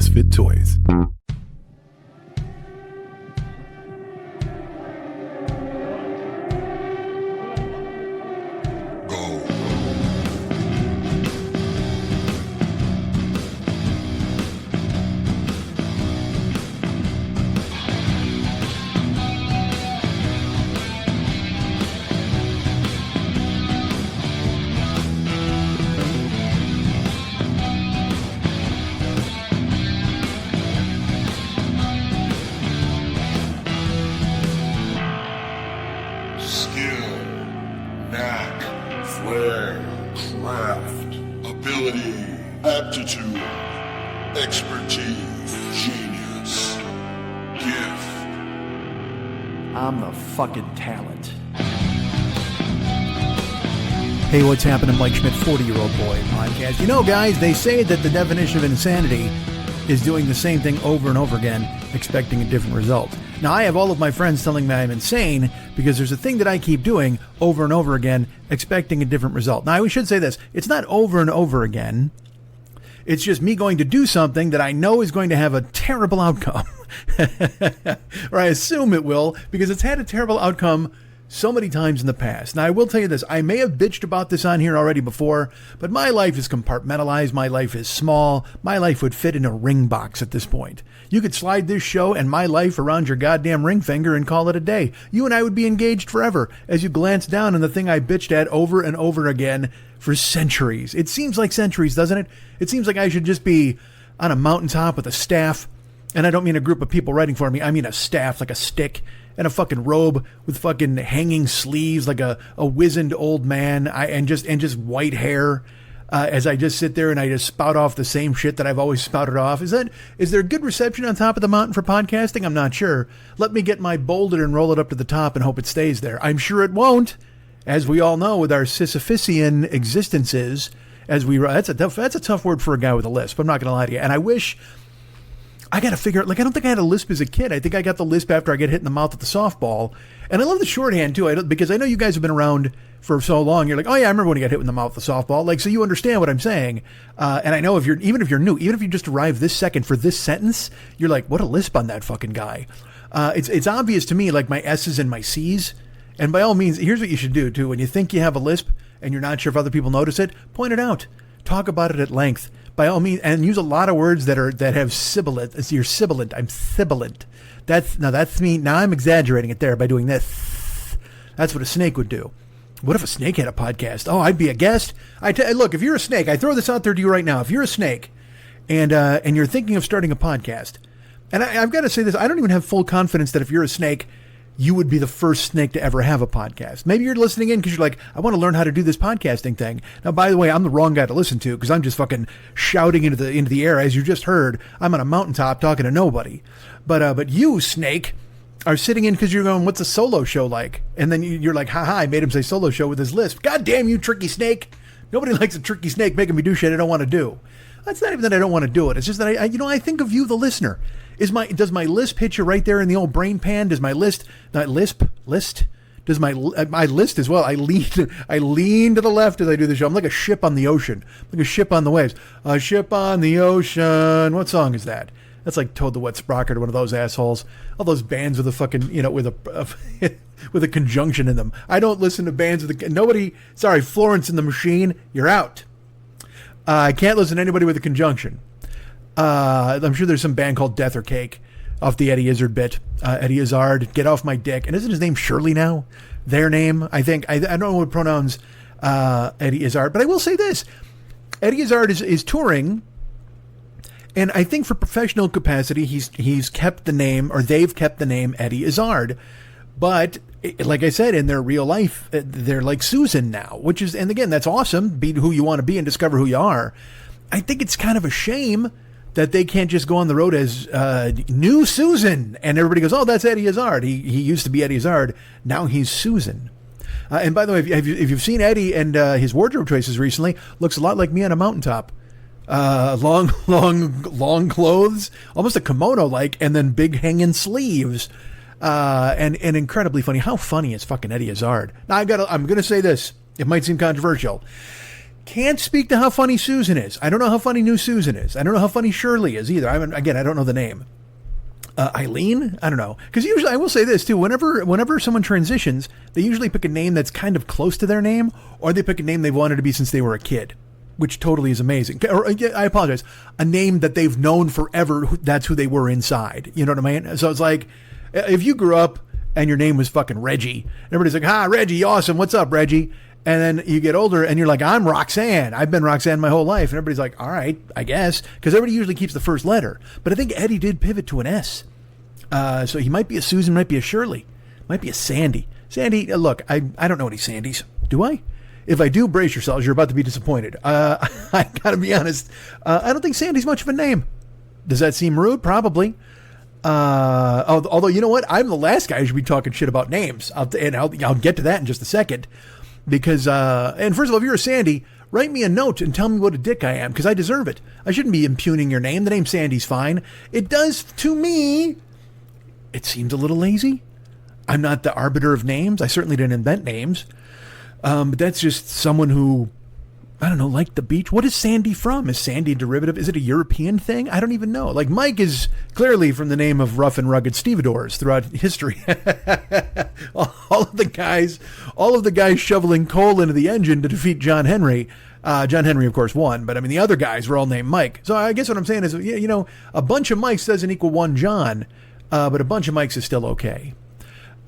Misfit Toys. Fucking talent. Hey, what's happening, Mike Schmidt, 40-year-old boy podcast. You know, guys, they say that the definition of insanity is doing the same thing over and over again, expecting a different result. Now, I have all of my friends telling me I'm insane because there's a thing that I keep doing over and over again, expecting a different result. Now, I should say this. It's not over and over again. It's just me going to do something that I know is going to have a terrible outcome. Or I assume it will, because it's had a terrible outcome so many times in the past. Now, I will tell you this. I may have bitched about this on here already before, but my life is compartmentalized. My life is small. My life would fit in a ring box at this point. You could slide this show and my life around your goddamn ring finger and call it a day. You and I would be engaged forever as you glance down on the thing I bitched at over and over again for centuries. It seems like centuries, doesn't it? It seems like I should just be on a mountaintop with a staff. And I don't mean a group of people writing for me. I mean a staff, like a stick, and a fucking robe with fucking hanging sleeves, like a wizened old man, and just white hair. As I just sit there and I just spout off the same shit that I've always spouted off. Is there good reception on top of the mountain for podcasting? I'm not sure. Let me get my boulder and roll it up to the top and hope it stays there. I'm sure it won't, as we all know with our Sisyphusian existences. That's a tough word for a guy with a lisp. I'm not going to lie to you. And I wish. I got to figure out, I don't think I had a lisp as a kid. I think I got the lisp after I get hit in the mouth with the softball. And I love the shorthand, too, because I know you guys have been around for so long. You're like, oh, yeah, I remember when you got hit in the mouth with the softball. So you understand what I'm saying. And I know even if you're new, even if you just arrived this second for this sentence, you're like, what a lisp on that fucking guy. It's obvious to me, like my S's and my C's. And by all means, here's what you should do, too. When you think you have a lisp and you're not sure if other people notice it, point it out. Talk about it at length. By all means, and use a lot of words that have sibilant. You're sibilant. I'm sibilant. That's me. Now I'm exaggerating it there by doing this. That's what a snake would do. What if a snake had a podcast? Oh, I'd be a guest. Look, if you're a snake, I throw this out there to you right now. If you're a snake, and you're thinking of starting a podcast, and I've got to say this, I don't even have full confidence that if you're a snake, you would be the first snake to ever have a podcast. Maybe you're listening in because you're like, I want to learn how to do this podcasting thing. Now, by the way, I'm the wrong guy to listen to because I'm just fucking shouting into the air. As you just heard, I'm on a mountaintop talking to nobody. But you, snake, are sitting in because you're going, what's a solo show like? And then you're like, haha, I made him say solo show with his lisp. God damn you, tricky snake. Nobody likes a tricky snake making me do shit I don't want to do. That's not even that I don't want to do it. It's just that I think of you, the listener. Does my lisp hit you right there in the old brain pan? Does my list? Does my list as well? I lean to the left as I do the show. I'm like a ship on the ocean, like a ship on the waves. A ship on the ocean. What song is that? That's like Toad the Wet Sprocket or one of those assholes. All those bands with a fucking, with a conjunction in them. I don't listen to bands with nobody. Sorry, Florence and the Machine. You're out. I can't listen to anybody with a conjunction. I'm sure there's some band called Death or Cake off the Eddie Izzard bit. Eddie Izzard, Get Off My Dick. And isn't his name Shirley now? Their name, I think. I don't know what pronouns Eddie Izzard. But I will say this. Eddie Izzard is touring. And I think for professional capacity, he's kept the name, or they've kept the name Eddie Izzard. But like I said, in their real life, they're like Susan now, which is, and again, that's awesome. Be who you want to be and discover who you are. I think it's kind of a shame that they can't just go on the road as new Susan. And everybody goes, oh, that's Eddie Izzard. He used to be Eddie Izzard. Now he's Susan. And by the way, if you've seen Eddie and his wardrobe choices recently, looks a lot like me on a mountaintop. Long clothes, almost a kimono-like, and then big hanging sleeves. And incredibly funny. How funny is fucking Eddie Izzard? Now I'm going to say this. It might seem controversial. Can't speak to how funny Susan is. I don't know how funny new Susan is. I don't know how funny Shirley is either. Again, I don't know the name. Eileen? I don't know. Because usually, I will say this too, whenever someone transitions, they usually pick a name that's kind of close to their name, or they pick a name they've wanted to be since they were a kid, which totally is amazing. Or, I apologize. A name that they've known forever, that's who they were inside. You know what I mean? So it's like, if you grew up and your name was fucking Reggie, and everybody's like, hi, Reggie, awesome, what's up, Reggie? And then you get older and you're like, I'm Roxanne. I've been Roxanne my whole life. And everybody's like, all right, I guess. Because everybody usually keeps the first letter. But I think Eddie did pivot to an S. So he might be a Susan, might be a Shirley, might be a Sandy. Sandy, look, I don't know any Sandys. Do I? If I do, brace yourselves. You're about to be disappointed. I got to be honest. I don't think Sandy's much of a name. Does that seem rude? Probably. Although, you know what? I'm the last guy who should be talking shit about names. I'll get to that in just a second. Because, and first of all, if you're a Sandy, write me a note and tell me what a dick I am, because I deserve it. I shouldn't be impugning your name. The name Sandy's fine. It does, to me, it seems a little lazy. I'm not the arbiter of names. I certainly didn't invent names. But that's just someone who, I don't know, liked the beach. What is Sandy from? Is Sandy a derivative? Is it a European thing? I don't even know. Like, Mike is clearly from the name of rough and rugged stevedores throughout history. all of the guys shoveling coal into the engine to defeat John Henry. John Henry, of course, won, but I mean, the other guys were all named Mike. So I guess what I'm saying is, you know, a bunch of Mikes doesn't equal one John, but a bunch of Mikes is still okay.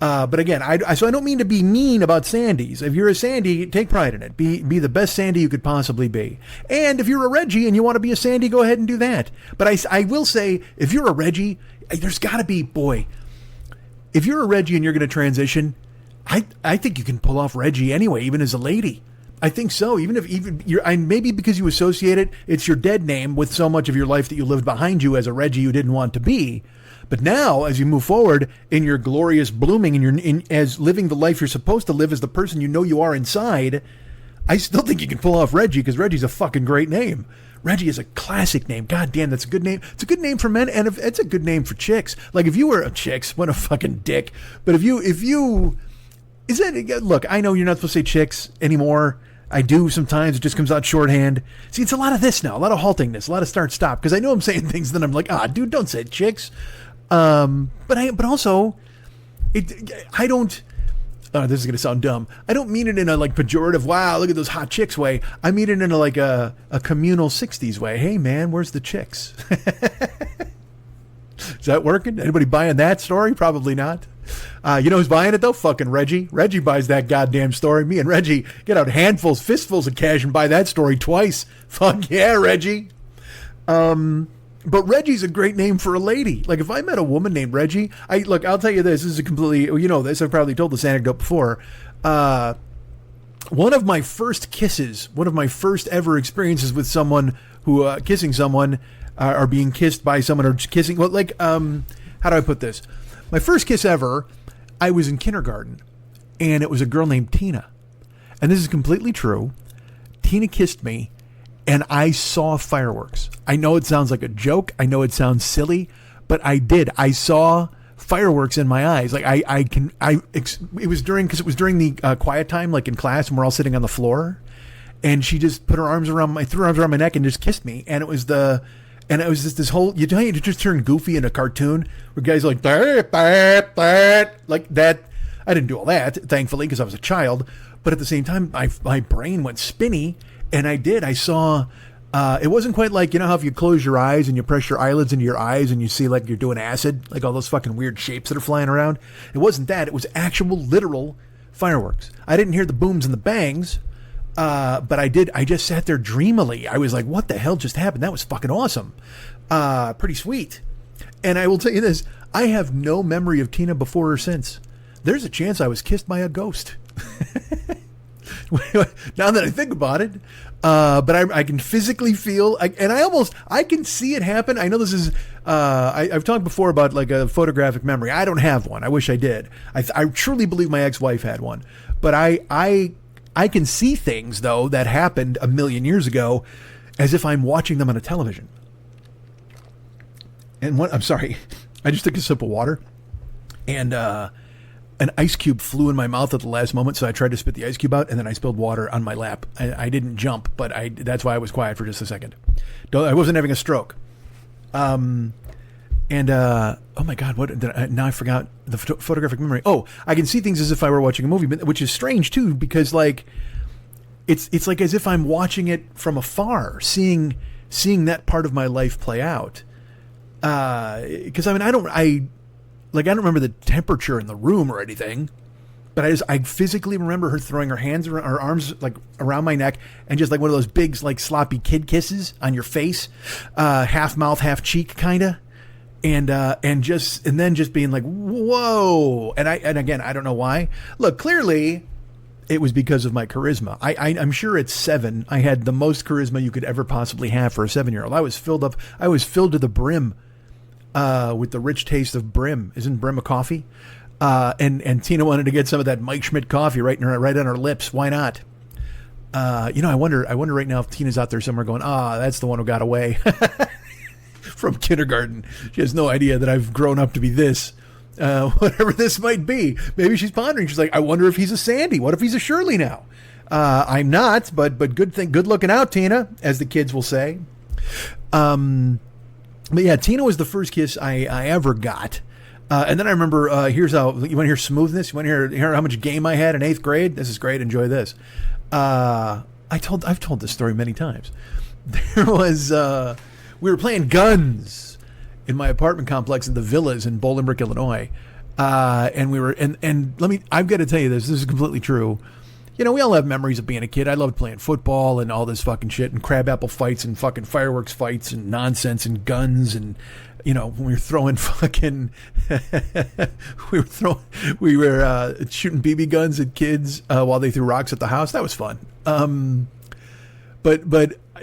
But again, so I don't mean to be mean about Sandys. If you're a Sandy, take pride in it. Be the best Sandy you could possibly be. And if you're a Reggie and you want to be a Sandy, go ahead and do that. But I will say, if you're a Reggie, there's got to be, boy, if you're a Reggie and you're going to transition, I think you can pull off Reggie anyway, even as a lady. I think so. Even you're, maybe because you associate it's your dead name with so much of your life that you lived behind you as a Reggie you didn't want to be. But now, as you move forward in your glorious blooming and as living the life you're supposed to live as the person you know you are inside, I still think you can pull off Reggie, because Reggie's a fucking great name. Reggie is a classic name. God damn, that's a good name. It's a good name for men, and it's a good name for chicks. Like, if you were a chicks, what a fucking dick. But if you, is that, look, I know you're not supposed to say chicks anymore. I do sometimes. It just comes out shorthand. See, it's a lot of this now, a lot of haltingness, a lot of start-stop, because I know I'm saying things, then I'm like, dude, don't say chicks. But also, I don't, this is going to sound dumb. I don't mean it in a like pejorative, wow, look at those hot chicks way. I mean it in a like a communal 60s way. Hey man, where's the chicks? Is that working? Anybody buying that story? Probably not. You know who's buying it though? Fucking Reggie. Reggie buys that goddamn story. Me and Reggie get out handfuls, fistfuls of cash and buy that story twice. Fuck yeah, Reggie. But Reggie's a great name for a lady. Like, if I met a woman named Reggie, I'll tell you this is a completely, you know this, I've probably told this anecdote before. One of my first kisses, one of my first ever experiences with someone who, kissing someone, or being kissed by someone, or kissing, well, like, how do I put this? My first kiss ever, I was in kindergarten, and it was a girl named Tina. And this is completely true. Tina kissed me, and I saw fireworks. I know it sounds like a joke. I know it sounds silly, but I did. I saw fireworks in my eyes. Like it was during the quiet time, like in class, and we're all sitting on the floor, and she just put her arms around my neck and just kissed me. And it was just this whole, you know, you just turn goofy in a cartoon where guys are like, like that. I didn't do all that, thankfully, because I was a child. But at the same time, my brain went spinny. And I saw, it wasn't quite like, you know how if you close your eyes and you press your eyelids into your eyes and you see like you're doing acid, like all those fucking weird shapes that are flying around. It wasn't that. It was actual, literal fireworks. I didn't hear the booms and the bangs, but I did. I just sat there dreamily. I was like, what the hell just happened? That was fucking awesome. Pretty sweet. And I will tell you this, I have no memory of Tina before or since. There's a chance I was kissed by a ghost. Now that I think about it, but I can physically feel, and I can see it happen. I know this is, I've talked before about like a photographic memory. I don't have one. I wish I did. I truly believe my ex-wife had one, but I can see things though that happened a million years ago, as if I'm watching them on a television. And I'm sorry, I just took a sip of water, and an ice cube flew in my mouth at the last moment, so I tried to spit the ice cube out, and then I spilled water on my lap. I didn't jump, but that's why I was quiet for just a second. I wasn't having a stroke. Oh my God, now I forgot the photographic memory. Oh, I can see things as if I were watching a movie, which is strange too, because like it's like as if I'm watching it from afar, seeing that part of my life play out. Because I don't remember the temperature in the room or anything, but I physically remember her throwing her arms like around my neck and just like one of those big like sloppy kid kisses on your face, half mouth, half cheek kind of. And then just being like, whoa. And again, I don't know why. Look, clearly it was because of my charisma. I'm sure at 7, I had the most charisma you could ever possibly have for a 7-year-old. I was filled to the brim, with the rich taste of Brim. Isn't Brim a coffee? And Tina wanted to get some of that Mike Schmidt coffee right on her lips. Why not? I wonder right now if Tina's out there somewhere going, that's the one who got away. From kindergarten. She has no idea that I've grown up to be this, whatever this might be. Maybe she's pondering. She's like, I wonder if he's a Sandy. What if he's a Shirley now? I'm not, but good looking out, Tina, as the kids will say. But yeah, Tina was the first kiss I ever got. And then I remember, here's how, you want to hear smoothness? You want to hear how much game I had in 8th grade? This is great. Enjoy this. I've told this story many times. There was, we were playing guns in my apartment complex in the Villas in Bolingbrook, Illinois. I've got to tell you this is completely true. We all have memories of being a kid. I loved playing football and all this fucking shit and crabapple fights and fucking fireworks fights and nonsense and guns and, when we were throwing fucking, we were shooting BB guns at kids while they threw rocks at the house. That was fun. But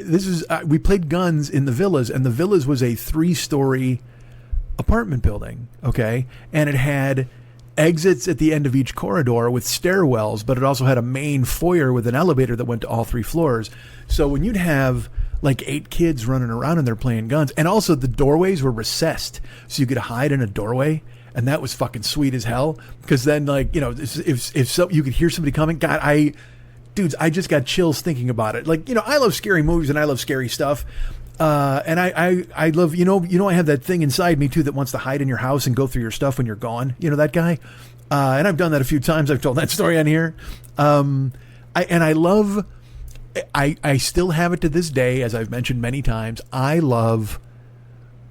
this is, we played guns in the Villas, and the Villas was a 3-story apartment building. Okay. And it had exits at the end of each corridor with stairwells, but it also had a main foyer with an elevator that went to all 3 floors. So when you'd have like 8 kids running around and they're playing guns, and also the doorways were recessed, so you could hide in a doorway, and that was fucking sweet as hell. Because then, like, if you could hear somebody coming, God, I just got chills thinking about it. Like, I love scary movies and I love scary stuff. And I love, I have that thing inside me too that wants to hide in your house and go through your stuff when you're gone. That guy. And I've done that a few times. I've told that story on here. I still have it to this day, as I've mentioned many times. I love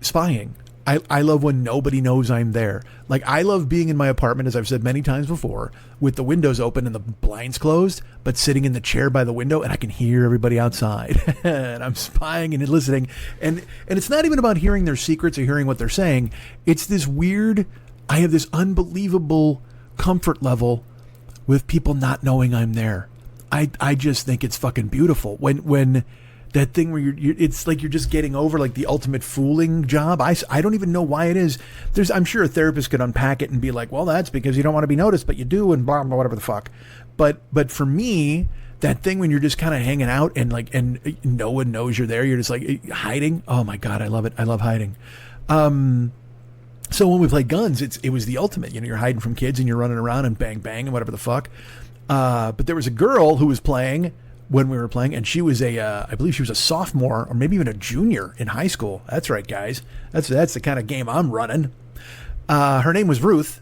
spying. I love when nobody knows I'm there. Like, I love being in my apartment, as I've said many times before, with the windows open and the blinds closed, but sitting in the chair by the window, and I can hear everybody outside. And I'm spying and listening. And it's not even about hearing their secrets or hearing what they're saying. It's this weird, I have this unbelievable comfort level with people not knowing I'm there. I just think it's fucking beautiful. When that thing where it's like you're just getting over like the ultimate fooling job. I don't even know why it is. I'm sure a therapist could unpack it and be like, well, that's because you don't want to be noticed, but you do, and blah, blah, whatever the fuck. But for me, that thing when you're just kind of hanging out and no one knows you're there, you're just like hiding. Oh my God, I love it. I love hiding. So when we play guns, it was the ultimate. You're hiding from kids and you're running around and bang, bang and whatever the fuck. But there was a girl who was playing when we were playing, and she was I believe she was a sophomore or maybe even a junior in high school. That's right, guys. That's the kind of game I'm running. Her name was Ruth,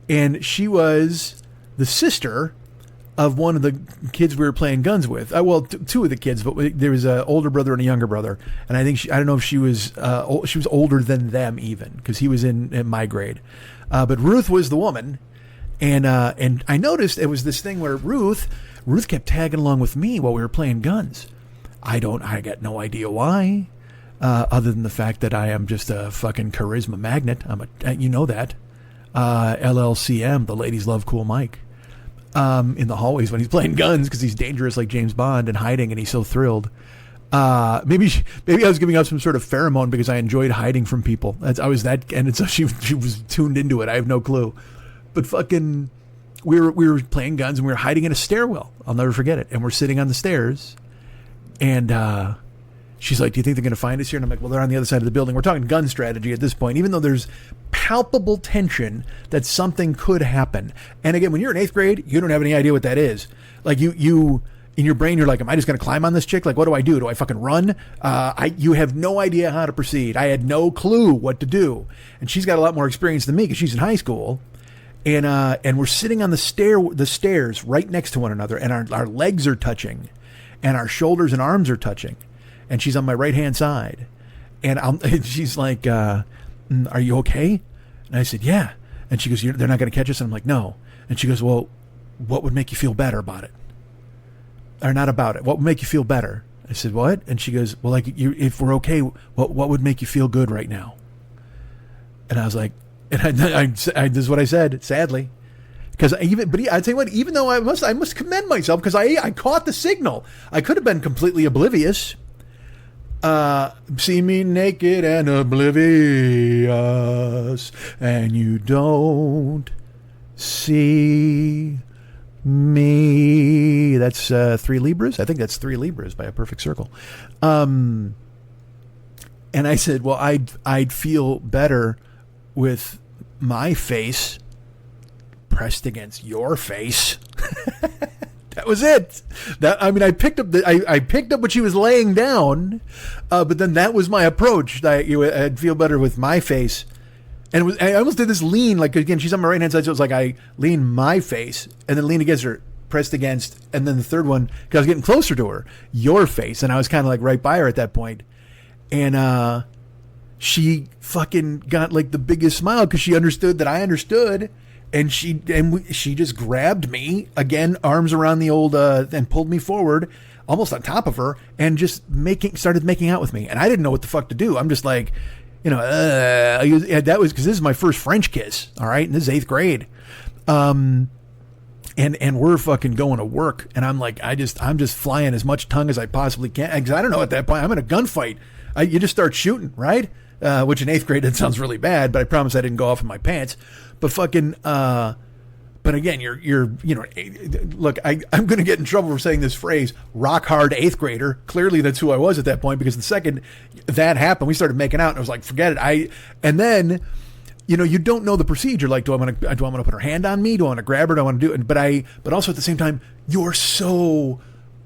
and she was the sister of one of the kids we were playing guns with. Well, 2 of the kids, but there was an older brother and a younger brother. And I think I don't know if she was older than them even, because he was in my grade. But Ruth was the woman. And I noticed it was this thing where Ruth kept tagging along with me while we were playing guns. I got no idea why, other than the fact that I am just a fucking charisma magnet. You know that. LLCM, the ladies love Cool Mike. In the hallways when he's playing guns because he's dangerous like James Bond and hiding, and he's so thrilled. Maybe I was giving up some sort of pheromone because I enjoyed hiding from people. And so she was tuned into it. I have no clue. But fucking, we were playing guns and we were hiding in a stairwell. I'll never forget it. And we're sitting on the stairs, and she's like, do you think they're going to find us here? And I'm like, well, they're on the other side of the building. We're talking gun strategy at this point, even though there's palpable tension that something could happen. And again, when you're in 8th grade, you don't have any idea what that is. Like you in your brain, you're like, am I just going to climb on this chick? Like, what do I do? Do I fucking run? You have no idea how to proceed. I had no clue what to do. And she's got a lot more experience than me because she's in high school. And we're sitting on the stairs right next to one another, and our legs are touching, and our shoulders and arms are touching, and she's on my right hand side, and she's like, "Are you okay?" And I said, "Yeah." And she goes, "They're not going to catch us?" And I'm like, "No." And she goes, "Well, what would make you feel better about it, or not about it? What would make you feel better?" I said, "What?" And she goes, "Well, like if we're okay, what would make you feel good right now?" And I was like. And I this is what I said, sadly, because I tell you what, even though I must commend myself because I caught the signal. I could have been completely oblivious. See me naked and oblivious, and you don't see me. That's 3 Libras. I think that's 3 Libras by A Perfect Circle. And I said, well, I'd feel better with my face pressed against your face. That was it. I picked up what she was laying down, but then that was my approach. I'd feel better with my face, and I almost did this lean. Like again, she's on my right hand side, so it was like I lean my face and then lean against her, pressed against, and then the third one because I was getting closer to her, your face, and I was kind of like right by her at that point, and she fucking got like the biggest smile because she understood that I understood, and she just grabbed me again, arms around the old and pulled me forward, almost on top of her, and just started making out with me, and I didn't know what the fuck to do. I'm just like, that was because this is my first French kiss, all right, and this is 8th grade, and we're fucking going to work, and I'm like, I'm just flying as much tongue as I possibly can because I don't know at that point I'm in a gunfight. You just start shooting, right? Which in 8th grade, that sounds really bad, but I promise I didn't go off in my pants. But fucking, but again, look, I'm going to get in trouble for saying this phrase, rock hard 8th grader. Clearly that's who I was at that point, because the second that happened, we started making out and I was like, forget it. And then, you don't know the procedure. Like, do I want to put her hand on me? Do I want to grab her? Do I want to do it? But also at the same time, you're so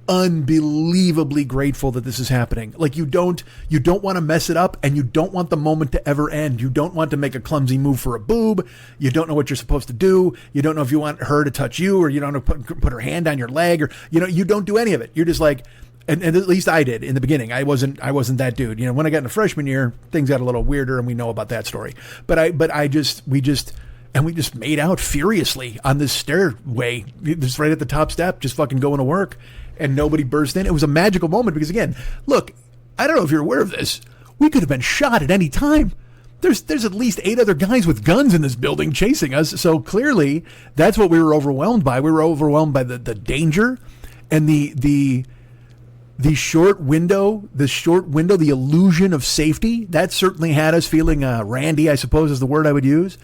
unbelievably grateful that this is happening. Like you don't want to mess it up, and you don't want the moment to ever end. You don't want to make a clumsy move for a boob. You don't know what you're supposed to do. You don't know if you want her to touch you, or you don't know put her hand on your leg, or you don't do any of it. You're just like, and at least I did in the beginning. I wasn't that dude. When I got into freshman year, things got a little weirder, and we know about that story. But we just made out furiously on this stairway, just right at the top step, just fucking going to work. And nobody burst in. It was a magical moment because, again, look, I don't know if you're aware of this. We could have been shot at any time. There's at least 8 other guys with guns in this building chasing us. So clearly, that's what we were overwhelmed by. We were overwhelmed by the danger and the short window, the illusion of safety. That certainly had us feeling randy, I suppose is the word I would use.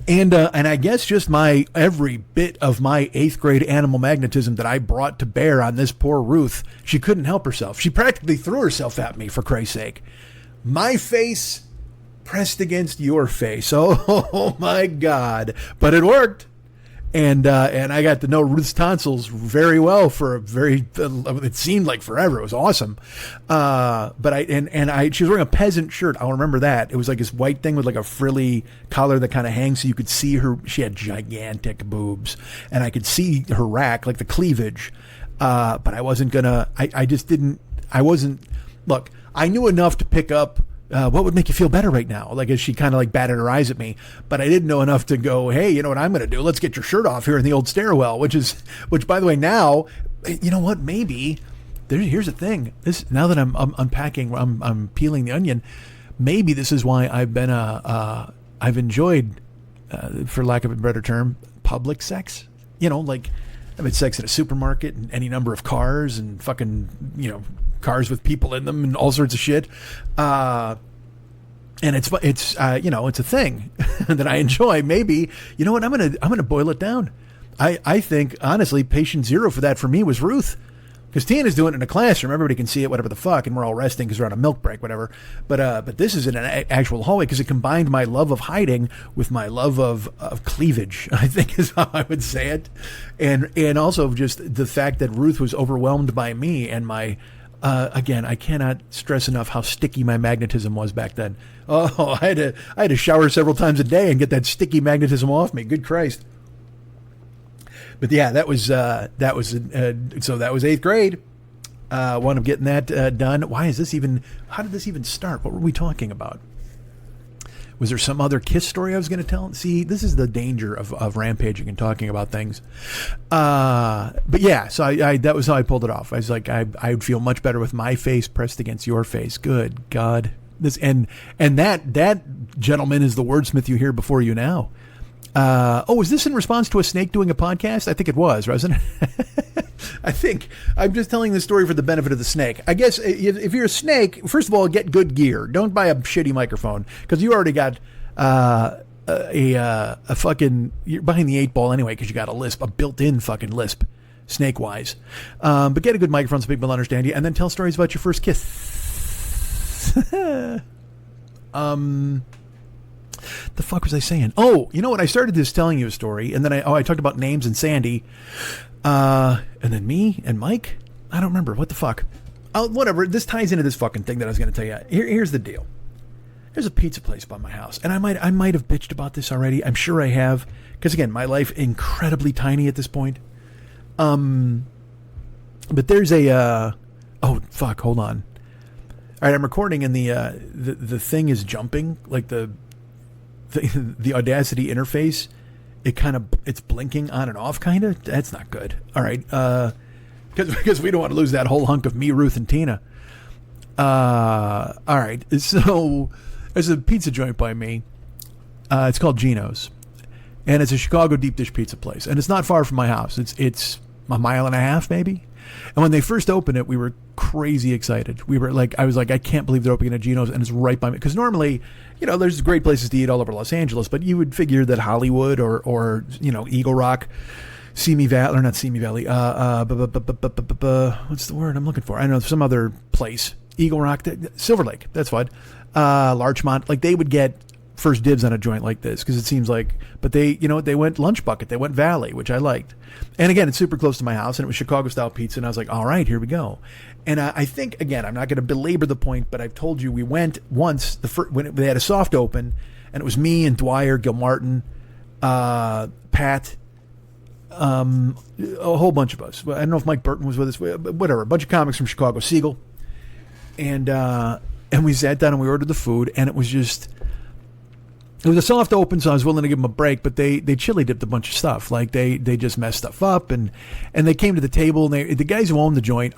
And I guess just every bit of my 8th grade animal magnetism that I brought to bear on this poor Ruth. She couldn't help herself. She practically threw herself at me, for Christ's sake. My face pressed against your face. Oh my God. But it worked. And I got to know Ruth's tonsils very well for it seemed like forever. It was awesome. But she was wearing a peasant shirt. I'll remember that. It was like this white thing with like a frilly collar that kind of hangs so you could see her. She had gigantic boobs, and I could see her rack, like the cleavage. But I wasn't gonna, look, I knew enough to pick up what would make you feel better right now? Like, as she kind of like batted her eyes at me, but I didn't know enough to go, hey, you know what I'm going to do? Let's get your shirt off here in the old stairwell, which by the way, now, you know what? Maybe here's the thing. Now that I'm unpacking, I'm peeling the onion. Maybe this is why I've enjoyed, for lack of a better term, public sex. Like I've had sex at a supermarket and any number of cars and fucking, cars with people in them and all sorts of shit. And it's a thing that I enjoy. Maybe, you know what? I'm going to boil it down. I think honestly, patient zero for that for me was Ruth. Because Tina's doing it in a classroom. Everybody can see it, whatever the fuck, and we're all resting because we're on a milk break, whatever. But this is in an actual hallway because it combined my love of hiding with my love of cleavage, I think is how I would say it. And also just the fact that Ruth was overwhelmed by me and my, again, I cannot stress enough how sticky my magnetism was back then. Oh, I had to shower several times a day and get that sticky magnetism off me. Good Christ. But yeah, that was 8th grade. Wound up getting that done. Why is this even? How did this even start? What were we talking about? Was there some other Kiss story I was going to tell? See, this is the danger of rampaging and talking about things. But yeah, so I that was how I pulled it off. I was like, I would feel much better with my face pressed against your face. Good God, this and that gentleman is the wordsmith you hear before you now. Was this in response to a snake doing a podcast? I think it was, wasn't it? I think I'm just telling the story for the benefit of the snake. I guess if you're a snake, first of all, get good gear. Don't buy a shitty microphone because you already got a fucking, you're behind the 8 ball anyway because you got a built-in fucking lisp, snake-wise. But get a good microphone so people understand you, and then tell stories about your first kiss. The fuck was I saying? Oh, you know what? I started this telling you a story, and then I talked about names and Sandy, and then me and Mike. I don't remember. What the fuck? Whatever. This ties into this fucking thing that I was going to tell you. Here's the deal. There's a pizza place by my house, and I might have bitched about this already. I'm sure I have, because again, my life incredibly tiny at this point. But there's a. Oh fuck! Hold on. All right, I'm recording, and the thing is jumping, like the Audacity interface, it's blinking on and off, kind of. That's not good. All right, because we don't want to lose that whole hunk of me, Ruth, and Tina. All right, so there's a pizza joint by me. It's called Gino's, and it's a Chicago deep dish pizza place, and it's not far from my house. It's a mile and a half, maybe. And when they first opened it, we were crazy excited. I was like, I can't believe they're opening a Gino's, and it's right by me. Because normally, there's great places to eat all over Los Angeles, but you would figure that Hollywood or Eagle Rock, Simi Valley, or not Simi Valley, what's the word I'm looking for? I don't know, some other place. Eagle Rock, Silver Lake, that's what. Larchmont, like they would get first dibs on a joint like this, because it seems like, but they went Lunch Bucket, they went Valley, which I liked. And again, it's super close to my house, and it was Chicago style pizza, and I was like, all right, here we go. And I think, again, I'm not going to belabor the point, but I've told you we went once when they had a soft open, and it was me and Dwyer, Gilmartin, Pat, a whole bunch of us. I don't know if Mike Burton was with us, but whatever, a bunch of comics from Chicago, Siegel, and we sat down and we ordered the food, and it was a soft open, so I was willing to give them a break, but they chili dipped a bunch of stuff. Like they just messed stuff up, and they came to the table, and the guys who own the joint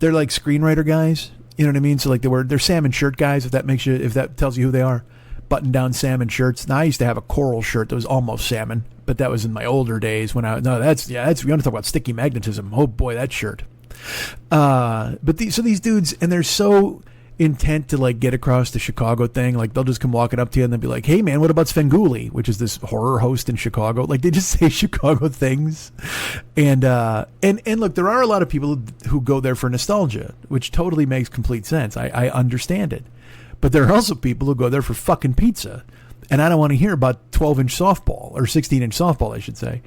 they're like screenwriter guys, you know what I mean? So like they're salmon shirt guys, if that tells you who they are. Button down salmon shirts. Now I used to have a coral shirt that was almost salmon, but that was in my older days when we want to talk about sticky magnetism. Oh boy, that shirt. But these dudes, and they're so intent to like get across the Chicago thing, like they'll just come walking up to you and they'll be like, hey man, what about Svengoolie, which is this horror host in Chicago? Like they just say Chicago things, and look, there are a lot of people who go there for nostalgia, which totally makes complete sense. I understand it, but there are also people who go there for fucking pizza, and I don't want to hear about 12-inch softball or 16-inch softball, I should say.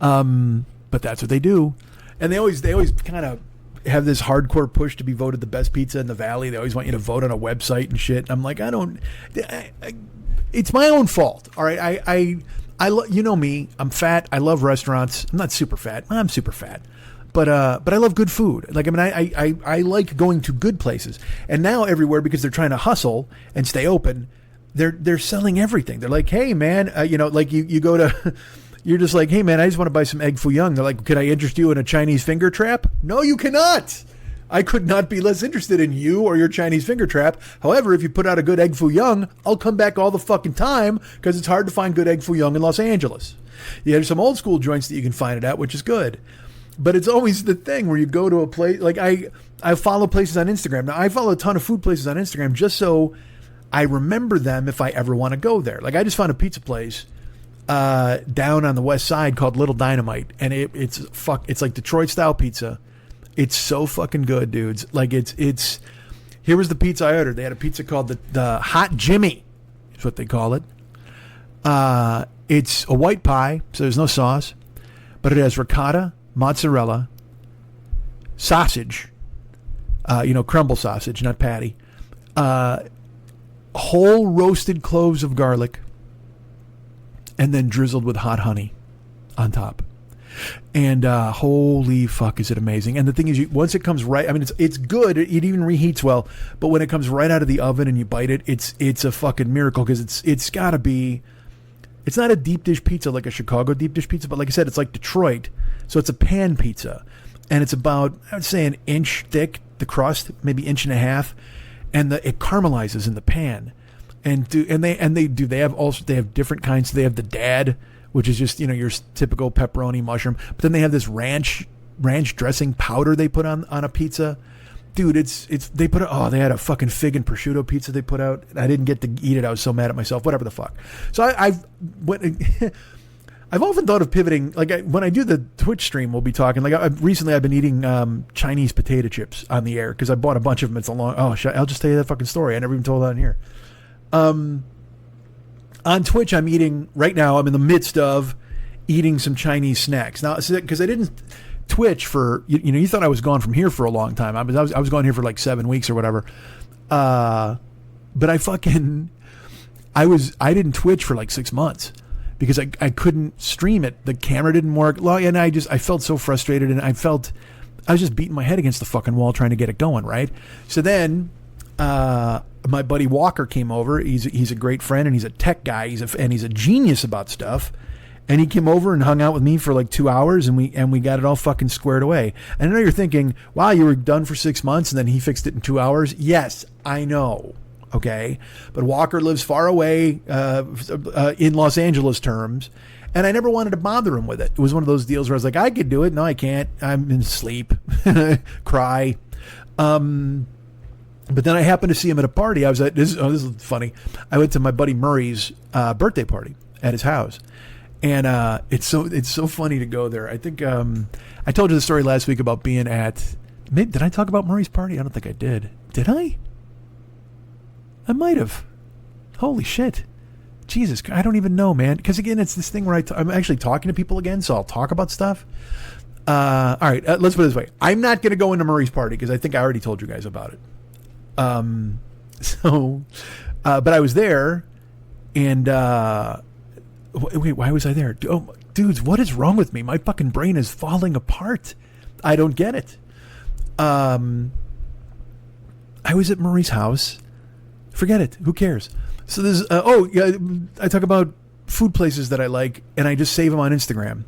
But that's what they do, and they always kind of have this hardcore push to be voted the best pizza in the Valley. They always want you to vote on a website and shit. I'm like, it's my own fault. All right. You know me, I'm fat. I love restaurants. I'm not super fat. I'm super fat, but I love good food. Like, I mean, I like going to good places, and now everywhere, because they're trying to hustle and stay open, they're selling everything. They're like, hey man, like you go to, you're just like, hey man, I just want to buy some egg foo young. They're like, could I interest you in a Chinese finger trap? No, you cannot. I could not be less interested in you or your Chinese finger trap. However, if you put out a good egg foo young, I'll come back all the fucking time, because it's hard to find good egg foo young in Los Angeles. Yeah, there's some old school joints that you can find it at, which is good. But it's always the thing where you go to a place, like I follow places on Instagram. Now, I follow a ton of food places on Instagram just so I remember them if I ever want to go there. Like, I just found a pizza place down on the west side called Little Dynamite, and it's like Detroit style pizza. It's so fucking good, dudes. Like it's. Here was the pizza I ordered. They had a pizza called the Hot Jimmy. Is what they call it. It's a white pie, so there's no sauce, but it has ricotta, mozzarella, sausage, crumble sausage, not patty, whole roasted cloves of garlic, and then drizzled with hot honey on top. And holy fuck, is it amazing. And the thing is, once it comes right, I mean, it's good. It even reheats well, but when it comes right out of the oven and you bite it, it's a fucking miracle, because it's got to be. It's not a deep dish pizza like a Chicago deep dish pizza, but like I said, it's like Detroit. So it's a pan pizza. And it's about, I would say, an inch thick, the crust, maybe inch and a half. And it caramelizes in the pan. They have different kinds. They have the dad, which is just, your typical pepperoni mushroom. But then they have this ranch dressing powder they put on a pizza. Dude, they had a fucking fig and prosciutto pizza they put out. I didn't get to eat it. I was so mad at myself. Whatever the fuck. So I've often thought of pivoting. Like when I do the Twitch stream, we'll be talking. Like recently, I've been eating Chinese potato chips on the air because I bought a bunch of them. It's a long. I'll just tell you that fucking story. I never even told that on here. On Twitch, I'm eating right now. I'm in the midst of eating some Chinese snacks now because I didn't Twitch for you thought I was gone from here for a long time. I was gone here for like 7 weeks or whatever. But I didn't Twitch for like 6 months because I couldn't stream it. The camera didn't work. And I felt so frustrated, and I was just beating my head against the fucking wall trying to get it going, right? So then my buddy Walker came over. He's a great friend, and he's a tech guy. He's a genius about stuff. And he came over and hung out with me for like 2 hours, and we got it all fucking squared away. And I know you're thinking, wow, you were done for 6 months and then he fixed it in 2 hours. Yes, I know. Okay. But Walker lives far away in Los Angeles terms. And I never wanted to bother him with it. It was one of those deals where I was like, I could do it. No, I can't. I'm in sleep. Cry. But then I happened to see him at a party. This is funny. I went to my buddy Murray's birthday party at his house. And it's so funny to go there. I think I told you the story last week about being at. Did I talk about Murray's party? I don't think I did. Did I? I might have. Holy shit! Jesus, I don't even know, man. Because again, it's this thing where I'm actually talking to people again, so I'll talk about stuff. All right, let's put it this way. I'm not going to go into Murray's party because I think I already told you guys about it. But I was there, and. Wait, why was I there? Oh, dudes, what is wrong with me? My fucking brain is falling apart. I don't get it. I was at Murray's house. Forget it. Who cares? So there's, I talk about food places that I like, and I just save them on Instagram.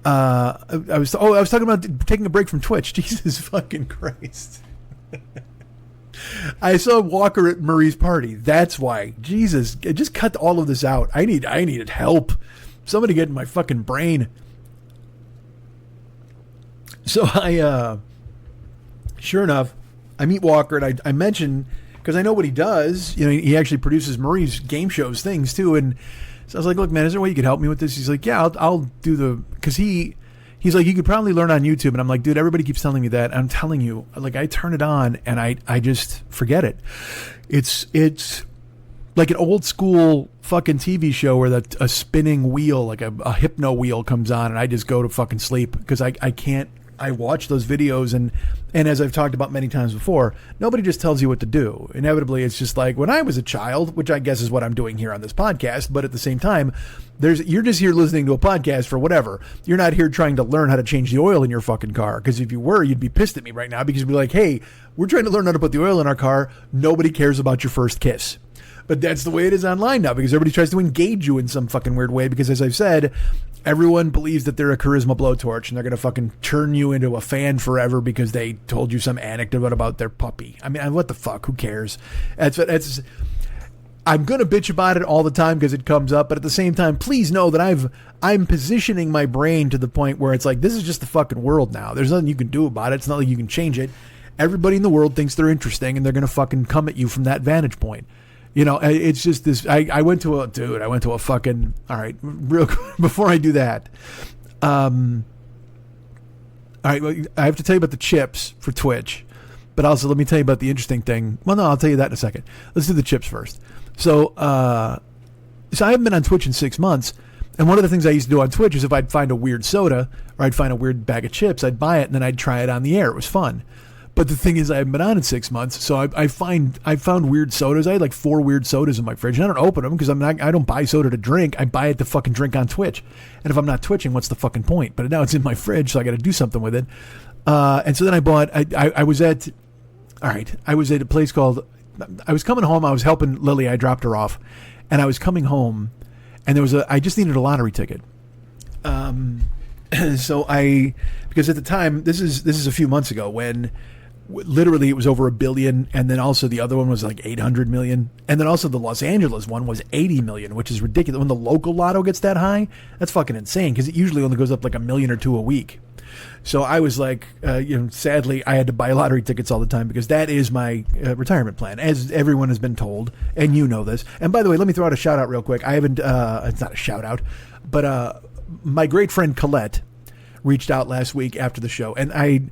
I was talking about taking a break from Twitch. Jesus fucking Christ. I saw Walker at Murray's party. That's why. Jesus, just cut all of this out. I needed help. Somebody get in my fucking brain. So sure enough, I meet Walker, and I mention, because I know what he does. He actually produces Murray's game shows things too. And so I was like, look, man, is there a way you could help me with this? He's like, yeah, I'll do because he's like, you could probably learn on YouTube. And I'm like, dude, everybody keeps telling me that. I'm telling you, like, I turn it on and I just forget it. It's like an old school fucking TV show where a spinning wheel, like a hypno wheel comes on, and I just go to fucking sleep because I can't. I watch those videos, and as I've talked about many times before, nobody just tells you what to do. Inevitably, it's just like when I was a child, which I guess is what I'm doing here on this podcast. But at the same time, you're just here listening to a podcast for whatever. You're not here trying to learn how to change the oil in your fucking car. Because if you were, you'd be pissed at me right now, because you'd be like, hey, we're trying to learn how to put the oil in our car. Nobody cares about your first kiss. But that's the way it is online now, because everybody tries to engage you in some fucking weird way. Because as I've said, everyone believes that they're a charisma blowtorch, and they're going to fucking turn you into a fan forever because they told you some anecdote about their puppy. I mean, what the fuck? Who cares? I'm going to bitch about it all the time because it comes up. But at the same time, please know that I'm positioning my brain to the point where it's like, this is just the fucking world now. There's nothing you can do about it. It's not like you can change it. Everybody in the world thinks they're interesting, and they're going to fucking come at you from that vantage point. It's just this. I went to a fucking. All right, real quick, before I do that, All right, well, I have to tell you about the chips for Twitch, but also let me tell you about the interesting thing. Well, no, I'll tell you that in a second. Let's do the chips first. So I haven't been on Twitch in 6 months, and one of the things I used to do on Twitch is if I'd find a weird soda or I'd find a weird bag of chips, I'd buy it and then I'd try it on the air. It was fun. But the thing is, I haven't been on in 6 months, so I found weird sodas. I had like 4 weird sodas in my fridge. And I don't open them because I don't buy soda to drink. I buy it to fucking drink on Twitch. And if I'm not twitching, what's the fucking point? But now it's in my fridge, so I got to do something with it. And so then I bought. I was at a place called. I was coming home. I was helping Lily. I dropped her off, and I was coming home, and I just needed a lottery ticket. So because at the time, this is a few months ago when. Literally, it was over $1 billion, and then also the other one was like 800 million, and then also the Los Angeles one was 80 million, which is ridiculous. When the local lotto gets that high, that's fucking insane because it usually only goes up like $1 million or $2 million a week. So I was like, sadly, I had to buy lottery tickets all the time because that is my retirement plan, as everyone has been told, and you know this. And by the way, let me throw out a shout out real quick. I haven't, it's not a shout out, but my great friend Colette reached out last week after the show, and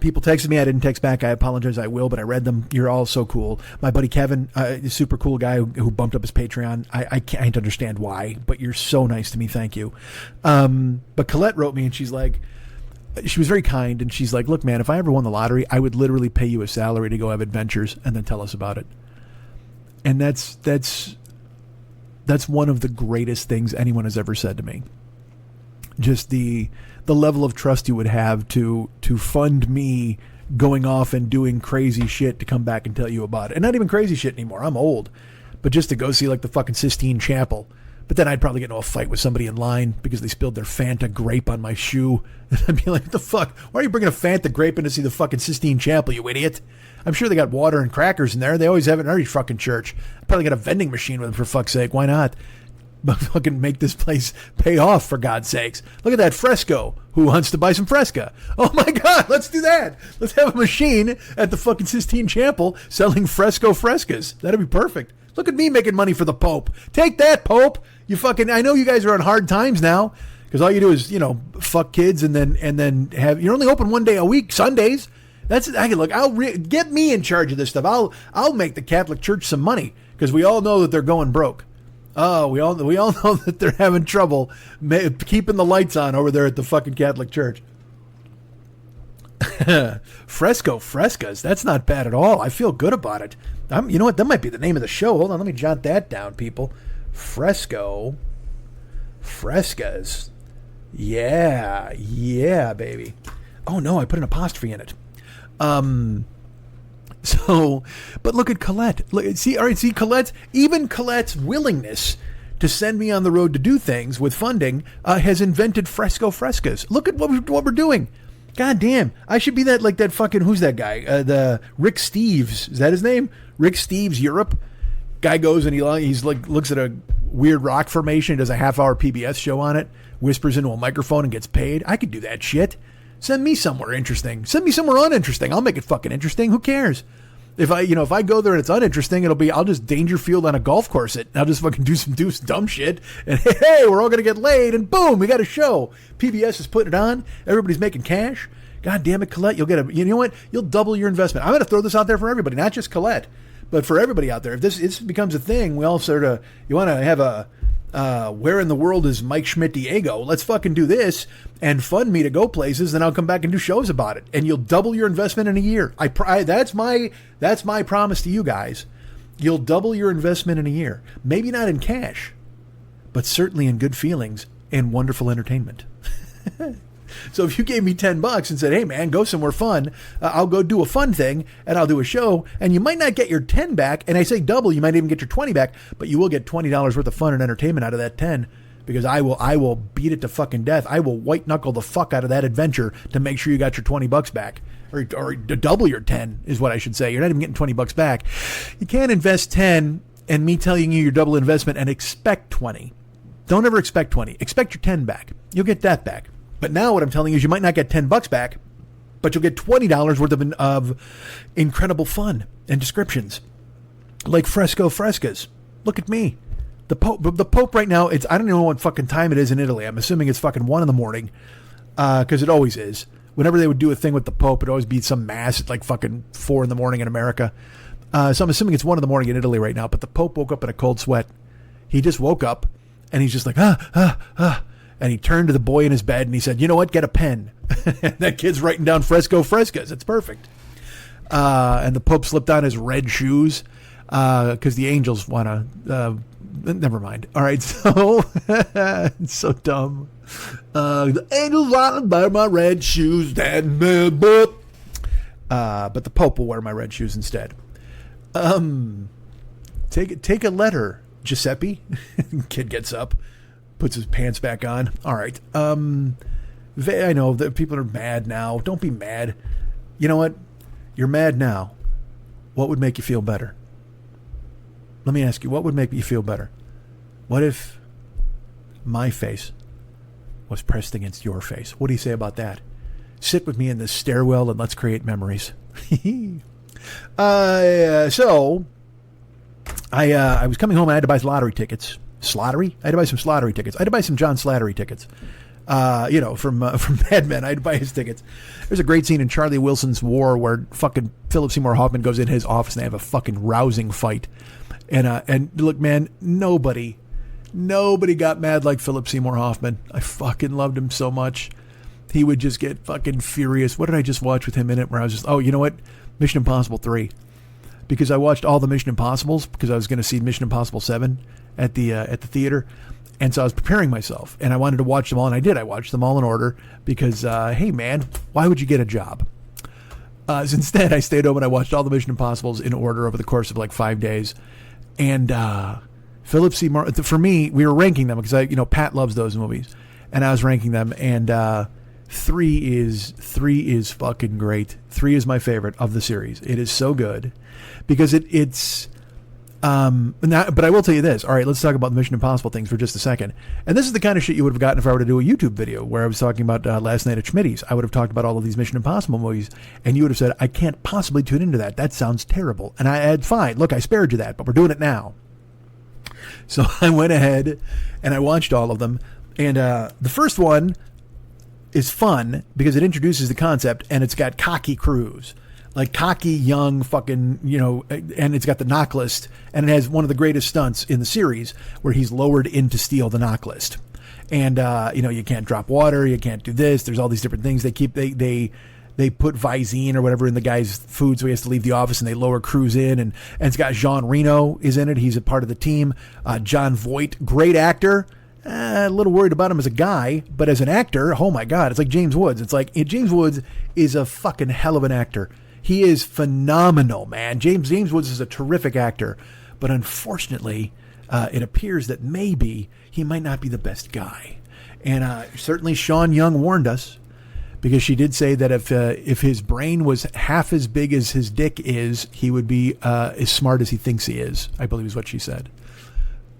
people texted me. I didn't text back. I apologize. I will, but I read them. You're all so cool. My buddy Kevin, a super cool guy who bumped up his Patreon. I can't understand why, but you're so nice to me. Thank you. But Colette wrote me, and she was very kind, and she's like, look, man, if I ever won the lottery, I would literally pay you a salary to go have adventures and then tell us about it. And that's one of the greatest things anyone has ever said to me. Just the level of trust you would have to fund me going off and doing crazy shit to come back and tell you about it. And not even crazy shit anymore. I'm old. But just to go see like the fucking Sistine Chapel. But then I'd probably get into a fight with somebody in line because they spilled their Fanta grape on my shoe. And I'd be like, what the fuck? Why are you bringing a Fanta grape in to see the fucking Sistine Chapel, you idiot? I'm sure they got water and crackers in there. They always have it in every fucking church. Probably got a vending machine with them, for fuck's sake. Why not? But fucking make this place pay off, for God's sakes. Look at that Fresco. Who wants to buy some Fresca? Oh my God, let's do that. Let's have a machine at the fucking Sistine Chapel selling Fresco Frescas. That'd be perfect. Look at me making money for the Pope. Take that, Pope. I know you guys are on hard times now because all you do is, fuck kids and then have, you're only open one day a week, Sundays. Get me in charge of this stuff. I'll make the Catholic Church some money because we all know that they're going broke. Oh, we all know that they're having trouble keeping the lights on over there at the fucking Catholic Church. Fresco Frescas. That's not bad at all. I feel good about it. You know what? That might be the name of the show. Hold on. Let me jot that down, people. Fresco Frescas. Yeah, baby. Oh, no. I put an apostrophe in it. So, but look at Colette. See Colette's willingness to send me on the road to do things with funding has invented Fresco Frescas. Look at what we're doing. God damn, I should be that fucking, who's that guy? The Rick Steves, is that his name? Rick Steves Europe. Guy goes and he's like looks at a weird rock formation, does a half-hour PBS show on it, whispers into a microphone and gets paid. I could do that shit. Send me somewhere interesting. Send me somewhere uninteresting. I'll make it fucking interesting. Who cares? If I go there and it's uninteresting, I'll just Dangerfield on a golf course it. I'll just fucking do some dumb shit. And hey, we're all going to get laid. And boom, we got a show. PBS is putting it on. Everybody's making cash. God damn it, Colette. You'll get you know what? You'll double your investment. I'm going to throw this out there for everybody, not just Colette, but for everybody out there. If this becomes a thing, we all you want to have a, where in the world is Mike Schmidt Diego? Let's fucking do this and fund me to go places, then I'll come back and do shows about it. And you'll double your investment in a year. That's my promise to you guys. You'll double your investment in a year. Maybe not in cash, but certainly in good feelings and wonderful entertainment. So if you gave me $10 and said, hey man, go somewhere fun, I'll go do a fun thing and I'll do a show, and you might not get your 10 back, and I say double, you might even get your 20 back, but you will get $20 worth of fun and entertainment out of that 10, because I will beat it to fucking death. I will white knuckle the fuck out of that adventure to make sure you got your $20 back, or double your 10 is what I should say. You're not even getting $20 back. You can't invest 10 and me telling you your double investment and expect 20. Don't ever expect 20. Expect your 10 back. You'll get that back. But now what I'm telling you is you might not get $10 back, but you'll get $20 worth of incredible fun and descriptions, like Fresco Frescas. Look at me. The Pope right now, I don't know what fucking time it is in Italy. I'm assuming it's fucking 1 a.m, because it always is. whenever they would do a thing with the Pope, it'd always be some mass at like fucking 4 a.m. in America. So I'm assuming it's 1 a.m. in Italy right now, but the Pope woke up in a cold sweat. He just woke up and he's just like, and he turned to the boy in his bed and he said, you know what, get a pen. That kid's writing down Fresco Frescas. It's perfect. And the Pope slipped on his red shoes because the angels want to, never mind. All right, so it's so dumb. The angels want to buy my red shoes, but the Pope will wear my red shoes instead. Take a letter, Giuseppe. Kid gets up, puts his pants back on. All right. I know that people are mad now. Don't be mad. You know what? You're mad now. What would make you feel better? Let me ask you, what would make you feel better? What if my face was pressed against your face? What do you say about that? Sit with me in this stairwell and let's create memories. So I was coming home. I had to buy lottery tickets. Slattery? I had to buy some Slattery tickets. I had to buy some John Slattery tickets. From Mad Men. I had to buy his tickets. There's a great scene in Charlie Wilson's War where fucking Philip Seymour Hoffman goes in his office and they have a fucking rousing fight. And look, man, nobody got mad like Philip Seymour Hoffman. I fucking loved him so much. He would just get fucking furious. What did I just watch with him in it? Where I was just, you know what? Mission Impossible 3. Because I watched all the Mission Impossibles because I was going to see Mission Impossible 7 at the theater. And so I was preparing myself and I wanted to watch them all. And I did. I watched them all in order because, hey man, why would you get a job? So instead I stayed home and I watched all the Mission Impossibles in order over the course of like 5 days. And, Philip Seymour, for me, we were ranking them because Pat loves those movies and I was ranking them. And, 3 is fucking great. 3 is my favorite of the series. It is so good because it's but I will tell you this. All right, let's talk about the Mission Impossible things for just a second. And this is the kind of shit you would have gotten if I were to do a YouTube video where I was talking about Last Night at Schmitty's. I would have talked about all of these Mission Impossible movies and you would have said, I can't possibly tune into that. That sounds terrible. And I had, fine, look, I spared you that, but we're doing it now. So I went ahead and I watched all of them. And the first one is fun because it introduces the concept and it's got cocky crews. Like cocky, young, fucking, and it's got the knock list, and it has one of the greatest stunts in the series where he's lowered in to steal the knock list. And, you can't drop water, you can't do this. There's all these different things. They put Visine or whatever in the guy's food, so he has to leave the office, and they lower crews in. And it's got Jean Reno is in it. He's a part of the team. John Voight, great actor. A little worried about him as a guy, but as an actor, oh my God, it's like James Woods. It's like James Woods is a fucking hell of an actor. He is phenomenal, man. James Woods is a terrific actor, but unfortunately, it appears that maybe he might not be the best guy. And certainly Sean Young warned us because she did say that if his brain was half as big as his dick is, he would be as smart as he thinks he is, I believe is what she said.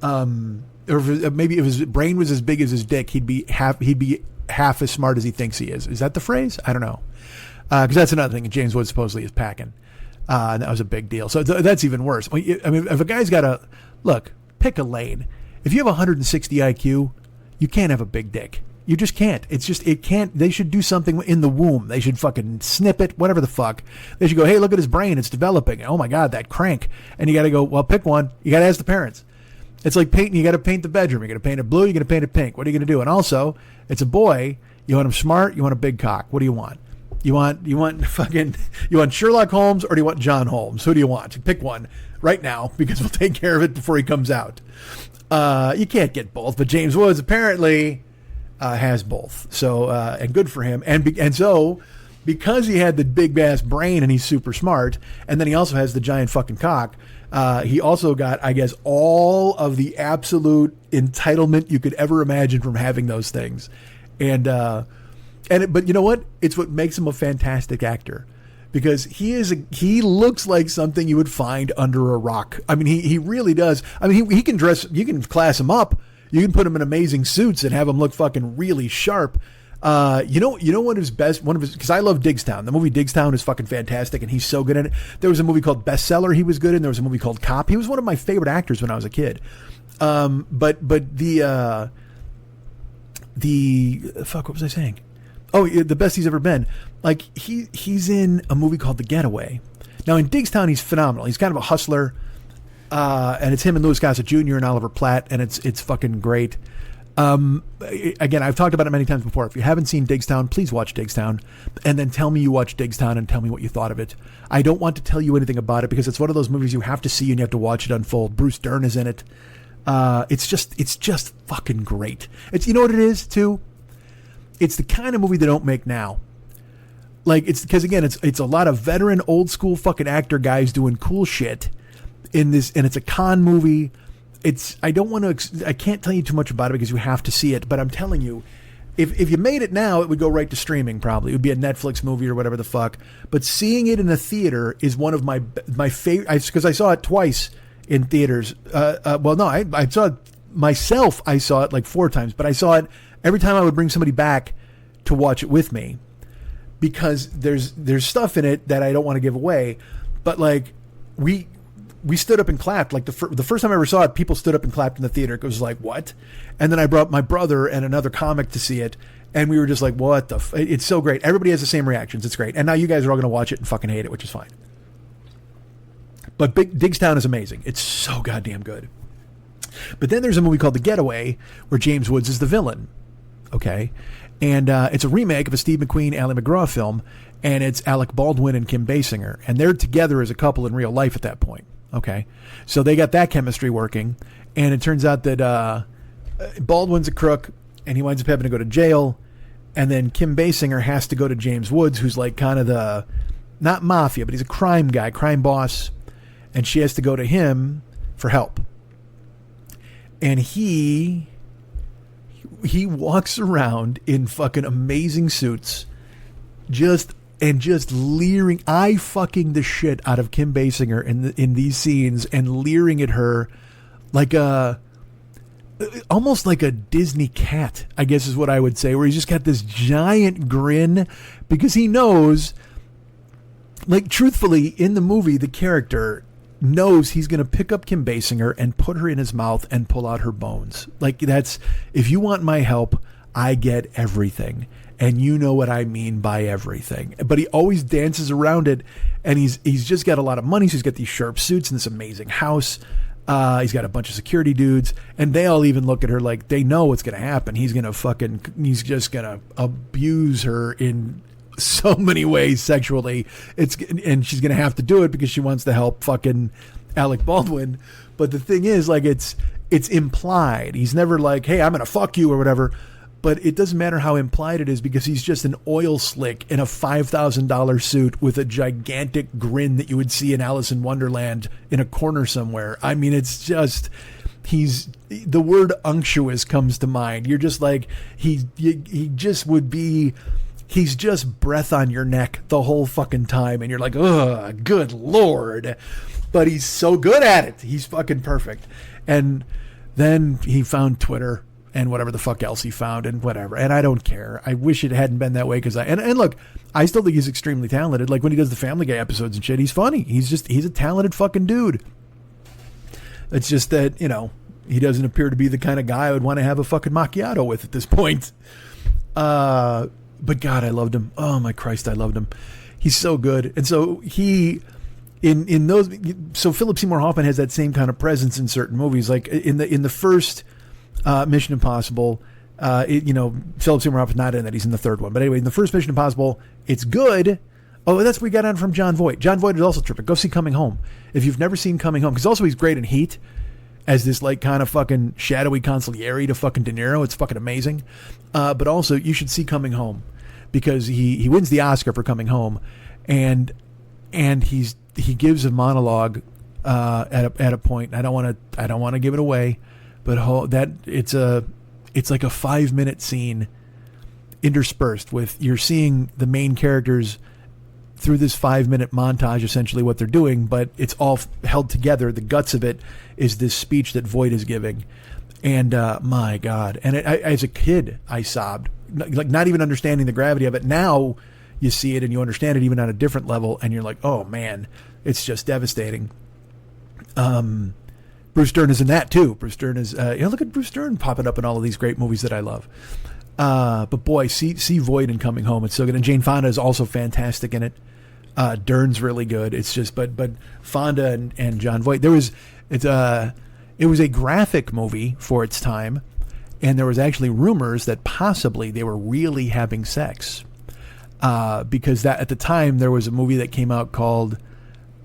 Or maybe if his brain was as big as his dick, he'd be half as smart as he thinks he is. Is that the phrase? I don't know. Because that's another thing James Woods supposedly is packing. And that was a big deal. So that's even worse. I mean, if a guy's got pick a lane. If you have 160 IQ, you can't have a big dick. You just can't. It can't. They should do something in the womb. They should fucking snip it, whatever the fuck. They should go, hey, look at his brain. It's developing. Oh my God, that crank. And you got to go, well, pick one. You got to ask the parents. It's like painting. You got to paint the bedroom. You're going to paint it blue. You're going to paint it pink. What are you going to do? And also, it's a boy. You want him smart. You want a big cock. What do you want? You want Sherlock Holmes or do you want John Holmes? Who do you want? Pick one right now because we'll take care of it before he comes out. You can't get both, but James Woods apparently has both. So and good for him. And so because he had the big ass brain and he's super smart, and then he also has the giant fucking cock. He also got, I guess, all of the absolute entitlement you could ever imagine from having those things, but you know what? It's what makes him a fantastic actor because he looks like something you would find under a rock. I mean, he really does. I mean, he can dress, you can class him up. You can put him in amazing suits and have him look fucking really sharp. You know what his best, because I love Digstown. The movie Digstown is fucking fantastic and he's so good in it. There was a movie called Bestseller he was good in. There was a movie called Cop. He was one of my favorite actors when I was a kid. But the fuck, what was I saying? Oh, the best he's ever been. Like, he's in a movie called The Getaway. Now, in Diggstown, he's phenomenal. He's kind of a hustler. And it's him and Louis Gossett Jr. and Oliver Platt, and it's fucking great. Again, I've talked about it many times before. If you haven't seen Diggstown, please watch Diggstown, and then tell me you watched Diggstown and tell me what you thought of it. I don't want to tell you anything about it because it's one of those movies you have to see and you have to watch it unfold. Bruce Dern is in it. It's just fucking great. It's, you know what it is too? It's the kind of movie they don't make now. Like, it's because, again, it's a lot of veteran, old school fucking actor guys doing cool shit in this, and it's a con movie. I can't tell you too much about it because you have to see it, but I'm telling you, if you made it now, it would go right to streaming probably. It would be a Netflix movie or whatever the fuck. But seeing it in a theater is one of my favorite, because I saw it twice in theaters. Well, no, I saw it myself. I saw it like 4 times, but I saw it every time I would bring somebody back to watch it with me, because there's stuff in it that I don't want to give away. But like, we stood up and clapped. Like the first time I ever saw it, people stood up and clapped in the theater. It was like, what? And then I brought my brother and another comic to see it, and we were just like, what the it's so great. Everybody has the same reactions. It's great. And now you guys are all going to watch it and fucking hate it, which is fine. But Diggstown is amazing. It's so goddamn good. But then there's a movie called The Getaway where James Woods is the villain. Okay? And it's a remake of a Steve McQueen, Ally McGraw film, and it's Alec Baldwin and Kim Basinger. And they're together as a couple in real life at that point. Okay? So they got that chemistry working, and it turns out that Baldwin's a crook, and he winds up having to go to jail, and then Kim Basinger has to go to James Woods, who's like kind of the, not mafia, but he's a crime guy, crime boss, and she has to go to him for help. And he walks around in fucking amazing suits, just leering. I fucking the shit out of Kim Basinger in these scenes and leering at her like almost like a Disney cat, I guess is what I would say, where he's just got this giant grin because he knows, like, truthfully, in the movie, the character knows he's going to pick up Kim Basinger and put her in his mouth and pull out her bones. Like, that's, if you want my help, I get everything. And you know what I mean by everything. But he always dances around it, and he's just got a lot of money, so he's got these sharp suits in this amazing house. He's got a bunch of security dudes, and they all even look at her like they know what's going to happen. He's just going to abuse her in so many ways sexually. And she's going to have to do it because she wants to help fucking Alec Baldwin. But the thing is, like, it's implied. He's never like, hey, I'm going to fuck you or whatever. But it doesn't matter how implied it is because he's just an oil slick in a $5,000 suit with a gigantic grin that you would see in Alice in Wonderland in a corner somewhere. I mean, it's just, the word unctuous comes to mind. You're just like, he just would be, he's just breath on your neck the whole fucking time. And you're like, ugh, good Lord. But he's so good at it. He's fucking perfect. And then he found Twitter and whatever the fuck else he found and whatever. And I don't care. I wish it hadn't been that way because and look, I still think he's extremely talented. Like when he does the Family Guy episodes and shit, he's funny. He's a talented fucking dude. It's just that, you know, he doesn't appear to be the kind of guy I would want to have a fucking macchiato with at this point. But God, I loved him. Oh my Christ, I loved him. He's so good. And so so Philip Seymour Hoffman has that same kind of presence in certain movies. Like in the first Mission Impossible, Philip Seymour Hoffman's not in that. He's in the third one. But anyway, in the first Mission Impossible, it's good. Oh, that's what we got on from John Voight. John Voight is also terrific. Go see Coming Home. If you've never seen Coming Home, because also he's great in Heat as this like kind of fucking shadowy consigliere to fucking De Niro. It's fucking amazing. But also you should see Coming Home because he wins the Oscar for Coming Home, and he gives a monologue at a point. I don't want to give it away. But it's like a 5-minute scene interspersed with you're seeing the main characters through this 5-minute montage, essentially what they're doing, but it's all held together. The guts of it is this speech that Voight is giving. And my God. And as a kid, I sobbed, like not even understanding the gravity of it. Now you see it and you understand it even on a different level. And you're like, oh man, it's just devastating. Bruce Dern is in that too. Bruce Dern is, look at Bruce Dern popping up in all of these great movies that I love. But boy, see Voight in Coming Home. It's so good. And Jane Fonda is also fantastic in it. Dern's really good. It's just, but Fonda and John Voight. It was a graphic movie for its time, and there was actually rumors that possibly they were really having sex, because that at the time there was a movie that came out called,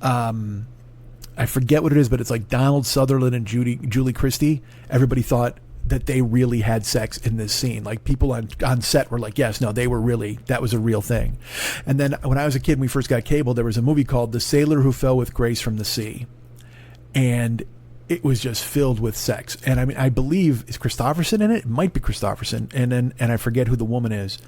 I forget what it is, but it's like Donald Sutherland and Julie Christie. Everybody thought that they really had sex in this scene. Like people on set were like, yes, no, that was a real thing. And then when I was a kid, when we first got cable, there was a movie called The Sailor Who Fell with Grace from the Sea. And it was just filled with sex. And I mean, I believe, is Christopherson in it? It might be Christopherson. And I forget who the woman is.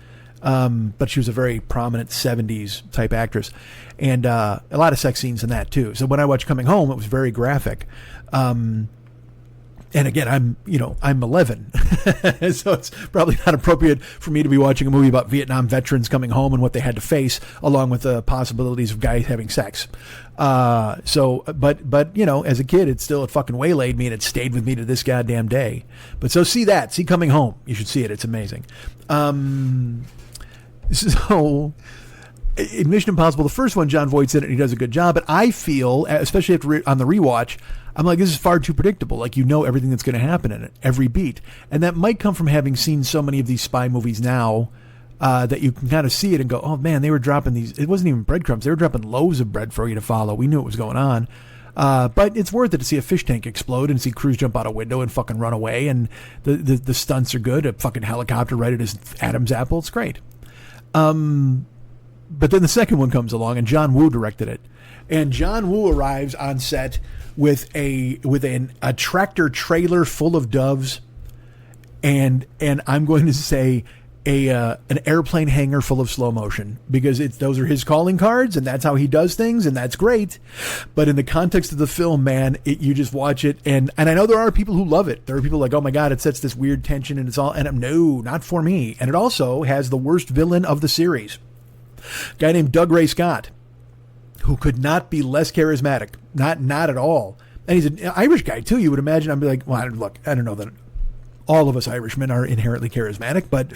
But she was a very prominent 70s type actress. And a lot of sex scenes in that too. So when I watched Coming Home, it was very graphic. And again, I'm 11, so it's probably not appropriate for me to be watching a movie about Vietnam veterans coming home and what they had to face, along with the possibilities of guys having sex. But as a kid, it fucking waylaid me, and it stayed with me to this goddamn day. But so see Coming Home. You should see it. It's amazing. So in Mission Impossible, the first one, John Voight's in it, and he does a good job. But I feel, especially on the rewatch, I'm like, this is far too predictable. Like, everything that's going to happen in it, every beat. And that might come from having seen so many of these spy movies now, that you can kind of see it and go, oh man, they were dropping these. It wasn't even breadcrumbs. They were dropping loaves of bread for you to follow. We knew what was going on. But it's worth it to see a fish tank explode and see Cruise jump out a window and fucking run away. And the stunts are good. A fucking helicopter right at his Adam's apple. It's great. But then the second one comes along, and John Woo directed it. And John Woo arrives on set with a tractor trailer full of doves, and I'm going to say an airplane hangar full of slow motion, because those are his calling cards, and that's how he does things, and that's great. But in the context of the film, man, you just watch it, and I know there are people who love it. There are people like, oh my god, it sets this weird tension, and no, not for me. And it also has the worst villain of the series, a guy named Doug Ray Scott, who could not be less charismatic. Not at all. And he's an Irish guy, too. You would imagine. I'd be like, well, look, I don't know that all of us Irishmen are inherently charismatic, but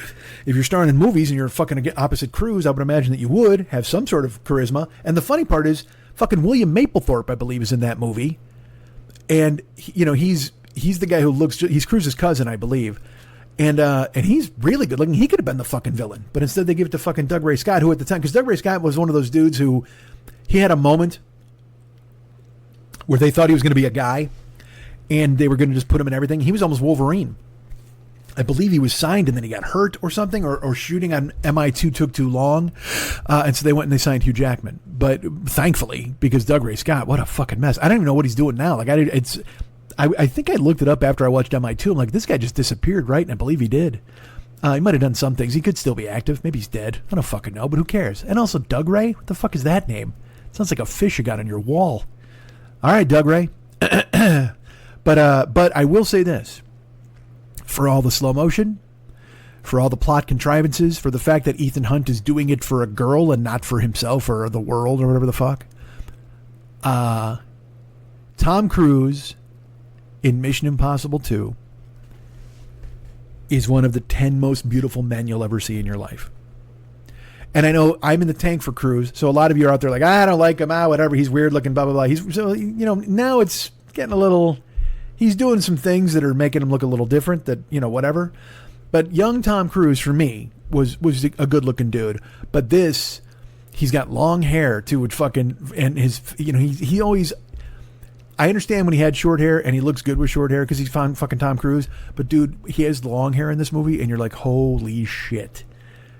if you're starring in movies and you're fucking opposite Cruise, I would imagine that you would have some sort of charisma. And the funny part is, fucking William Mapplethorpe, I believe, is in that movie. And, he's the guy who he's Cruise's cousin, I believe. And he's really good looking. He could have been the fucking villain, but instead they give it to fucking Doug Ray Scott, who at the time, because Doug Ray Scott was one of those dudes who, he had a moment where they thought he was going to be a guy, and they were going to just put him in everything. He was almost Wolverine. I believe he was signed, and then he got hurt or something, or shooting on MI2 took too long, and so they went and they signed Hugh Jackman. But thankfully, because Doug Ray Scott, what a fucking mess. I don't even know what he's doing now. Like I think I looked it up after I watched MI2. I'm like, this guy just disappeared, right? And I believe he did. He might have done some things. He could still be active. Maybe he's dead. I don't fucking know, but who cares? And also, Doug Ray? What the fuck is that name? Sounds like a fish you got on your wall. All right, Doug Ray. But I will say this. For all the slow motion, for all the plot contrivances, for the fact that Ethan Hunt is doing it for a girl and not for himself or the world or whatever the fuck. Tom Cruise in Mission Impossible 2 is one of the 10 most beautiful men you'll ever see in your life. And I know I'm in the tank for Cruise, so a lot of you are out there like, I don't like him, whatever, he's weird looking, blah, blah, blah. Now it's getting a little, he's doing some things that are making him look a little different, that, whatever. But young Tom Cruise, for me, was a good looking dude. But he's got long hair, too, and his, he always, I understand when he had short hair, and he looks good with short hair because he's fucking Tom Cruise. But dude, he has long hair in this movie, and you're like, holy shit.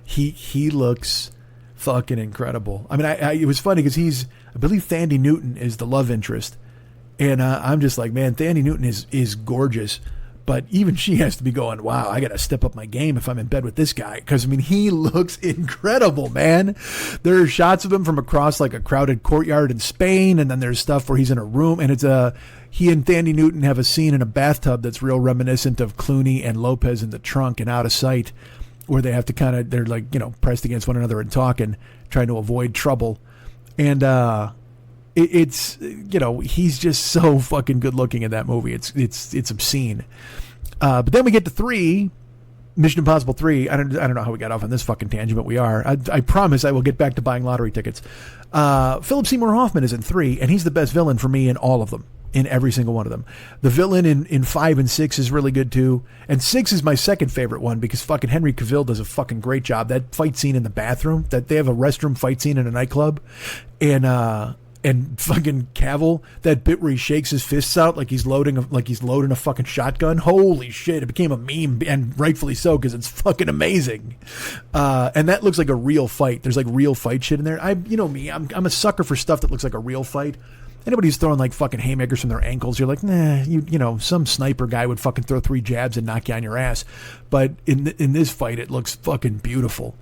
He looks fucking incredible. I mean, it was funny because I believe Thandie Newton is the love interest. And I'm just like, man, Thandie Newton is gorgeous. But even she has to be going, wow, I got to step up my game if I'm in bed with this guy. Because, I mean, he looks incredible, man. There are shots of him from across like a crowded courtyard in Spain. And then there's stuff where he's in a room. And he and Thandie Newton have a scene in a bathtub that's real reminiscent of Clooney and Lopez in The Trunk and Out of Sight, where they have to they're like, pressed against one another and talking, trying to avoid trouble. And it's he's just so fucking good looking in that movie. It's obscene. But then we get to 3, Mission Impossible 3, I don't know how we got off on this fucking tangent, but we are. I promise I will get back to buying lottery tickets. Philip Seymour Hoffman is in 3, and he's the best villain for me in all of them. In every single one of them. The villain in 5 and 6 is really good too. And 6 is my second favorite one because fucking Henry Cavill does a fucking great job. That fight scene in the bathroom, that they have a restroom fight scene in a nightclub. And fucking Cavill, that bit where he shakes his fists out like he's loading a fucking shotgun. Holy shit, it became a meme, and rightfully so because it's fucking amazing. And that looks like a real fight. There's like real fight shit in there. You know me, I'm a sucker for stuff that looks like a real fight. Anybody who's throwing like fucking haymakers from their ankles, you're like, nah, you know, some sniper guy would fucking throw 3 jabs and knock you on your ass. But in this fight, it looks fucking beautiful.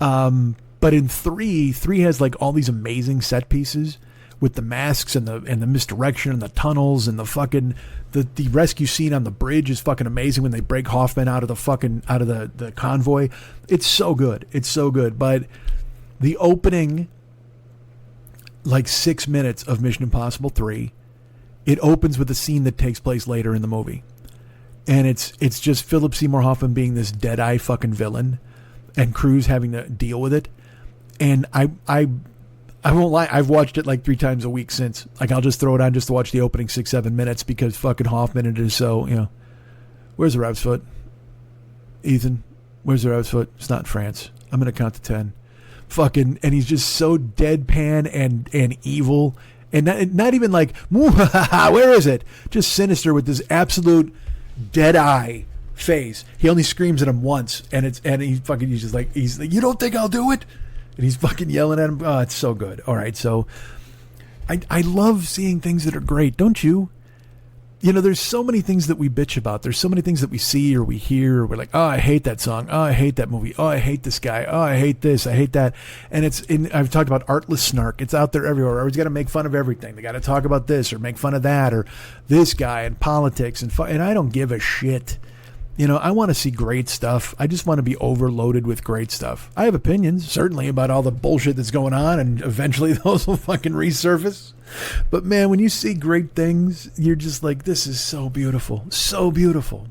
But in 3 has like all these amazing set pieces with the masks and the misdirection and the tunnels and the fucking the rescue scene on the bridge is fucking amazing when they break Hoffman out of the convoy. It's so good. It's so good. But the opening, like 6 minutes of Mission Impossible 3, it opens with a scene that takes place later in the movie. And it's just Philip Seymour Hoffman being this dead-eye fucking villain and Cruise having to deal with it. And I won't lie, I've watched it like 3 times a week since. Like, I'll just throw it on just to watch the opening 6-7 minutes because fucking Hoffman, it is so, you know. Where's the rabbit's foot? Ethan, where's the rabbit's foot? It's not in France. I'm going to count to 10. Fucking, and he's just so deadpan and evil, and not even like where is it, just sinister with this absolute dead eye face. He only screams at him once, and he's just like, he's like, you don't think I'll do it? And he's fucking yelling at him. Oh, it's so good. All right, so I love seeing things that are great, don't you? You know, there's so many things that we bitch about. There's so many things that we see or we hear. Or we're like, oh, I hate that song. Oh, I hate that movie. Oh, I hate this guy. Oh, I hate this. I hate that. And I've talked about artless snark. It's out there everywhere. Everyone's got to make fun of everything. They got to talk about this or make fun of that or this guy and politics and I don't give a shit. You know, I want to see great stuff. I just want to be overloaded with great stuff. I have opinions, certainly, about all the bullshit that's going on, and eventually those will fucking resurface. But man, when you see great things, you're just like, this is so beautiful. So beautiful.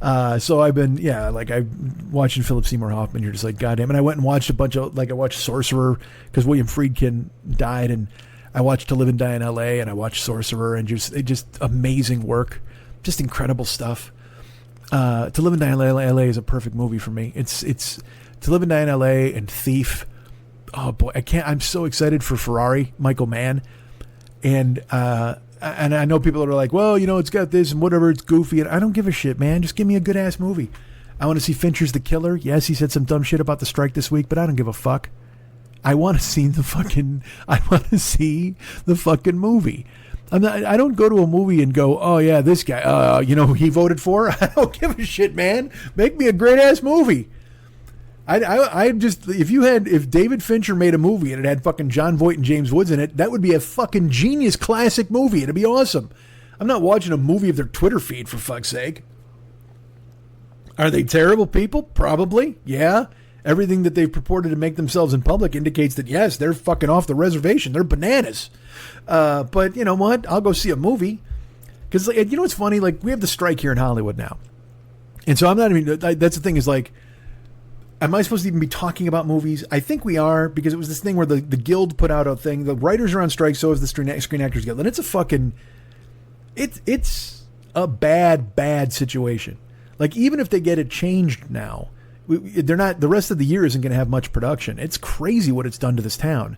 So I've been, I'm watching Philip Seymour Hoffman. You're just like, goddamn. And I went and watched a bunch of, I watched Sorcerer because William Friedkin died, and I watched To Live and Die in L.A., and I watched Sorcerer, and just amazing work. Just incredible stuff. To Live and Die in L.A. is a perfect movie for me. It's To Live and Die in L.A. and Thief. Oh boy, I'm so excited for Ferrari, Michael Mann. And I know people are like, well, you know, it's got this and whatever, it's goofy. And I don't give a shit, man. Just give me a good ass movie. I want to see Fincher's The Killer. Yes, he said some dumb shit about the strike this week, but I don't give a fuck. I want to see the fucking movie. I don't go to a movie and go, oh yeah, this guy, you know who he voted for? I don't give a shit, man. Make me a great ass movie. I just, if David Fincher made a movie and it had fucking Jon Voight and James Woods in it, that would be a fucking genius classic movie. It'd be awesome. I'm not watching a movie of their Twitter feed, for fuck's sake. Are they terrible people? Probably. Yeah. Everything that they've purported to make themselves in public indicates that, yes, they're fucking off the reservation. They're bananas. But you know what? I'll go see a movie. Because, you know what's funny? Like, we have the strike here in Hollywood now. And so I'm not even, that's the thing is like, am I supposed to even be talking about movies? I think we are, because it was this thing where the Guild put out a thing. The writers are on strike, so is the Screen Actors Guild. And it's a fucking, it's a bad situation. Like, even if they get it changed now, they're not, the rest of the year isn't going to have much production. It's crazy what it's done to this town.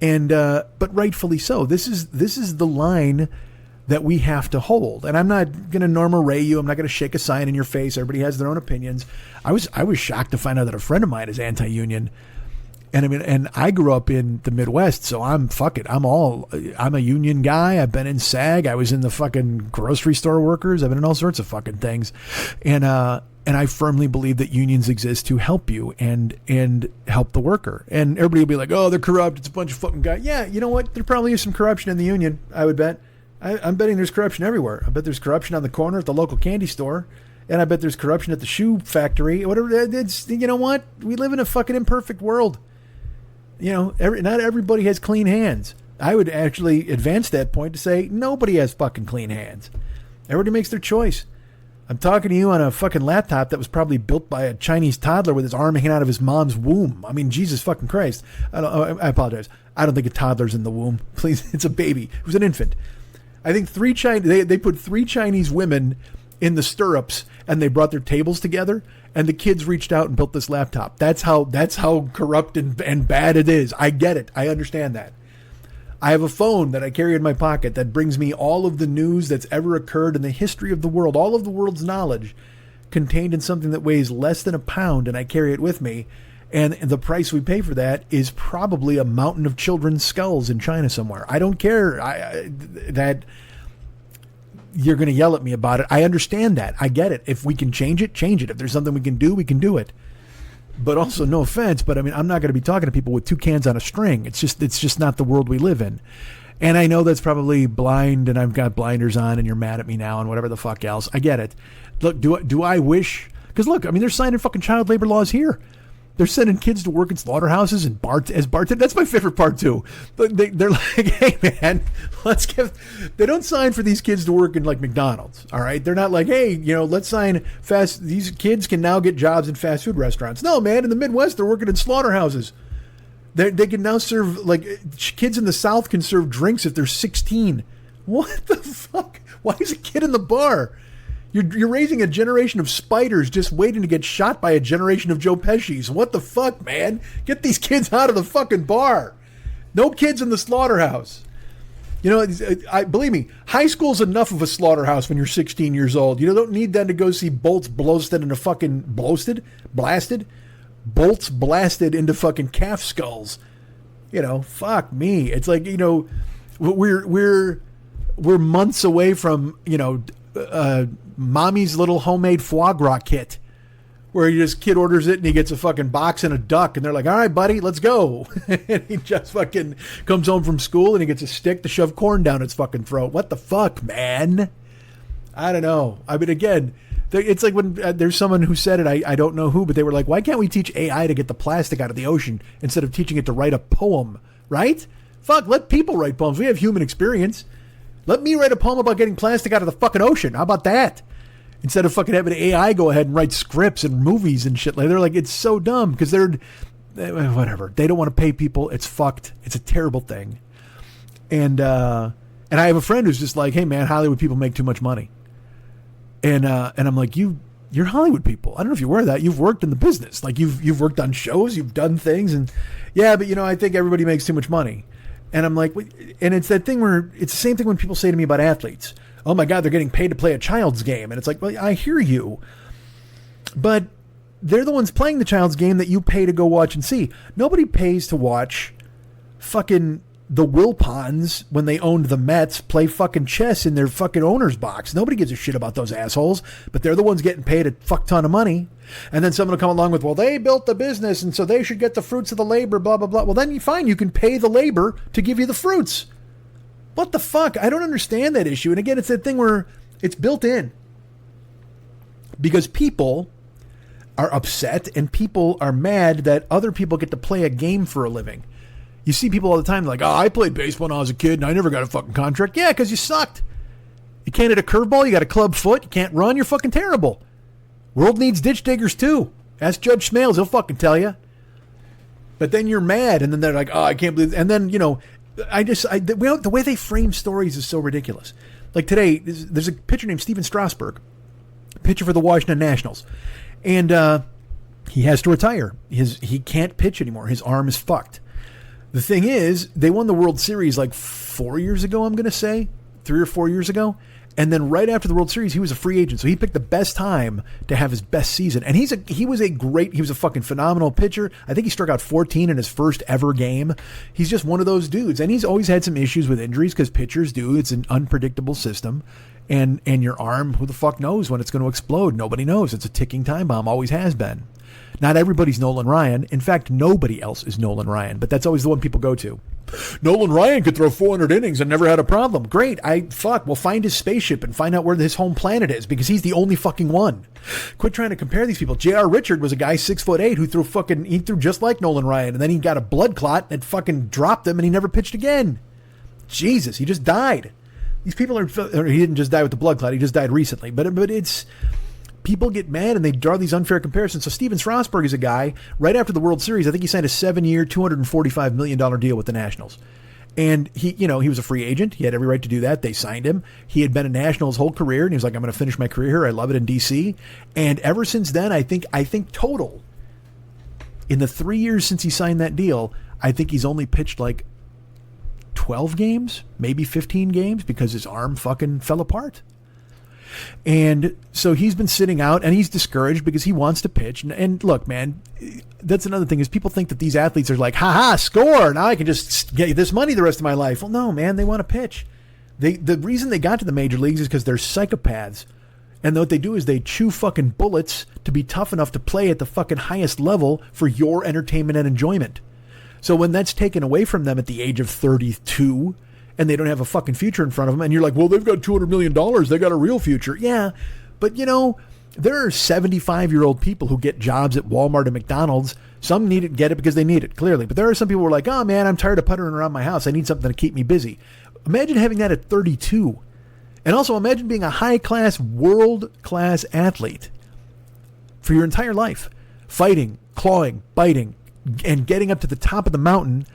And, but rightfully so. This is the line that we have to hold. And I'm not going to Norma Ray you. I'm not going to shake a sign in your face. Everybody has their own opinions. I was shocked to find out that a friend of mine is anti-union. And I mean, and I grew up in the Midwest, so I'm a union guy. I've been in SAG. I was in the fucking grocery store workers. I've been in all sorts of fucking things. And I firmly believe that unions exist to help you and help the worker. And everybody will be like, oh, they're corrupt. It's a bunch of fucking guys. Yeah, you know what? There probably is some corruption in the union, I would bet. I'm betting there's corruption everywhere. I bet there's corruption on the corner at the local candy store. And I bet there's corruption at the shoe factory. Whatever. It's, you know what? We live in a fucking imperfect world. You know, not everybody has clean hands. I would actually advance that point to say nobody has fucking clean hands. Everybody makes their choice. I'm talking to you on a fucking laptop that was probably built by a Chinese toddler with his arm hanging out of his mom's womb. I mean, Jesus fucking Christ. I apologize. I don't think a toddler's in the womb. Please, it's a baby. It was an infant. I think they put 3 Chinese women in the stirrups and they brought their tables together and the kids reached out and built this laptop. That's how corrupt and bad it is. I get it. I understand that. I have a phone that I carry in my pocket that brings me all of the news that's ever occurred in the history of the world, all of the world's knowledge contained in something that weighs less than a pound, and I carry it with me. And the price we pay for that is probably a mountain of children's skulls in China somewhere. I don't care that you're going to yell at me about it. I understand that. I get it. If we can change it, change it. If there's something we can do it. But also, no offense, but I mean, I'm not going to be talking to people with 2 cans on a string. It's just not the world we live in. And I know that's probably blind, and I've got blinders on, and you're mad at me now, and whatever the fuck else. I get it. Look, do I wish? Because look, I mean, they're signing fucking child labor laws here. They're sending kids to work in slaughterhouses and as bartenders. That's my favorite part too. But they're like, hey man, they don't sign for these kids to work in like McDonald's. All right. They're not like, hey, let's sign these kids can now get jobs in fast food restaurants. No, man. In the Midwest, they're working in slaughterhouses. They can now serve, like, kids in the South can serve drinks if they're 16. What the fuck? Why is a kid in the bar? You're raising a generation of spiders just waiting to get shot by a generation of Joe Pesci's. What the fuck, man? Get these kids out of the fucking bar. No kids in the slaughterhouse. Believe me, high school's enough of a slaughterhouse when you're 16 years old. You don't need them to go see bolts blasted into fucking bolts blasted into fucking calf skulls. Fuck me. It's like, we're months away from, mommy's little homemade foie gras kit where kid orders it and he gets a fucking box and a duck and they're like, all right, buddy, let's go. And he just fucking comes home from school and he gets a stick to shove corn down its fucking throat. What the fuck, man? I don't know. I mean, again, it's like when there's someone who said it, I don't know who, but they were like, why can't we teach AI to get the plastic out of the ocean instead of teaching it to write a poem, right? Fuck, let people write poems. We have human experience. Let me write a poem about getting plastic out of the fucking ocean. How about that? Instead of fucking having AI go ahead and write scripts and movies and shit. They're like, it's so dumb because whatever. They don't want to pay people. It's fucked. It's a terrible thing. And I have a friend who's just like, hey man, Hollywood people make too much money. And I'm like, you're Hollywood people. I don't know if you wear that. You've worked in the business. Like you've worked on shows, you've done things, and yeah, but I think everybody makes too much money. And I'm like, and it's that thing where it's the same thing when people say to me about athletes. Oh my God, they're getting paid to play a child's game. And it's like, well, I hear you, but they're the ones playing the child's game that you pay to go watch and see. Nobody pays to watch fucking the Wilpons when they owned the Mets play fucking chess in their fucking owner's box. Nobody gives a shit about those assholes, but they're the ones getting paid a fuck ton of money. And then someone will come along with, well, they built the business and so they should get the fruits of the labor, blah, blah, blah. Well, then you can pay the labor to give you the fruits. What the fuck? I don't understand that issue. And again, it's that thing where it's built in because people are upset and people are mad that other people get to play a game for a living. You see people all the time like, oh, I played baseball when I was a kid and I never got a fucking contract. Yeah, because you sucked. You can't hit a curveball. You got a club foot. You can't run. You're fucking terrible. World needs ditch diggers too. Ask Judge Smales. He'll fucking tell you. But then you're mad and then they're like, oh, I can't believe. And then, the way they frame stories is so ridiculous. Like today, there's a pitcher named Steven Strasburg, pitcher for the Washington Nationals. And he has to retire. He can't pitch anymore. His arm is fucked. The thing is, they won the World Series like 4 years ago, I'm going to say, 3 or 4 years ago. And then right after the World Series, he was a free agent. So he picked the best time to have his best season. And he was a fucking phenomenal pitcher. I think he struck out 14 in his first ever game. He's just one of those dudes. And he's always had some issues with injuries because pitchers do. It's an unpredictable system. And your arm, who the fuck knows when it's going to explode? Nobody knows. It's a ticking time bomb. Always has been. Not everybody's Nolan Ryan. In fact, nobody else is Nolan Ryan, but that's always the one people go to. Nolan Ryan could throw 400 innings and never had a problem. Great. We'll find his spaceship and find out where his home planet is because he's the only fucking one. Quit trying to compare these people. J.R. Richard was a guy 6'8" who threw just like Nolan Ryan, and then he got a blood clot and it fucking dropped him and he never pitched again. Jesus, he just died. These people are, he didn't just die with the blood clot, he just died recently. But it's, people get mad and they draw these unfair comparisons. So Steven Strasburg is a guy, right after the World Series, I think he signed a 7-year, $245 million deal with the Nationals. And he was a free agent. He had every right to do that. They signed him. He had been a National his whole career, and he was like, I'm going to finish my career here. I love it in D.C. And ever since then, I think total, in the 3 years since he signed that deal, I think he's only pitched like 12 games, maybe 15 games, because his arm fucking fell apart. And so he's been sitting out, and he's discouraged because he wants to pitch. And look, man, that's another thing is people think that these athletes are like, score. Now I can just get this money the rest of my life. Well, no, man, they want to pitch. The reason they got to the major leagues is because they're psychopaths. And what they do is they chew fucking bullets to be tough enough to play at the fucking highest level for your entertainment and enjoyment. So when that's taken away from them at the age of 32, and they don't have a fucking future in front of them, and you're like, well, they've got $200 million. They got a real future. Yeah, but there are 75-year-old people who get jobs at Walmart and McDonald's. Some get it because they need it, clearly. But there are some people who are like, oh, man, I'm tired of puttering around my house. I need something to keep me busy. Imagine having that at 32. And also imagine being a high-class, world-class athlete for your entire life. Fighting, clawing, biting, and getting up to the top of the mountain.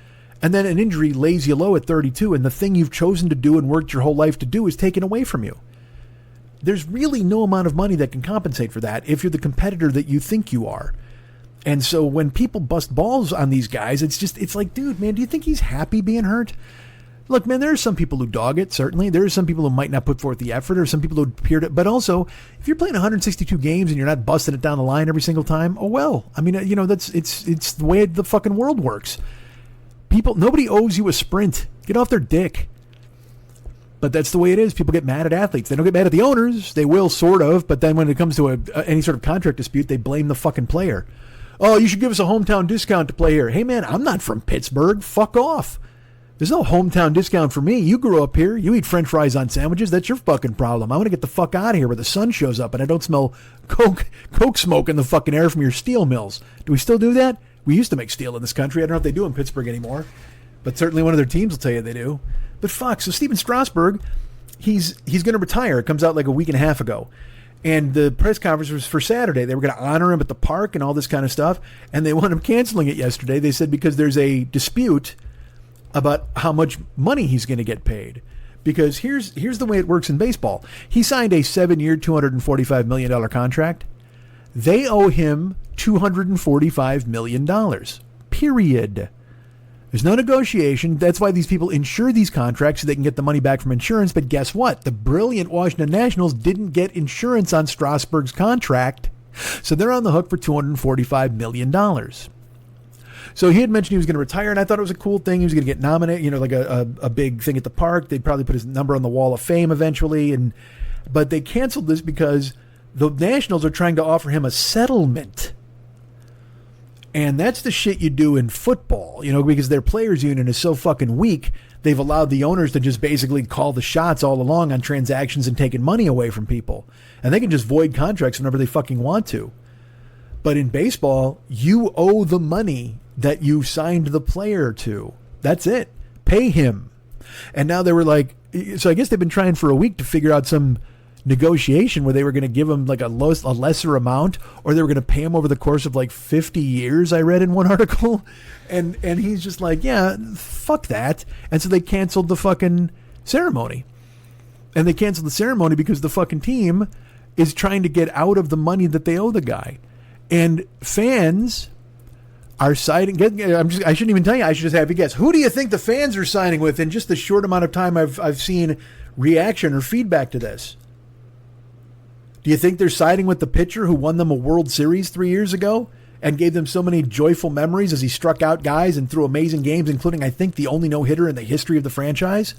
And then an injury lays you low at 32, and the thing you've chosen to do and worked your whole life to do is taken away from you. There's really no amount of money that can compensate for that if you're the competitor that you think you are. And so when people bust balls on these guys, it's like, dude, man, do you think he's happy being hurt? Look, man, there are some people who dog it, certainly. There are some people who might not put forth the effort, or some people who appear to, but also, if you're playing 162 games and you're not busting it down the line every single time, oh well. I mean, it's the way the fucking world works. Nobody owes you a sprint. Get off their dick. But that's the way it is. People get mad at athletes. They don't get mad at the owners. They will, sort of. But then when it comes to any sort of contract dispute, they blame the fucking player. Oh, you should give us a hometown discount to play here. Hey, man, I'm not from Pittsburgh. Fuck off. There's no hometown discount for me. You grew up here. You eat French fries on sandwiches. That's your fucking problem. I want to get the fuck out of here where the sun shows up and I don't smell coke smoke in the fucking air from your steel mills. Do we still do that? We used to make steel in this country. I don't know if they do in Pittsburgh anymore, but certainly one of their teams will tell you they do. But fuck, so Steven Strasburg, he's going to retire. It comes out like a week and a half ago. And the press conference was for Saturday. They were going to honor him at the park and all this kind of stuff, and they wound up canceling it yesterday. They said because there's a dispute about how much money he's going to get paid. Because here's the way it works in baseball. He signed a 7-year, $245 million contract. They owe him $245 million. Period. There's no negotiation. That's why these people insure these contracts so they can get the money back from insurance. But guess what? The brilliant Washington Nationals didn't get insurance on Strasburg's contract, so they're on the hook for $245 million. So he had mentioned he was going to retire, and I thought it was a cool thing. He was going to get nominated, like a big thing at the park. They'd probably put his number on the Wall of Fame eventually. But they canceled this because the Nationals are trying to offer him a settlement. And that's the shit you do in football, because their players union is so fucking weak. They've allowed the owners to just basically call the shots all along on transactions and taking money away from people. And they can just void contracts whenever they fucking want to. But in baseball, you owe the money that you signed the player to. That's it. Pay him. And now they were like, so I guess they've been trying for a week to figure out some negotiation where they were going to give him like a lesser amount, or they were going to pay him over the course of like 50 years, I read in one article. And he's just like, yeah, fuck that. And so they canceled the fucking ceremony. And they canceled the ceremony because the fucking team is trying to get out of the money that they owe the guy. And fans are siding. I shouldn't even tell you. I should just have you guess. Who do you think the fans are siding with in just the short amount of time I've seen reaction or feedback to this? Do you think they're siding with the pitcher who won them a World Series 3 years ago and gave them so many joyful memories as he struck out guys and threw amazing games, including, I think, the only no-hitter in the history of the franchise?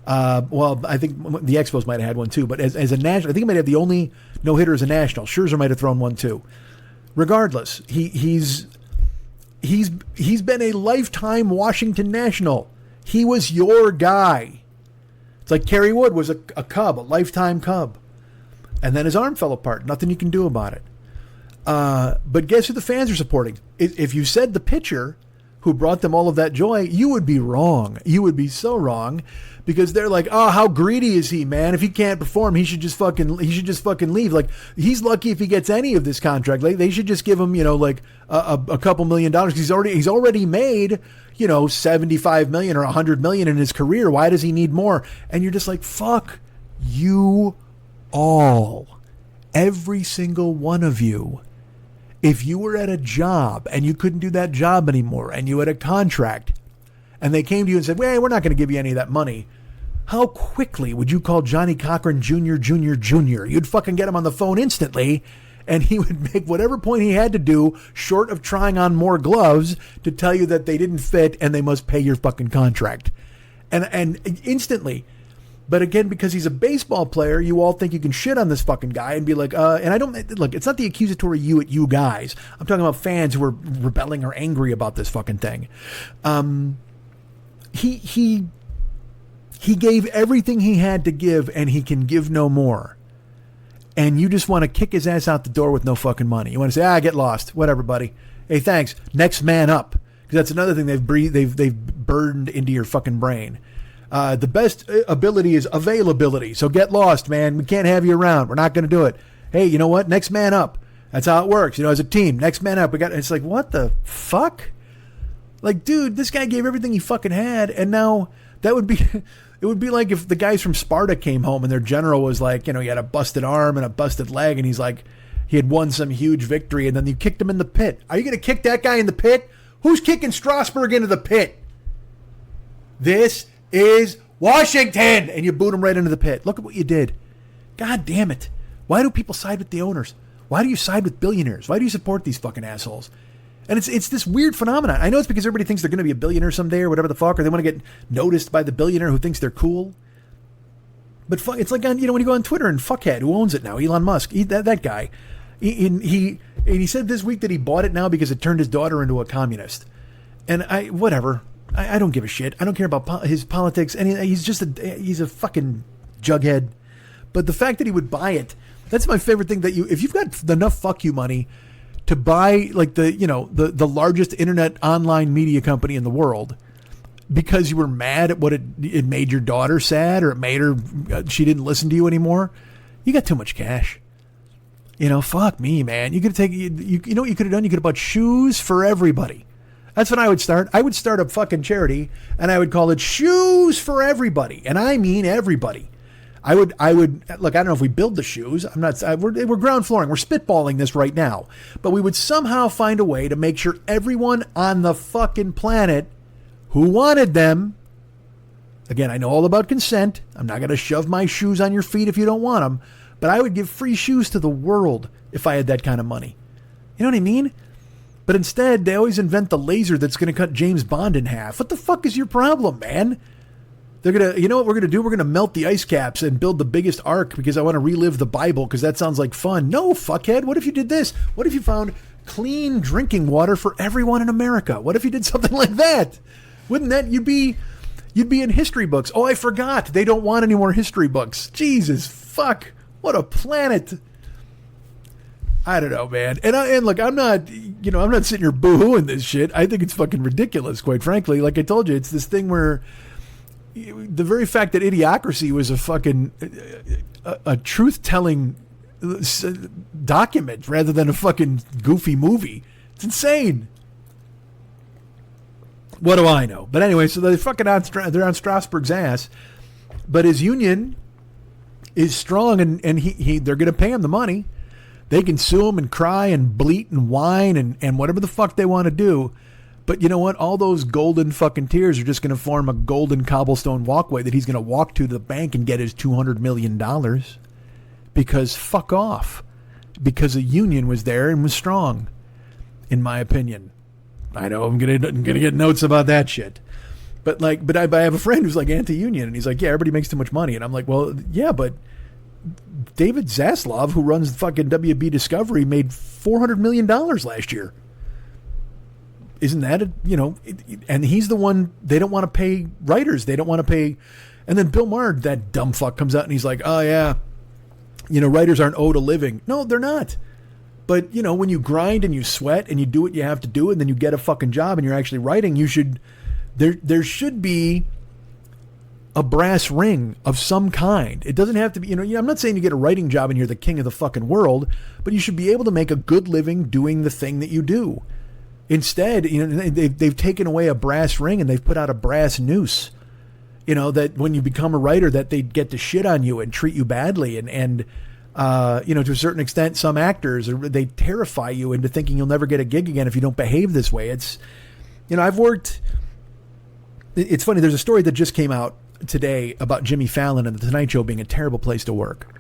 Well, I think the Expos might have had one too, but as a national, I think he might have the only no-hitter as a national. Scherzer might have thrown one too. Regardless, he's been a lifetime Washington National. He was your guy. It's like Kerry Wood was a Cub, a lifetime Cub. And then his arm fell apart. Nothing you can do about it. But guess who the fans are supporting? If you said the pitcher who brought them all of that joy, you would be wrong. You would be so wrong, because they're like, oh, how greedy is he, man? If he can't perform, he should just fucking leave. Like, he's lucky if he gets any of this contract. Like, they should just give him, like a couple $1 million. He's already made, $75 million or $100 million in his career. Why does he need more? And you're just like, fuck you all. Every single one of you. If you were at a job and you couldn't do that job anymore and you had a contract and they came to you and said, well, we're not going to give you any of that money, how quickly would you call Johnny Cochran Jr., Jr.? You'd fucking get him on the phone instantly, and he would make whatever point he had to do, short of trying on more gloves, to tell you that they didn't fit and they must pay your fucking contract. And instantly. But again, because he's a baseball player, you all think you can shit on this fucking guy and be like, and I don't, look, it's not the accusatory you at you guys. I'm talking about fans who are rebelling or angry about this fucking thing. He gave everything he had to give, and he can give no more. And you just want to kick his ass out the door with no fucking money. You want to say, get lost. Whatever, buddy. Hey, thanks. Next man up. Because that's another thing they've burdened into your fucking brain. The best ability is availability. So get lost, man. We can't have you around. We're not going to do it. Hey, you know what? Next man up. That's how it works. As a team, next man up. It's like, what the fuck? Like, dude, this guy gave everything he fucking had. And now it would be like if the guys from Sparta came home and their general was like, he had a busted arm and a busted leg. And he's like, he had won some huge victory. And then you kicked him in the pit. Are you going to kick that guy in the pit? Who's kicking Strasburg into the pit? This is Washington, and you boot him right into the pit. Look at what you did. God damn it. Why do people side with the owners? Why do you side with billionaires? Why do you support these fucking assholes? And it's this weird phenomenon. I know it's because everybody thinks they're going to be a billionaire someday or whatever the fuck, or they want to get noticed by the billionaire who thinks they're cool. But it's like when you go on Twitter and fuckhead, who owns it now? Elon Musk. That guy. He said this week that he bought it now because it turned his daughter into a communist. And whatever. I don't give a shit. I don't care about his politics. And he's a fucking jughead. But the fact that he would buy it, that's my favorite thing. If you've got enough fuck you money to buy like the largest internet online media company in the world, because you were mad at what it made your daughter sad, or it made her, she didn't listen to you anymore, you got too much cash. Fuck me, man. You could take, you know what you could have done? You could have bought shoes for everybody. That's what I would start. I would start a fucking charity, and I would call it Shoes for Everybody. And I mean everybody. I would look, I don't know if we build the shoes. We're ground flooring. We're spitballing this right now. But we would somehow find a way to make sure everyone on the fucking planet who wanted them, again, I know all about consent. I'm not going to shove my shoes on your feet if you don't want them. But I would give free shoes to the world if I had that kind of money. You know what I mean? But instead, they always invent the laser that's going to cut James Bond in half. What the fuck is your problem, man? They're going to, you know what we're going to do? We're going to melt the ice caps and build the biggest ark because I want to relive the Bible because that sounds like fun. No, fuckhead. What if you did this? What if you found clean drinking water for everyone in America? What if you did something like that? Wouldn't that, you'd be in history books. Oh, I forgot. They don't want any more history books. Jesus, fuck. What a planet. I don't know, man. And look, I'm not sitting here boo-hooing this shit. I think it's fucking ridiculous, quite frankly. Like I told you, it's this thing where the very fact that Idiocracy was a fucking a truth-telling document rather than a fucking goofy movie. It's insane. What do I know? But anyway, so they're on Strasburg's ass, but his union is strong, and they're going to pay him the money. They can sue him and cry and bleat and whine and whatever the fuck they want to do. But you know what? All those golden fucking tears are just going to form a golden cobblestone walkway that he's going to walk to the bank and get his $200 million. Because fuck off. Because a union was there and was strong, in my opinion. I know I'm gonna get notes about that shit. But I have a friend who's like anti-union, and he's like, yeah, everybody makes too much money. And I'm like, well, yeah, but David Zaslav, who runs fucking WB Discovery, made $400 million last year. Isn't that and he's the one, they don't want to pay writers. They don't want to pay. And then Bill Maher, that dumb fuck, comes out and he's like, oh yeah, writers aren't owed a living. No, they're not. But, you know, when you grind and you sweat and you do what you have to do and then you get a fucking job and you're actually writing, there should be a brass ring of some kind. It doesn't have to be, I'm not saying you get a writing job and you're the king of the fucking world, but you should be able to make a good living doing the thing that you do. Instead, they've taken away a brass ring and they've put out a brass noose. That when you become a writer, that they get to shit on you and treat you badly. And to a certain extent, some actors, they terrify you into thinking you'll never get a gig again if you don't behave this way. It's funny. There's a story that just came out today about Jimmy Fallon and the Tonight Show being a terrible place to work.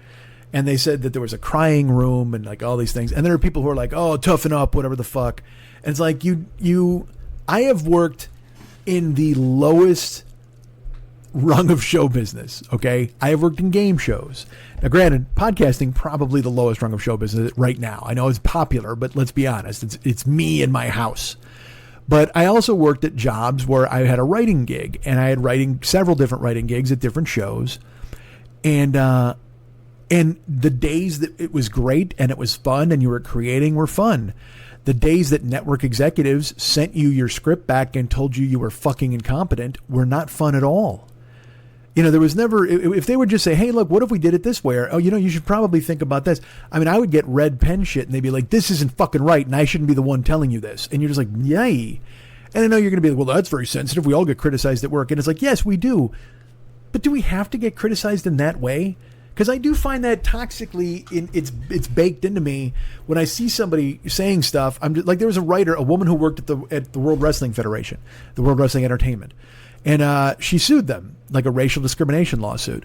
And they said that there was a crying room and like all these things. And there are people who are like, oh, toughen up, whatever the fuck. And it's like, I have worked in the lowest rung of show business. Okay. I have worked in game shows. Now, granted, podcasting, probably the lowest rung of show business right now. I know it's popular, but let's be honest. It's me in my house. But I also worked at jobs where I had a writing gig, and I had several different writing gigs at different shows. And the days that it was great and it was fun and you were creating were fun. The days that network executives sent you your script back and told you were fucking incompetent were not fun at all. There was never, if they would just say, hey, look, what if we did it this way? Or, you should probably think about this. I mean, I would get red pen shit and they'd be like, this isn't fucking right. And I shouldn't be the one telling you this. And you're just like, yay. And I know you're going to be like, well, that's very sensitive. We all get criticized at work. And it's like, yes, we do. But do we have to get criticized in that way? Because I do find that toxically, it's baked into me when I see somebody saying stuff. I'm just, like, there was a woman who worked at the World Wrestling Federation, the World Wrestling Entertainment. And she sued them, like a racial discrimination lawsuit.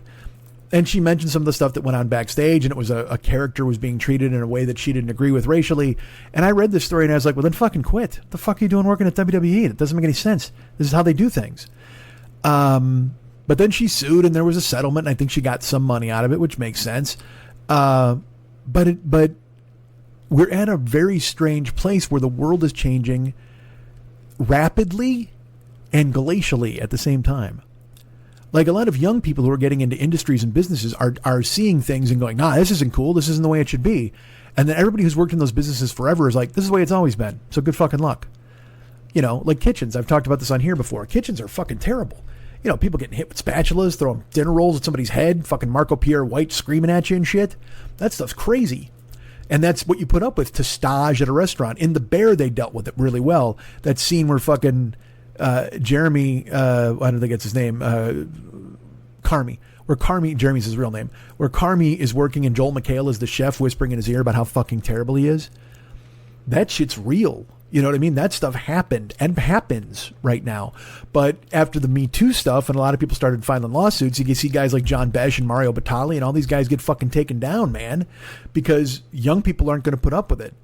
And she mentioned some of the stuff that went on backstage, and it was a character was being treated in a way that she didn't agree with racially. And I read this story and I was like, well, then fucking quit. What the fuck are you doing working at WWE? It doesn't make any sense. This is how they do things. But then she sued and there was a settlement. And I think she got some money out of it, which makes sense. But we're at a very strange place where the world is changing rapidly and glacially at the same time. Like a lot of young people who are getting into industries and businesses are seeing things and going, nah, this isn't cool. This isn't the way it should be. And then everybody who's worked in those businesses forever is like, this is the way it's always been. So good fucking luck. Like kitchens. I've talked about this on here before. Kitchens are fucking terrible. People getting hit with spatulas, throwing dinner rolls at somebody's head, fucking Marco Pierre White screaming at you and shit. That stuff's crazy. And that's what you put up with to stage at a restaurant. In The Bear, they dealt with it really well. That scene where fucking Jeremy, I don't think it's his name, Carmy, Jeremy's his real name, where Carmy is working and Joel McHale is the chef whispering in his ear about how fucking terrible he is. That shit's real. You know what I mean? That stuff happened and happens right now. But after the Me Too stuff and a lot of people started filing lawsuits, you can see guys like John Besh and Mario Batali and all these guys get fucking taken down, man, because young people aren't going to put up with it.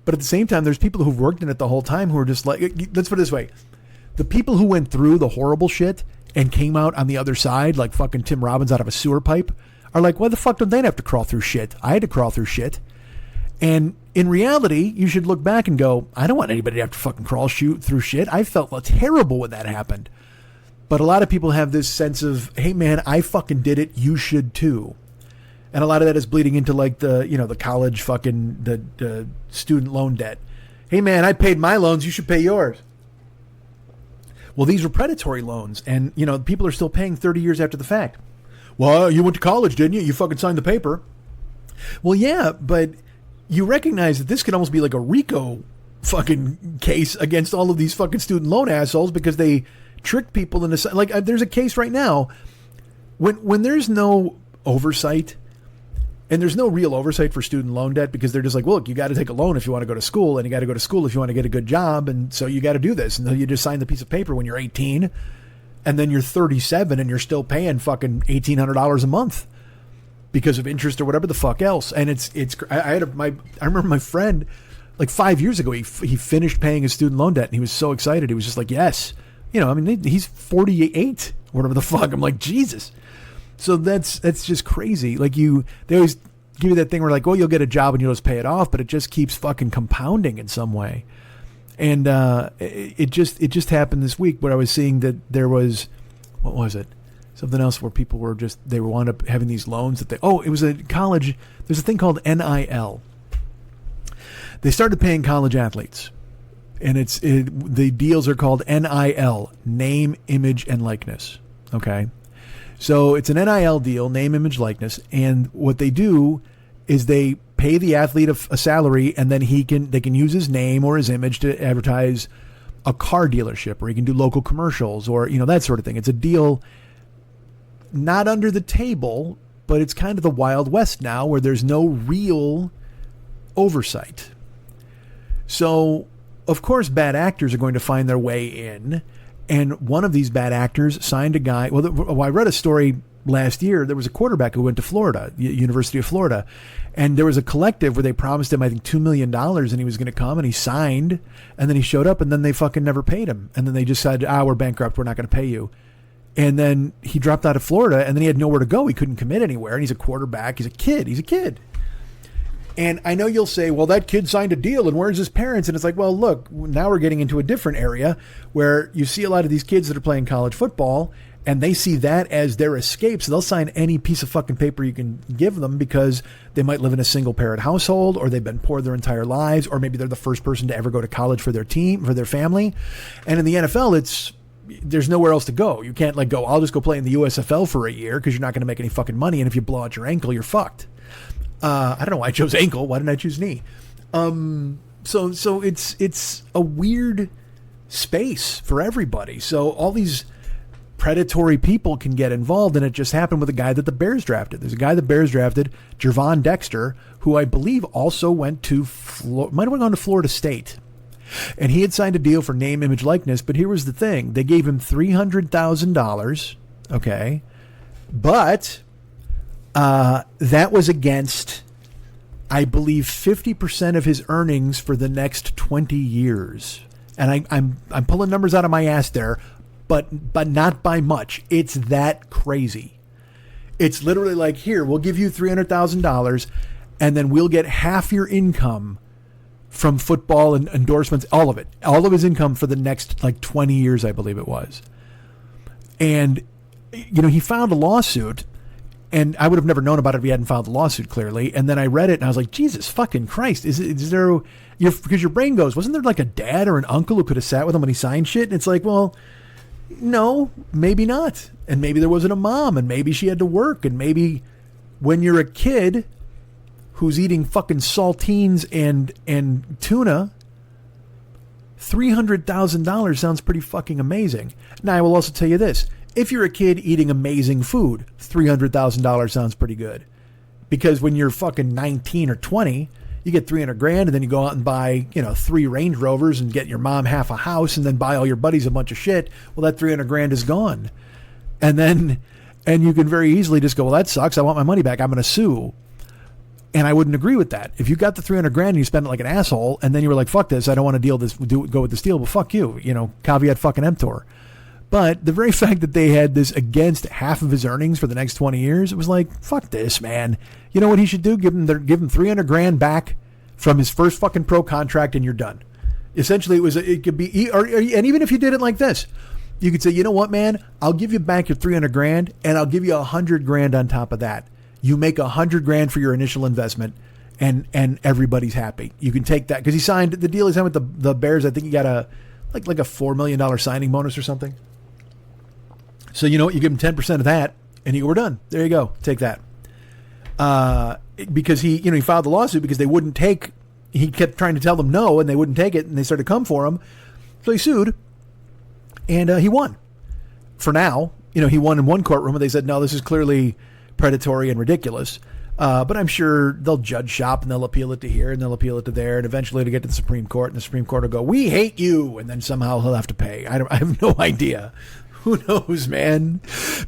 But at the same time, there's people who've worked in it the whole time who are just like, let's put it this way. The people who went through the horrible shit and came out on the other side, like fucking Tim Robbins out of a sewer pipe, are like, why the fuck don't they have to crawl through shit? I had to crawl through shit. And in reality, you should look back and go, I don't want anybody to have to fucking crawl through shit. I felt terrible when that happened. But a lot of people have this sense of, hey man, I fucking did it. You should too. And a lot of that is bleeding into like the college fucking, the student loan debt. Hey man, I paid my loans. You should pay yours. Well, these were predatory loans and people are still paying 30 years after the fact. Well, you went to college, didn't you? You fucking signed the paper. Well, yeah, but you recognize that this could almost be like a RICO fucking case against all of these fucking student loan assholes because they tricked people into like there's a case right now when there's no oversight and there's no real oversight for student loan debt because they're just like, look, you got to take a loan if you want to go to school and you got to go to school if you want to get a good job. And so you got to do this. And then you just sign the piece of paper when you're 18 and then you're 37 and you're still paying fucking $1,800 a month because of interest or whatever the fuck else. And I remember my friend like 5 years ago, he finished paying his student loan debt and he was so excited. He was just like, yes, he's 48, whatever the fuck. I'm like, Jesus. So that's just crazy. Like they always give you that thing where like, well, you'll get a job and you'll just pay it off, but it just keeps fucking compounding in some way. And it just happened this week where I was seeing that there was, what was it? Something else where people were they wound up having these loans that it was a college. There's a thing called NIL. They started paying college athletes, and the deals are called NIL, name, image, and likeness. Okay, so it's an NIL deal, name, image, likeness, and what they do is they pay the athlete a salary, and then they can use his name or his image to advertise a car dealership, or he can do local commercials, or that sort of thing. It's a deal not under the table, but it's kind of the Wild West now, where there's no real oversight. So, of course, bad actors are going to find their way in, and one of these bad actors signed a guy. Well, I read a story last year. There was a quarterback who went to Florida, University of Florida, and there was a collective where they promised him, I think, $2 million, and he was going to come, and he signed, and then he showed up, and then they fucking never paid him. And then they just said, we're bankrupt, we're not going to pay you. And then he dropped out of Florida, and then he had nowhere to go. He couldn't commit anywhere, and he's a quarterback. He's a kid. And I know you'll say, well, that kid signed a deal, and where's his parents? And it's like, well, look, now we're getting into a different area where you see a lot of these kids that are playing college football, and they see that as their escape. So they'll sign any piece of fucking paper you can give them, because they might live in a single parent household, or they've been poor their entire lives, or maybe they're the first person to ever go to college for their team, for their family. And in the NFL, there's nowhere else to go. You can't go, I'll just go play in the USFL for a year, because you're not going to make any fucking money. And if you blow out your ankle, you're fucked. I don't know why I chose ankle. Why didn't I choose knee? So it's a weird space for everybody. So all these predatory people can get involved, and it just happened with a guy that the Bears drafted. There's a guy the Bears drafted, Gervon Dexter, who I believe also might have gone to Florida State. And he had signed a deal for name, image, likeness, but here was the thing. They gave him $300,000, okay? But that was against, I believe, 50% of his earnings for the next 20 years. And I'm pulling numbers out of my ass there, but not by much. It's that crazy. It's literally like, here, we'll give you $300,000, and then we'll get half your income from football and endorsements, all of his income for the next 20 years, I believe it was. And, he filed a lawsuit, and I would have never known about it if he hadn't filed the lawsuit, clearly. And then I read it, and I was like, Jesus fucking Christ, is there, because your brain goes, wasn't there a dad or an uncle who could have sat with him when he signed shit? And it's like, well, no, maybe not. And maybe there wasn't a mom, and maybe she had to work, and maybe when you're a kid who's eating fucking saltines and tuna, $300,000 sounds pretty fucking amazing. Now, I will also tell you this. If you're a kid eating amazing food, $300,000 sounds pretty good. Because when you're fucking 19 or 20, you get $300,000, and then you go out and buy, 3 Range Rovers and get your mom half a house, and then buy all your buddies a bunch of shit. Well, that $300,000 is gone. And you can very easily just go, well, that sucks. I want my money back. I'm going to sue. And I wouldn't agree with that. If you got the $300,000 and you spent it like an asshole, and then you were like, fuck this, I don't want to go with this deal, well, fuck you, caveat fucking emptor. But the very fact that they had this against half of his earnings for the next 20 years, it was like, fuck this, man. You know what he should do? Give him $300,000 back from his first fucking pro contract, and you're done. Essentially, it could be, and even if you did it like this, you could say, you know what, man, I'll give you back your $300,000, and I'll give you $100,000 on top of that. You make $100,000 for your initial investment, and everybody's happy. You can take that, because he signed the deal he signed with the Bears. I think he got a $4 million signing bonus or something. So you know what? You give him 10% of that, and we're done. There you go. Take that. Because he filed the lawsuit because they wouldn't take. He kept trying to tell them no, and they wouldn't take it, and they started to come for him. So he sued, and he won. For now, he won in one courtroom, and they said, no, this is clearly predatory and ridiculous. But I'm sure they'll judge shop, and they'll appeal it to here, and they'll appeal it to there, and eventually to get to the Supreme Court, and the Supreme Court will go, we hate you, and then somehow he'll have to pay. I have no idea. Who knows, man?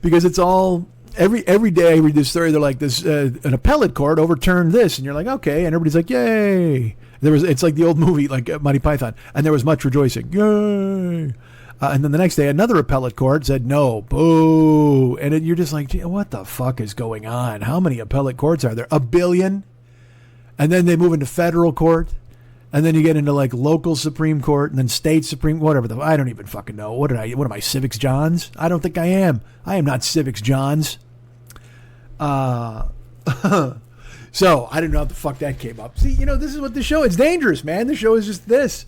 Because it's all every day I read this story. They're like, this an appellate court overturned this, and you're like, okay, and everybody's like, yay! It's like the old movie, like Monty Python, and there was much rejoicing, yay! And then the next day, another appellate court said no, boo, and you're just like, gee, what the fuck is going on? How many appellate courts are there? 1 billion? And then they move into federal court. And then you get into local Supreme Court, and then state Supreme, whatever. I don't even fucking know. What am I, Civics Johns? I don't think I am. I am not Civics Johns. So I didn't know how the fuck that came up. See, this is what the show. It's dangerous, man. The show is just this.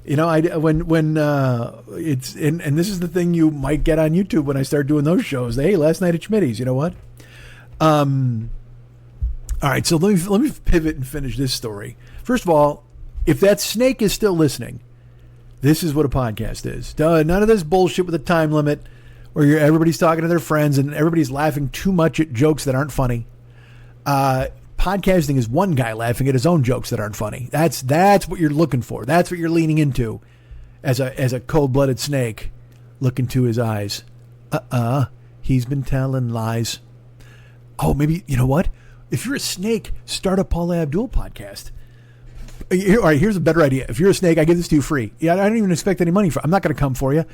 When it's and this is the thing you might get on YouTube when I start doing those shows. Hey, last night at Schmitty's. You know what? All right. So let me pivot and finish this story. First of all, if that snake is still listening, this is what a podcast is. None of this bullshit with a time limit where everybody's talking to their friends and everybody's laughing too much at jokes that aren't funny. Podcasting is one guy laughing at his own jokes that aren't funny. That's what you're looking for. That's what you're leaning into as a cold-blooded snake. Look into his eyes. He's been telling lies. Oh, maybe, you know what? If you're a snake, start a Paula Abdul podcast. All right, here's a better idea. If you're a snake, I give this to you free. Yeah, I don't even expect any money for it. I'm not going to come for you.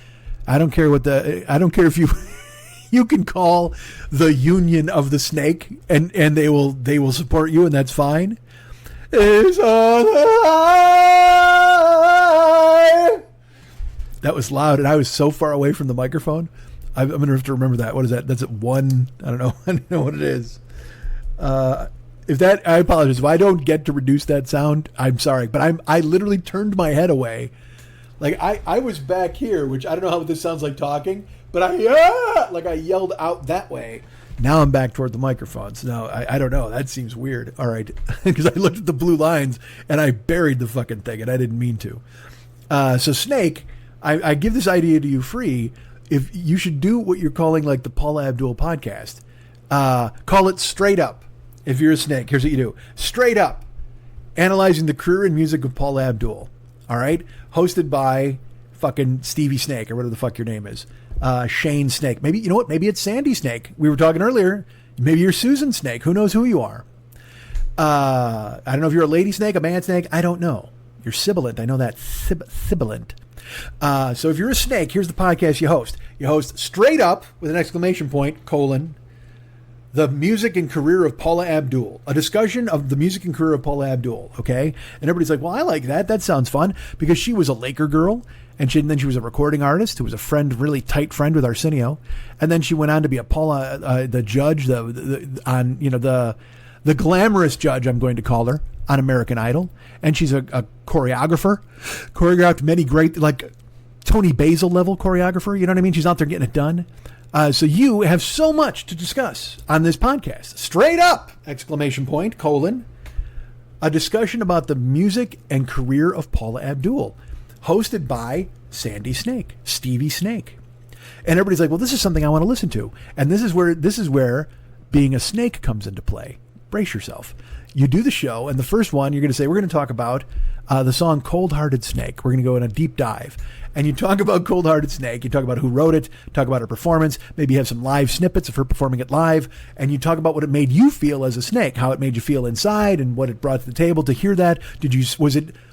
I don't care if you you can call the union of the snake and they will support you, and that's fine. It's all that was loud, and I was so far away from the microphone. I'm going to have to remember that. What is that? That's at 1. I don't know. I don't know what it is. I apologize if I don't get to reduce that sound. I'm sorry, but I literally turned my head away. Like I was back here, which I don't know how this sounds like talking, but I yelled out that way. Now I'm back toward the microphones. Now I don't know. That seems weird. All right, because I looked at the blue lines and I buried the fucking thing, and I didn't mean to. So Snake, I give this idea to you free. If you should do what you're calling like the Paula Abdul podcast, call it Straight Up. If you're a snake, here's what you do. Straight Up, analyzing the career and music of Paula Abdul. All right? Hosted by fucking Stevie Snake, or whatever the fuck your name is. Shane Snake. Maybe, you know what? Maybe it's Sandy Snake. We were talking earlier. Maybe you're Susan Snake. Who knows who you are? I don't know if you're a lady snake, a man snake. I don't know. You're sibilant. I know that. Sibilant. So if you're a snake, here's the podcast you host. You host Straight Up with an exclamation point, colon, the music and career of Paula Abdul. A discussion of the music and career of Paula Abdul, okay? And everybody's like, well, I like that. That sounds fun. Because she was a Laker girl, and then she was a recording artist who was a friend, really tight friend with Arsenio. And then she went on to be a Paula, the judge, the glamorous judge, I'm going to call her, on American Idol. And she's a choreographer, choreographed many great, like Tony Basil level choreographer. You know what I mean? She's out there getting it done. So you have so much to discuss on this podcast. Straight Up, exclamation point, colon, a discussion about the music and career of Paula Abdul, hosted by Sandy Snake, Stevie Snake. And everybody's like, well, this is something I want to listen to. And this is where being a snake comes into play. Brace yourself. You do the show, and the first one, you're going to say, we're going to talk about the song Cold Hearted Snake. We're going to go in a deep dive. And you talk about Cold Hearted Snake. You talk about who wrote it, talk about her performance. Maybe you have some live snippets of her performing it live. And you talk about what it made you feel as a snake, how it made you feel inside and what it brought to the table to hear that.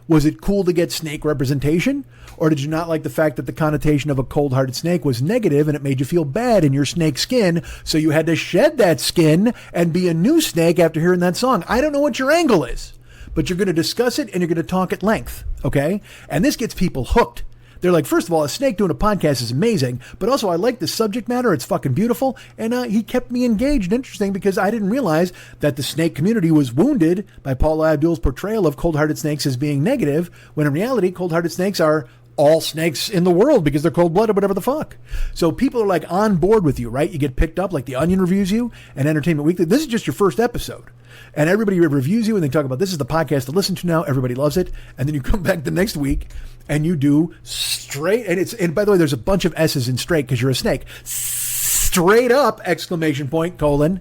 Was it cool to get snake representation? Or did you not like the fact that the connotation of a cold-hearted snake was negative and it made you feel bad in your snake skin, so you had to shed that skin and be a new snake after hearing that song? I don't know what your angle is, but you're going to discuss it and you're going to talk at length, okay? And this gets people hooked. They're like, first of all, a snake doing a podcast is amazing, but also I like the subject matter. It's fucking beautiful. And he kept me engaged and interesting because I didn't realize that the snake community was wounded by Paula Abdul's portrayal of cold-hearted snakes as being negative, when in reality, cold-hearted snakes are all snakes in the world because they're cold-blooded, whatever the fuck. So people are like on board with you, right? You get picked up, like The Onion reviews you and Entertainment Weekly. This is just your first episode. And everybody reviews you and they talk about, this is the podcast to listen to now. Everybody loves it. And then you come back the next week and you do Straight. And by the way, there's a bunch of S's in straight because you're a snake. Straight Up, exclamation point, colon,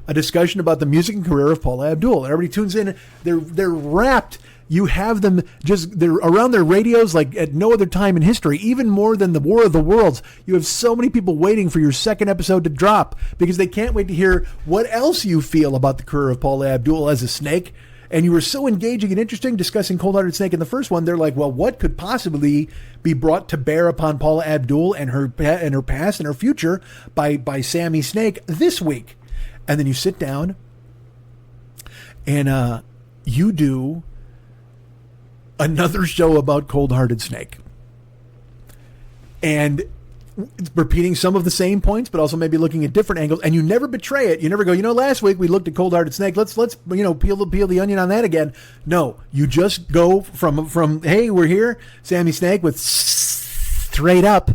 a discussion about the music and career of Paula Abdul. And everybody tunes in. They're wrapped. You have them they're around their radios like at no other time in history, even more than the War of the Worlds. You have so many people waiting for your second episode to drop because they can't wait to hear what else you feel about the career of Paula Abdul as a snake. And you were so engaging and interesting discussing Cold Hearted Snake in the first one. They're like, well, what could possibly be brought to bear upon Paula Abdul and her past and her future by Sammy Snake this week? And then you sit down and you do another show about Cold Hearted Snake. And repeating some of the same points, but also maybe looking at different angles. And you never betray it. You never go, last week we looked at Cold Hearted Snake. Let's peel the onion on that again. No, you just go from hey, we're here, Sammy Snake, with straight up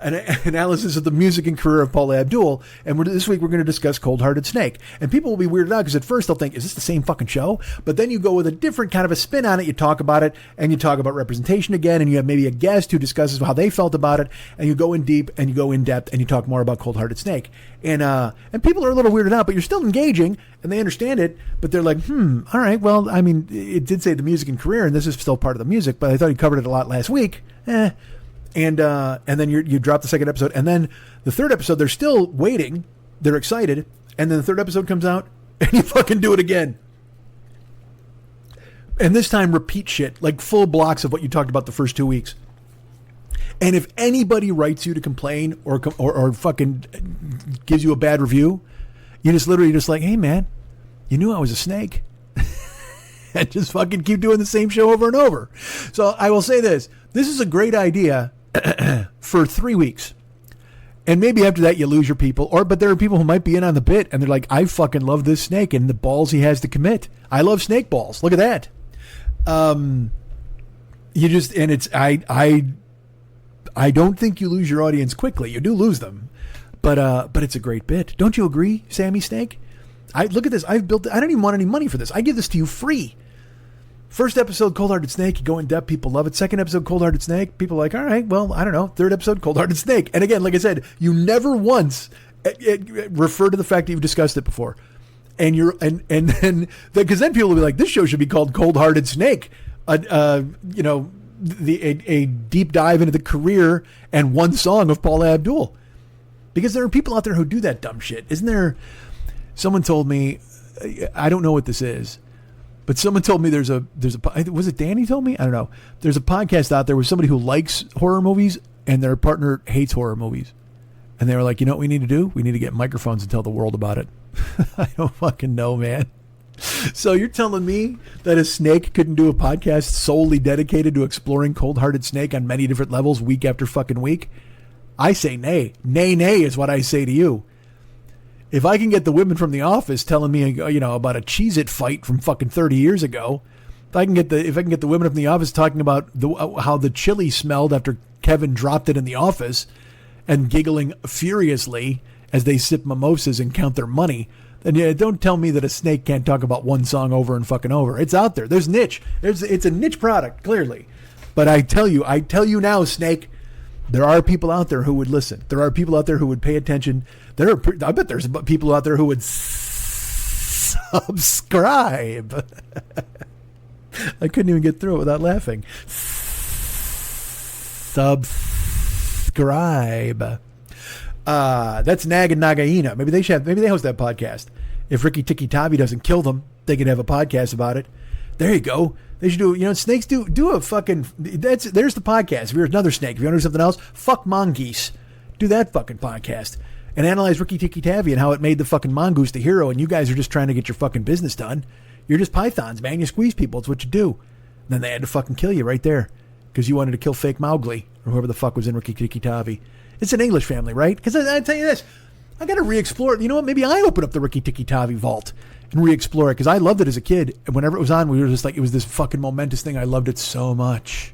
an analysis of the music and career of Paula Abdul, and this week we're going to discuss Cold Hearted Snake. And people will be weirded out because at first they'll think, is this the same fucking show? But then you go with a different kind of a spin on it. You talk about it, and you talk about representation again, and you have maybe a guest who discusses how they felt about it, and you go in deep, and you go in depth, and you talk more about Cold Hearted Snake. And people are a little weirded out, but you're still engaging, and they understand it, but they're like, all right, well, I mean, it did say the music and career, and this is still part of the music, but I thought you covered it a lot last week. And then you drop the second episode, and then the third episode, they're still waiting, they're excited, and then the third episode comes out, and you fucking do it again. And this time repeat shit, like full blocks of what you talked about the first 2 weeks. And if anybody writes you to complain or fucking gives you a bad review, you just literally like, hey man, you knew I was a snake. And just fucking keep doing the same show over and over. So I will say this is a great idea for 3 weeks. And maybe after that you lose your people, but there are people who might be in on the bit and they're like, I fucking love this snake and the balls he has to commit. I love snake balls. Look at that. I don't think you lose your audience quickly. You do lose them, but it's a great bit. Don't you agree, Sammy Snake? Look at this. I don't even want any money for this. I give this to you free. First episode, Cold Hearted Snake, you go in depth, people love it. Second episode, Cold Hearted Snake, people are like, all right, well, I don't know. Third episode, Cold Hearted Snake. And again, like I said, you never once refer to the fact that you've discussed it before. And then because then people will be like, this show should be called Cold Hearted Snake. A deep dive into the career and one song of Paula Abdul. Because there are people out there who do that dumb shit. Isn't there? Someone told me, I don't know what this is, but someone told me was it Danny told me? I don't know. There's a podcast out there with somebody who likes horror movies and their partner hates horror movies. And they were like, you know what we need to do? We need to get microphones and tell the world about it. I don't fucking know, man. So you're telling me that a snake couldn't do a podcast solely dedicated to exploring Cold Hearted Snake on many different levels week after fucking week? I say nay. Nay is what I say to you. If I can get the women from The Office telling me, about a Cheez-It fight from fucking 30 years ago, if I can get the women from The Office talking about how the chili smelled after Kevin dropped it in the office and giggling furiously as they sip mimosas and count their money, then don't tell me that a snake can't talk about one song over and fucking over. It's out there. There's niche. It's a niche product, clearly. But I tell you now, Snake, there are people out there who would listen. There are people out there who would pay attention. I bet there's people out there who would subscribe. I couldn't even get through it without laughing. Subscribe. That's Nag and Nagaina. Maybe they host that podcast. If Ricky Tikki Tavi doesn't kill them, they could have a podcast about it. There you go. They should do, snakes do a fucking, there's the podcast. If you're another snake, if you want to do something else, fuck mongoose. Do that fucking podcast. And analyze Ricky Tikki Tavi and how it made the fucking mongoose the hero, and you guys are just trying to get your fucking business done. You're just pythons, man. You squeeze people. It's what you do. And then they had to fucking kill you right there because you wanted to kill fake Mowgli or whoever the fuck was in Ricky Tikki Tavi. It's an English family, right? Because I tell you this, I got to re-explore it. You know what? Maybe I open up the Ricky Tikki Tavi vault and re-explore it because I loved it as a kid. And whenever it was on, we were just like, it was this fucking momentous thing. I loved it so much.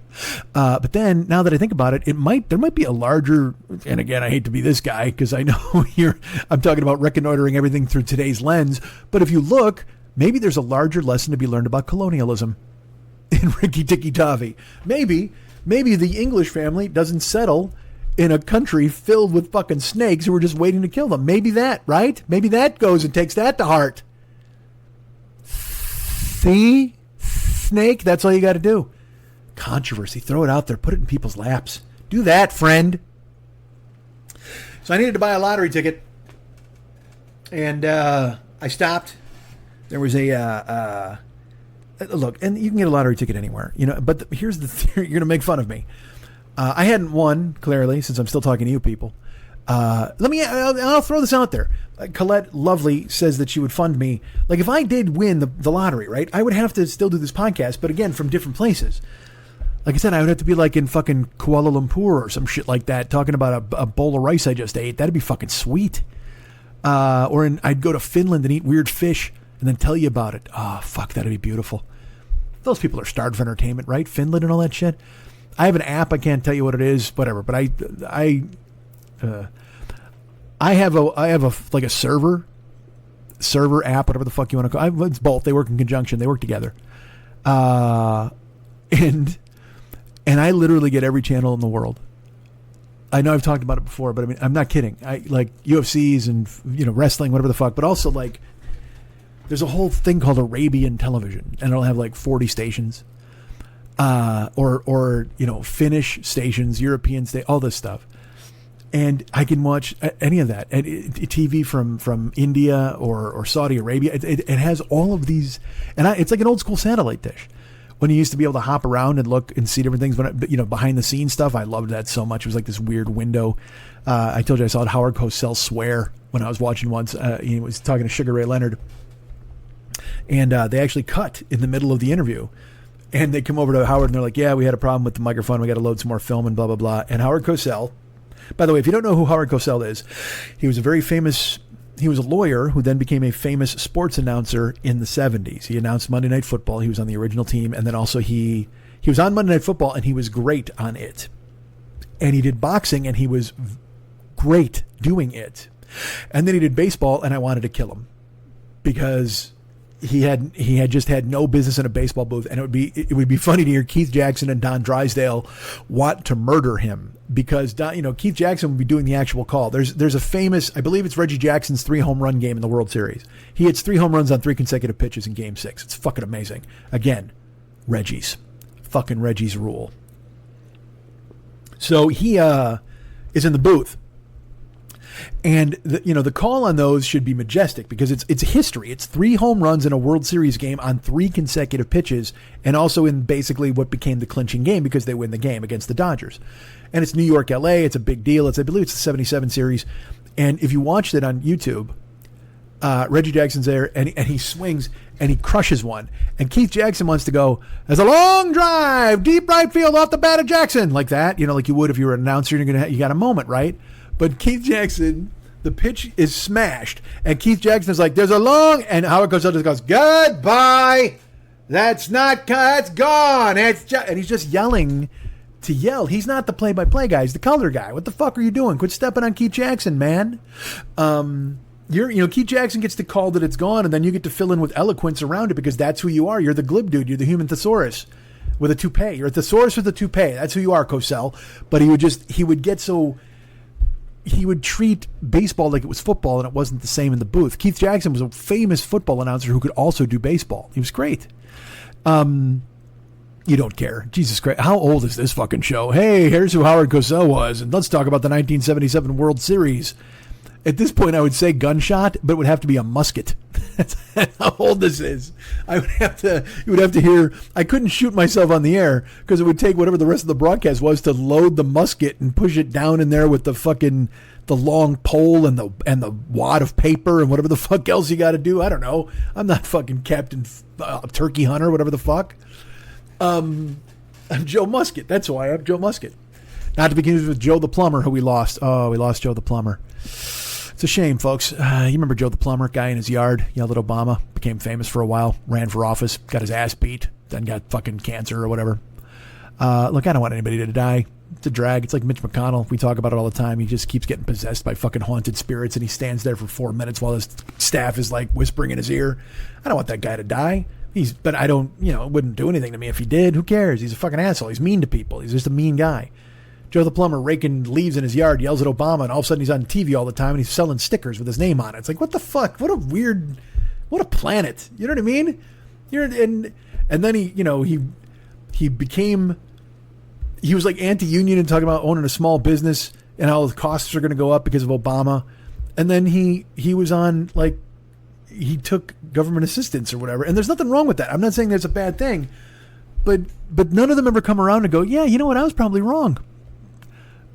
But then now that I think about it, there might be a larger, and again, I hate to be this guy because I know I'm talking about reconnoitering everything through today's lens. But if you look, maybe there's a larger lesson to be learned about colonialism in Ricky Tikki Tavi. Maybe the English family doesn't settle in a country filled with fucking snakes who are just waiting to kill them. Maybe that, right? Maybe that goes and takes that to heart. See? Snake, that's all you got to do. Controversy, throw it out there, put it in people's laps. Do that, friend. So I needed to buy a lottery ticket, and I stopped. There was a look, and you can get a lottery ticket anywhere, but here's the theory. You're going to make fun of me. I hadn't won, clearly, since I'm still talking to you people. I'll throw this out there. Colette Lovely says that she would fund me. Like, if I did win the lottery, right, I would have to still do this podcast, but again, from different places. Like I said, I would have to be like in fucking Kuala Lumpur or some shit like that, talking about a bowl of rice I just ate. That'd be fucking sweet. I'd go to Finland and eat weird fish and then tell you about it. Oh, fuck, that'd be beautiful. Those people are starved for entertainment, right? Finland and all that shit. I have an app. I can't tell you what it is, whatever. But I have a like a server app, whatever the fuck you want to call it. It's both. They work in conjunction. They work together. And I literally get every channel in the world. I know I've talked about it before, but I mean, I'm not kidding. I like UFCs and, wrestling, whatever the fuck, but also like there's a whole thing called Arabian television, and it'll have like 40 stations, or Finnish stations, European all this stuff. And I can watch any of that. TV from India or Saudi Arabia. It has all of these, and it's like an old school satellite dish. When you used to be able to hop around and look and see different things, behind the scenes stuff, I loved that so much. It was like this weird window. I told you I saw Howard Cosell swear when I was watching once. He was talking to Sugar Ray Leonard, and they actually cut in the middle of the interview, and they come over to Howard and they're like, "Yeah, we had a problem with the microphone. We got to load some more film and blah blah blah." And Howard Cosell, by the way, if you don't know who Howard Cosell is, he was a lawyer who then became a famous sports announcer in the 70s. He announced Monday Night Football. He was on the original team. And then also he was on Monday Night Football, and he was great on it. And he did boxing, and he was great doing it. And then he did baseball, and I wanted to kill him because he had just had no business in a baseball booth. And it would be funny to hear Keith Jackson and Don Drysdale want to murder him, because Keith Jackson would be doing the actual call. There's a famous, I believe it's Reggie Jackson's 3 home run game in the World Series. He hits 3 home runs on 3 consecutive pitches in Game 6. It's fucking amazing. Again, Reggie's rule. So he is in the booth. And the call on those should be majestic, because it's history. It's 3 home runs in a World Series game on 3 consecutive pitches, and also in basically what became the clinching game because they win the game against the Dodgers. And it's New York, LA. It's a big deal. I believe it's the 77 series. And if you watched it on YouTube, Reggie Jackson's there, and he swings and he crushes one. And Keith Jackson wants to go, "There's a long drive, deep right field off the bat of Jackson," like that. Like you would if you were an announcer. You got a moment, right? But Keith Jackson, the pitch is smashed, and Keith Jackson's like, "There's a long," and Howard Cosell just goes, "Goodbye. That's gone." And he's just yelling to yell. He's not the play-by-play guy. He's the color guy. What the fuck are you doing? Quit stepping on Keith Jackson, man. Keith Jackson gets to call that it's gone, and then you get to fill in with eloquence around it, because that's who you are. You're the glib dude. You're the human thesaurus with a toupee. You're a thesaurus with a toupee. That's who you are, Cosell. But he would treat baseball like it was football, and it wasn't the same in the booth. Keith Jackson was a famous football announcer who could also do baseball. He was great. You don't care. Jesus Christ. How old is this fucking show? Hey, here's who Howard Cosell was, and let's talk about the 1977 World Series. At this point, I would say gunshot, but it would have to be a musket. That's how old this is. You would have to hear, I couldn't shoot myself on the air, because it would take whatever the rest of the broadcast was to load the musket and push it down in there with the long pole and the wad of paper and whatever the fuck else you got to do. I don't know. I'm not fucking Captain Turkey Hunter, whatever the fuck. I'm Joe Musket. That's why I'm Joe Musket. Not to be confused with Joe the Plumber, who we lost. Oh, we lost Joe the Plumber. It's a shame, folks. You remember Joe the Plumber, guy in his yard, yelled at Obama, became famous for a while, ran for office, got his ass beat, then got fucking cancer or whatever. Look, I don't want anybody to die. It's a drag. It's like Mitch McConnell. We talk about it all the time. He just keeps getting possessed by fucking haunted spirits, and he stands there for 4 minutes while his staff is like whispering in his ear. I don't want that guy to die. But I don't, it wouldn't do anything to me if he did. Who cares? He's a fucking asshole. He's mean to people. He's just a mean guy. Joe the Plumber raking leaves in his yard, yells at Obama, and all of a sudden he's on TV all the time, and he's selling stickers with his name on it. It's like, what the fuck? What a planet. You know what I mean? And then he was like anti-union and talking about owning a small business and how the costs are going to go up because of Obama. And then he was on, like, he took government assistance or whatever. And there's nothing wrong with that. I'm not saying that's a bad thing, but none of them ever come around and go, yeah, you know what? I was probably wrong.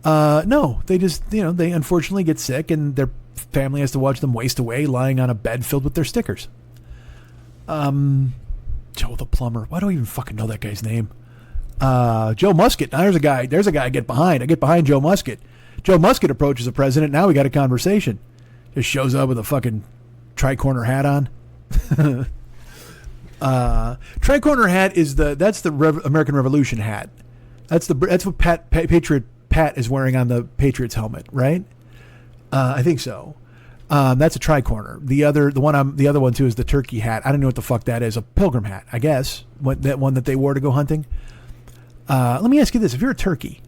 No, they just, they unfortunately get sick, and their family has to watch them waste away lying on a bed filled with their stickers. Joe the Plumber. Why do I even fucking know that guy's name? Joe Musket. Now there's a guy I get behind. I get behind Joe Musket. Joe Musket approaches the president. Now we got a conversation. Just shows up with a fucking tri-corner hat on. Tri-corner hat is that's the American Revolution hat. That's what Patriot Pat is wearing on the Patriots helmet, right? I think so. That's a tri-corner. The other one too is the turkey hat. I don't know what the fuck that is. A pilgrim hat, I guess. That one that they wore to go hunting. Let me ask you this: if you're a turkey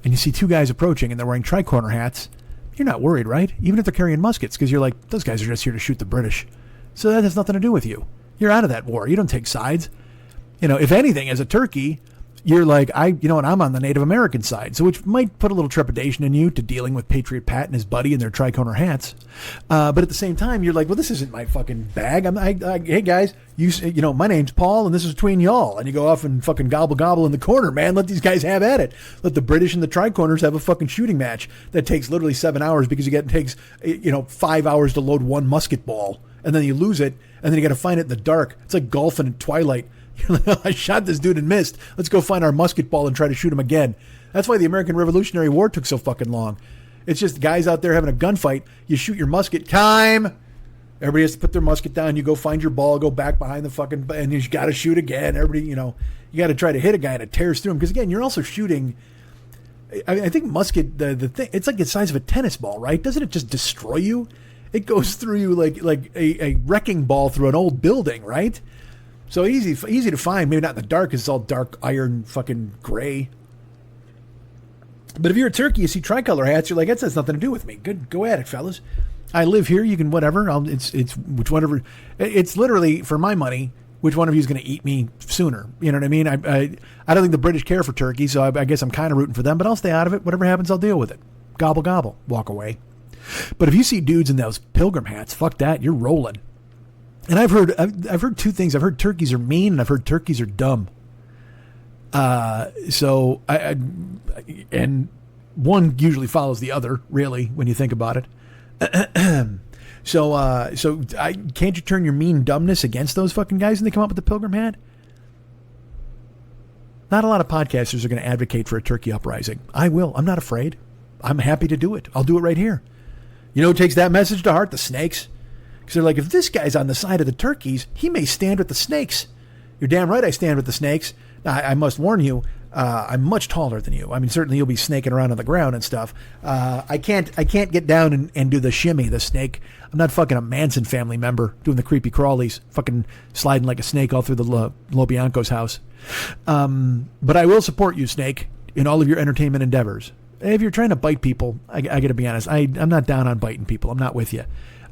and you see two guys approaching and they're wearing tri-corner hats, you're not worried, right? Even if they're carrying muskets, because you're like, those guys are just here to shoot the British. So that has nothing to do with you. You're out of that war. You don't take sides. If anything, as a turkey, you're like, I'm on the Native American side, so which might put a little trepidation in you to dealing with Patriot Pat and his buddy and their tri-corner hats. But at the same time, you're like, well, this isn't my fucking bag. Hey guys, my name's Paul and this is between y'all. And you go off and fucking gobble in the corner, man. Let these guys have at it. Let the British and the tri-corners have a fucking shooting match that takes literally 7 hours because it takes 5 hours to load one musket ball, and then you lose it, and then you got to find it in the dark. It's like golfing at twilight. You're like, oh, I shot this dude and missed. Let's go find our musket ball and try to shoot him again. That's why the American Revolutionary War took so fucking long. It's just guys out there having a gunfight. You shoot your musket. Time. Everybody has to put their musket down. You go find your ball. Go back behind the fucking... And you got to shoot again. Everybody, you got to try to hit a guy and it tears through him. Because, again, you're also shooting... I think musket, the thing... It's like the size of a tennis ball, right? Doesn't it just destroy you? It goes through you like a wrecking ball through an old building, right? So easy to find. Maybe not in the dark because it's all dark iron fucking gray. But if you're a turkey, you see tricolor hats, you're like, that has nothing to do with me. Good, go at it, fellas. I live here. You can whatever. It's literally, for my money, which one of you is going to eat me sooner? You know what I mean? I don't think the British care for turkey, so I guess I'm kind of rooting for them. But I'll stay out of it. Whatever happens, I'll deal with it. Gobble gobble, walk away. But if you see dudes in those pilgrim hats, fuck that. You're rolling. And I've heard two things. I've heard turkeys are mean, and I've heard turkeys are dumb. So and one usually follows the other, really, when you think about it. So can't you turn your mean dumbness against those fucking guys when they come up with the pilgrim hat? Not a lot of podcasters are going to advocate for a turkey uprising. I will. I'm not afraid. I'm happy to do it. I'll do it right here. You know who takes that message to heart? The snakes. Because they're like, if this guy's on the side of the turkeys, he may stand with the snakes. You're damn right I stand with the snakes. Now, I must warn you, I'm much taller than you. I mean, certainly you'll be snaking around on the ground and stuff. I can't get down and do the shimmy, the snake. I'm not fucking a Manson family member doing the creepy crawlies, fucking sliding like a snake all through the Lobianco's house. But I will support you, Snake, in all of your entertainment endeavors. If you're trying to bite people, I got to be honest, I'm not down on biting people. I'm not with you.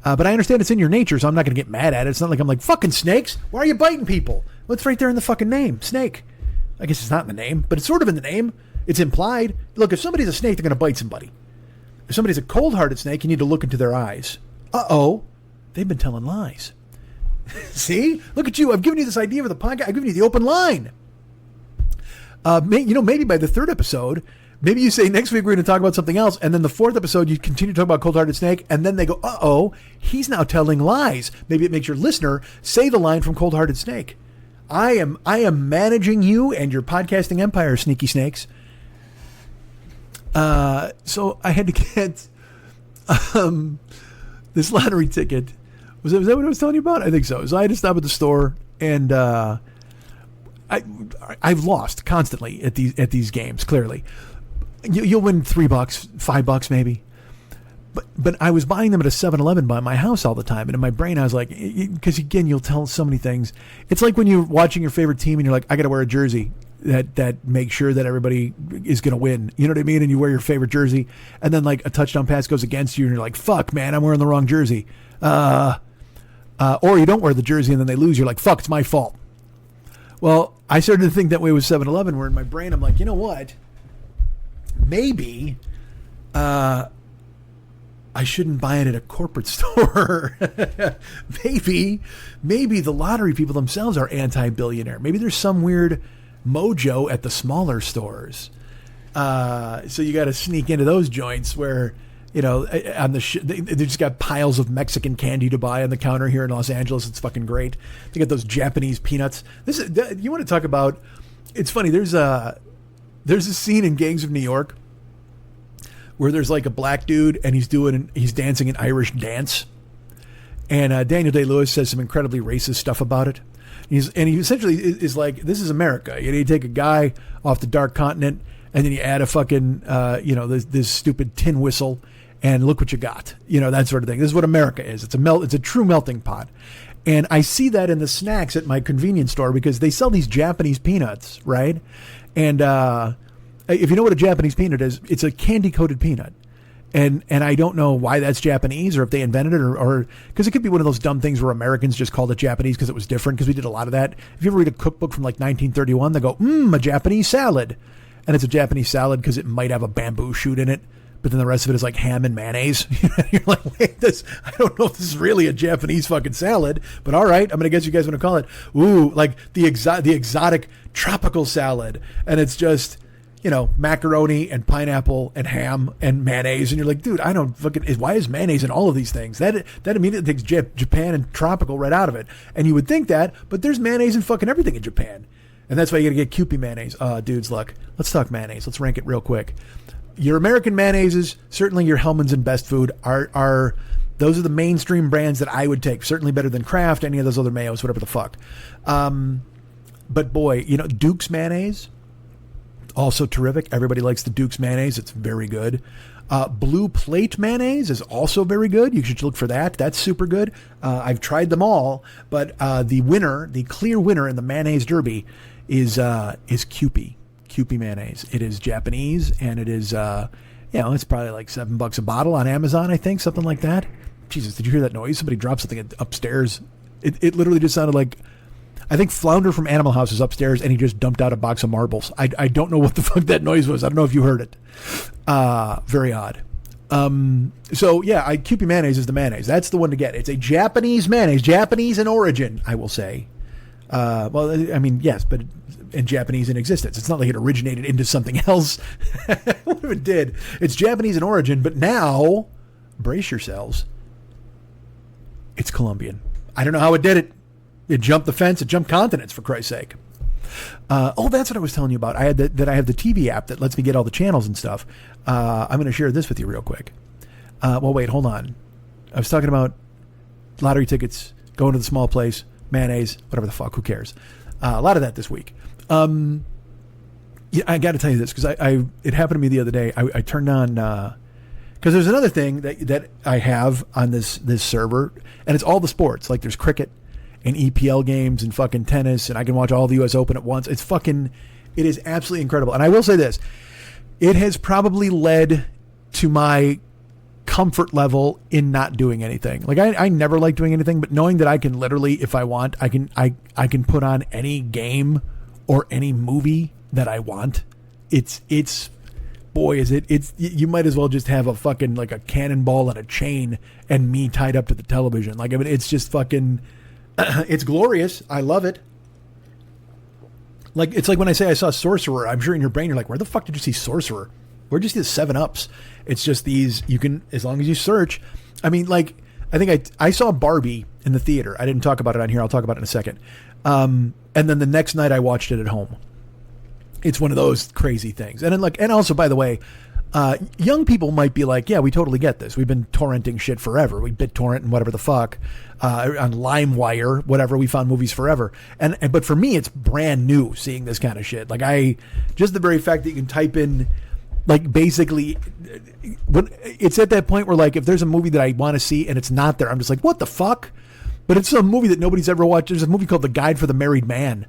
But I understand it's in your nature, so I'm not going to get mad at it. It's not like I'm like, fucking snakes, why are you biting people? Well, it's right there in the fucking name, snake. I guess it's not in the name, but it's sort of in the name. It's implied. Look, if somebody's a snake, they're going to bite somebody. If somebody's a cold-hearted snake, you need to look into their eyes. Uh-oh, they've been telling lies. See? Look at you. I've given you this idea for the podcast. I've given you the open line. Maybe by the third episode, maybe you say next week we're going to talk about something else, and then the fourth episode you continue to talk about cold-hearted snake, and then they go, uh-oh, he's now telling lies. Maybe it makes your listener say the line from cold-hearted snake. I am managing you and your podcasting empire, sneaky snakes. So I had to get this lottery ticket. Was that what I was telling you about? I think so. So I had to stop at the store, and I've lost constantly at these games. Clearly, you'll win $3, $5 maybe. But I was buying them at a 7-Eleven by my house all the time. And in my brain, I was like, because again, you'll tell so many things. It's like when you're watching your favorite team and you're like, I got to wear a jersey that makes sure that everybody is going to win. You know what I mean? And you wear your favorite jersey. And then like a touchdown pass goes against you and you're like, fuck, man, I'm wearing the wrong jersey. Or you don't wear the jersey and then they lose. You're like, fuck, it's my fault. Well, I started to think that way with 7-Eleven, where in my brain, I'm like, you know what? Maybe I shouldn't buy it at a corporate store. Maybe the lottery people themselves are anti-billionaire. Maybe there's some weird mojo at the smaller stores. So you got to sneak into those joints where, on the they just got piles of Mexican candy to buy on the counter here in Los Angeles. It's fucking great. They got those Japanese peanuts. You want to talk about It's funny. There's a scene in Gangs of New York where there's like a black dude and he's dancing an Irish dance. And Daniel Day-Lewis says some incredibly racist stuff about it. He essentially is like, this is America. You take a guy off the dark continent and then you add a fucking, this stupid tin whistle and look what you got. That sort of thing. This is what America is. It's a true melting pot. And I see that in the snacks at my convenience store because they sell these Japanese peanuts, right? And if you know what a Japanese peanut is, it's a candy-coated peanut. And I don't know why that's Japanese or if they invented it or because it could be one of those dumb things where Americans just called it Japanese because it was different, because we did a lot of that. If you ever read a cookbook from like 1931, they go, a Japanese salad. And it's a Japanese salad because it might have a bamboo shoot in it, but then the rest of it is like ham and mayonnaise. You're like, wait, I don't know if this is really a Japanese fucking salad, but all right, I'm going to guess you guys want to call it, like the exotic tropical salad. And it's just, macaroni and pineapple and ham and mayonnaise. And you're like, dude, I don't fucking, why is mayonnaise in all of these things? That immediately takes Japan and tropical right out of it. And you would think that, but there's mayonnaise in fucking everything in Japan. And that's why you got to get Kewpie mayonnaise. Dudes, look, let's talk mayonnaise. Let's rank it real quick. Your American mayonnaises, certainly your Hellmann's and Best Food are those are the mainstream brands that I would take. Certainly better than Kraft, any of those other mayos, whatever the fuck. But boy, Duke's mayonnaise, also terrific. Everybody likes the Duke's mayonnaise. It's very good. Blue Plate mayonnaise is also very good. You should look for that. That's super good. I've tried them all, but the clear winner in the mayonnaise derby is Kewpie. Kewpie mayonnaise. It is Japanese, and it is, it's probably like $7 a bottle on Amazon, I think, something like that. Jesus, did you hear that noise? Somebody dropped something upstairs. It literally just sounded like, I think Flounder from Animal House is upstairs, and he just dumped out a box of marbles. I don't know what the fuck that noise was. I don't know if you heard it. Very odd. Kewpie mayonnaise is the mayonnaise. That's the one to get. It's a Japanese mayonnaise, Japanese in origin, I will say. Yes, but in Japanese in existence. It's not like it originated into something else. What if it did? It's Japanese in origin, but now, brace yourselves, it's Colombian. I don't know how it did it. It jumped the fence. It jumped continents, for Christ's sake. That's what I was telling you about. I have the TV app that lets me get all the channels and stuff. I'm going to share this with you real quick. Wait, hold on. I was talking about lottery tickets, going to the small place, mayonnaise, whatever the fuck, who cares? A lot of that this week. I got to tell you this because it happened to me the other day. I turned on because there's another thing that I have on this server, and it's all the sports. Like there's cricket and EPL games and fucking tennis, and I can watch all the U.S. Open at once. It is absolutely incredible. And I will say this, it has probably led to my comfort level in not doing anything. Like I never like doing anything, but knowing that I can literally, if I want, I can put on any game or any movie that I want. It's you might as well just have a fucking like a cannonball and a chain and me tied up to the television. Like, it's just fucking, it's glorious. I love it. Like, it's like when I say I saw Sorcerer, I'm sure in your brain you're like, where the fuck did you see Sorcerer? Where'd you see the 7-Ups? It's just these, you can, as long as you search. I mean, like, I think I saw Barbie in the theater. I didn't talk about it on here. I'll talk about it in a second. And then the next night I watched it at home. It's one of those crazy things. And then and also, by the way, young people might be like, yeah, we totally get this. We've been torrenting shit forever. We BitTorrent and whatever the fuck, on LimeWire, whatever. We found movies forever. But for me, it's brand new seeing this kind of shit. Like just the very fact that you can type in, like, basically, it's at that point where, like, if there's a movie that I want to see and it's not there, I'm just like, what the fuck? But it's a movie that nobody's ever watched. There's a movie called The Guide for the Married Man,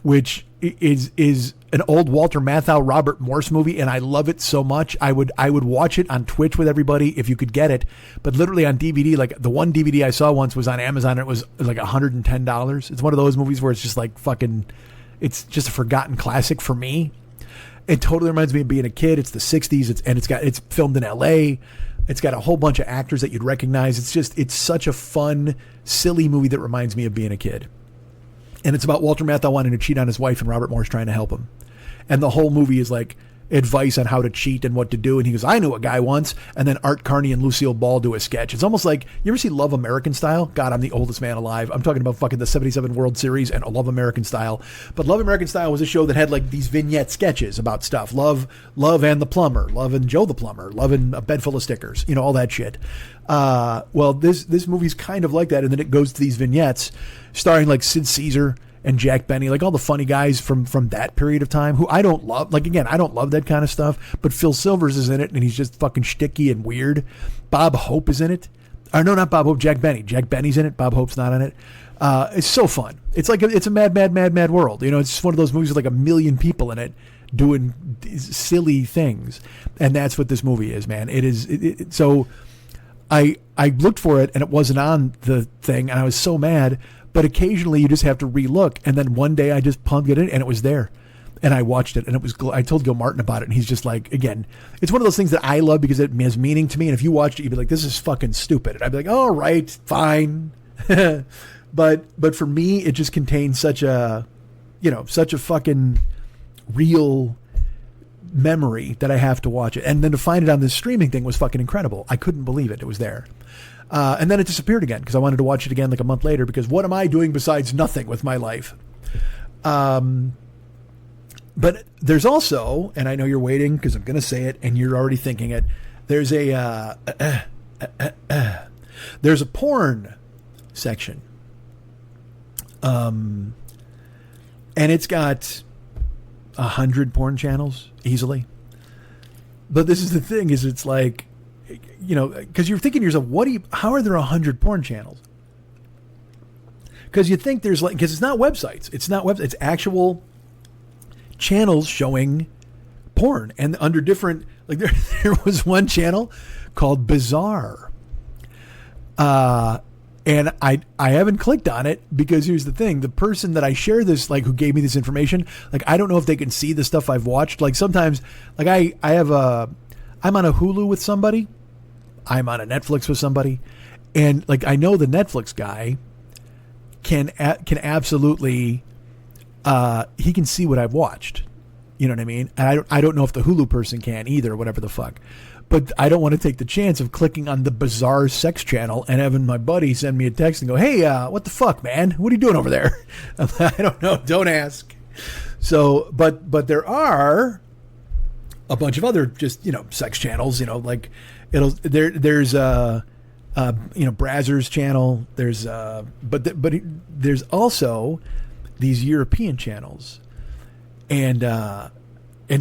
which is an old Walter Matthau, Robert Morse movie, and I love it so much. I would watch it on Twitch with everybody if you could get it, but literally on DVD, like the one DVD I saw once was on Amazon, and it was like $110. It's one of those movies where it's just like fucking, it's just a forgotten classic for me. It totally reminds me of being a kid. It's the 60s, it's filmed in LA. It's got a whole bunch of actors that you'd recognize. It's such a fun, silly movie that reminds me of being a kid. And it's about Walter Matthau wanting to cheat on his wife and Robert Morse trying to help him. And the whole movie is like advice on how to cheat and what to do. And he goes, I knew a guy once. And then Art Carney and Lucille Ball do a sketch. It's almost like, you ever see Love American Style? God, I'm the oldest man alive. I'm talking about fucking the 77 World Series and Love American Style. But Love American Style was a show that had like these vignette sketches about stuff. Love and the plumber, Love and Joe the plumber, Love and a bed full of stickers, all that shit. Well, this movie's kind of like that. And then it goes to these vignettes starring like Sid Caesar and Jack Benny, like all the funny guys from that period of time, who I don't love. Like, again, I don't love that kind of stuff, but Phil Silvers is in it, and he's just fucking shticky and weird. Bob Hope is in it. Or no, not Bob Hope, Jack Benny. Jack Benny's in it. Bob Hope's not in it. It's so fun. It's like it's a mad world. It's just one of those movies with like 1 million people in it doing silly things, and that's what this movie is, man. It is. So I looked for it, and it wasn't on the thing, and I was so mad. But occasionally you just have to relook. And then one day I just pumped it in and it was there. And I watched it and it was, I told Gil Martin about it and he's just like, again, it's one of those things that I love because it has meaning to me. And if you watched it, you'd be like, this is fucking stupid. And I'd be like, all right, fine. but for me, it just contains such a fucking real memory that I have to watch it. And then to find it on this streaming thing was fucking incredible. I couldn't believe it. It was there. And then it disappeared again because I wanted to watch it again like a month later because what am I doing besides nothing with my life? But there's also, and I know you're waiting because I'm going to say it and you're already thinking it, there's a porn section. And it's got 100 porn channels easily. But this is the thing is it's like, because you're thinking to yourself, how are there 100 porn channels? Because you think there's because it's not websites. It's actual channels showing porn. And under different, there was one channel called Bizarre. And I haven't clicked on it because here's the thing. The person that I share this, who gave me this information, I don't know if they can see the stuff I've watched. Sometimes, I'm on a Hulu with somebody. I'm on a Netflix with somebody, and I know the Netflix guy can absolutely he can see what I've watched. You know what I mean? And I don't know if the Hulu person can either, whatever the fuck. But I don't want to take the chance of clicking on the Bizarre sex channel and having my buddy send me a text and go, "Hey, what the fuck, man? What are you doing over there?" I don't know. Don't ask. So, but there are a bunch of other just sex channels. There's Brazzers channel. There's but there's also these European channels, and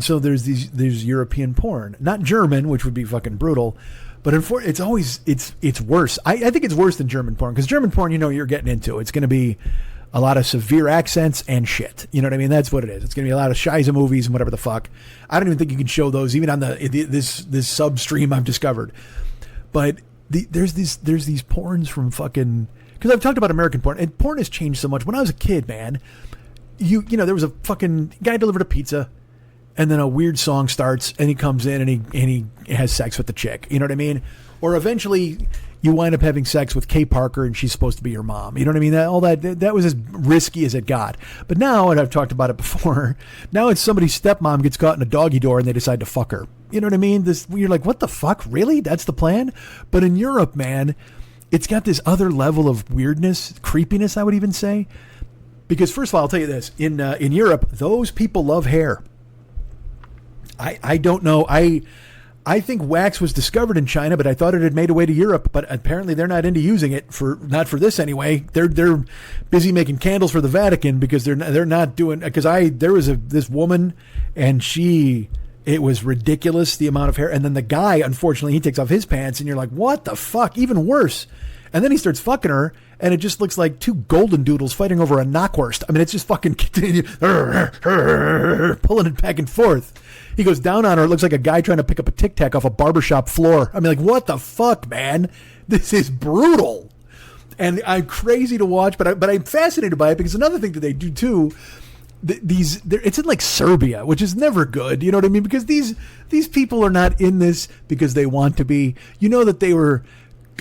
so there's European porn, not German, which would be fucking brutal, but it's always it's worse. I think it's worse than German porn because German porn, you're getting into. It's going to be a lot of severe accents and shit. You know what I mean? That's what it is. It's going to be a lot of Shiza movies and whatever the fuck. I don't even think you can show those even on this sub stream I've discovered. But there's these porns from fucking, because I've talked about American porn, and porn has changed so much. When I was a kid, man, there was a fucking guy delivered a pizza, and then a weird song starts, and he comes in and he has sex with the chick. You know what I mean? Or eventually you wind up having sex with Kay Parker and she's supposed to be your mom. You know what I mean? That was as risky as it got. But now, and I've talked about it before, now it's somebody's stepmom gets caught in a doggy door and they decide to fuck her. You know what I mean? You're like, what the fuck? Really? That's the plan? But in Europe, man, it's got this other level of weirdness, creepiness, I would even say. Because first of all, I'll tell you this. In Europe, those people love hair. I don't know. I think wax was discovered in China, but I thought it had made a way to Europe. But apparently, they're not into using it not for this anyway. They're busy making candles for the Vatican because they're not doing. Because there was this woman, and it was ridiculous the amount of hair. And then the guy, unfortunately, he takes off his pants, and you're like, what the fuck? Even worse. And then he starts fucking her, and it just looks like two golden doodles fighting over a knockwurst. I mean, it's just fucking pulling it back and forth. He goes down on her. It looks like a guy trying to pick up a Tic Tac off a barbershop floor. I mean, what the fuck, man? This is brutal. And I'm crazy to watch, but I'm fascinated by it because another thing that they do too, it's in Serbia, which is never good. You know what I mean? Because these people are not in this because they want to be. You know that they were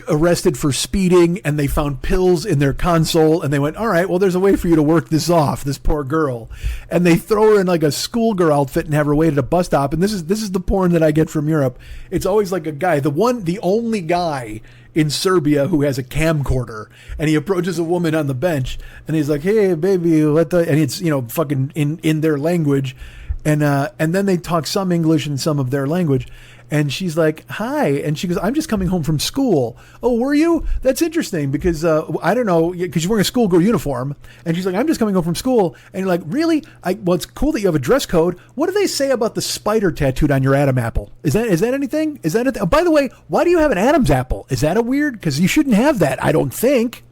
arrested for speeding, and they found pills in their console, and they went, all right, well, there's a way for you to work this off, this poor girl. And they throw her in like a schoolgirl outfit and have her wait at a bus stop. And this is the porn that I get from Europe. It's always like a guy, the only guy in Serbia who has a camcorder, and he approaches a woman on the bench, and he's like, hey, baby, and it's, fucking in their language. And then they talk some English and some of their language. And she's like, hi. And she goes, I'm just coming home from school. Oh, were you? That's interesting because I don't know, because you're wearing a schoolgirl uniform. And she's like, I'm just coming home from school. And you're like, really? Well, it's cool that you have a dress code. What do they say about the spider tattooed on your Adam apple? Is that anything? Is that oh, by the way, why do you have an Adam's apple? Is that a weird? Because you shouldn't have that, I don't think.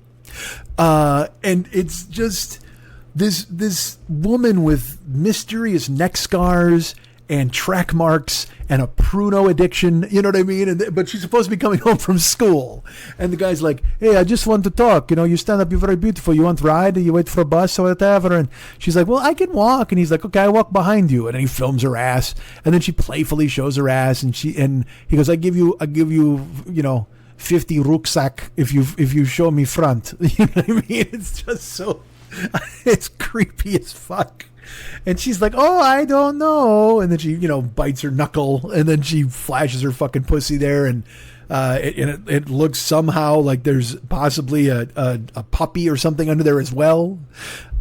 And it's just this woman with mysterious neck scars and track marks and a pruno addiction, you know what I mean? But she's supposed to be coming home from school. And the guy's like, hey, I just want to talk. You stand up, you're very beautiful. You want to ride? You wait for a bus or whatever? And she's like, well, I can walk. And he's like, okay, I walk behind you. And then he films her ass. And then she playfully shows her ass. And he goes, I give you, 50 rucksack if you show me front. You know what I mean? It's just so, it's creepy as fuck. And she's like, oh, I don't know. And then she, bites her knuckle, and then she flashes her fucking pussy there. And it looks somehow like there's possibly a puppy or something under there as well.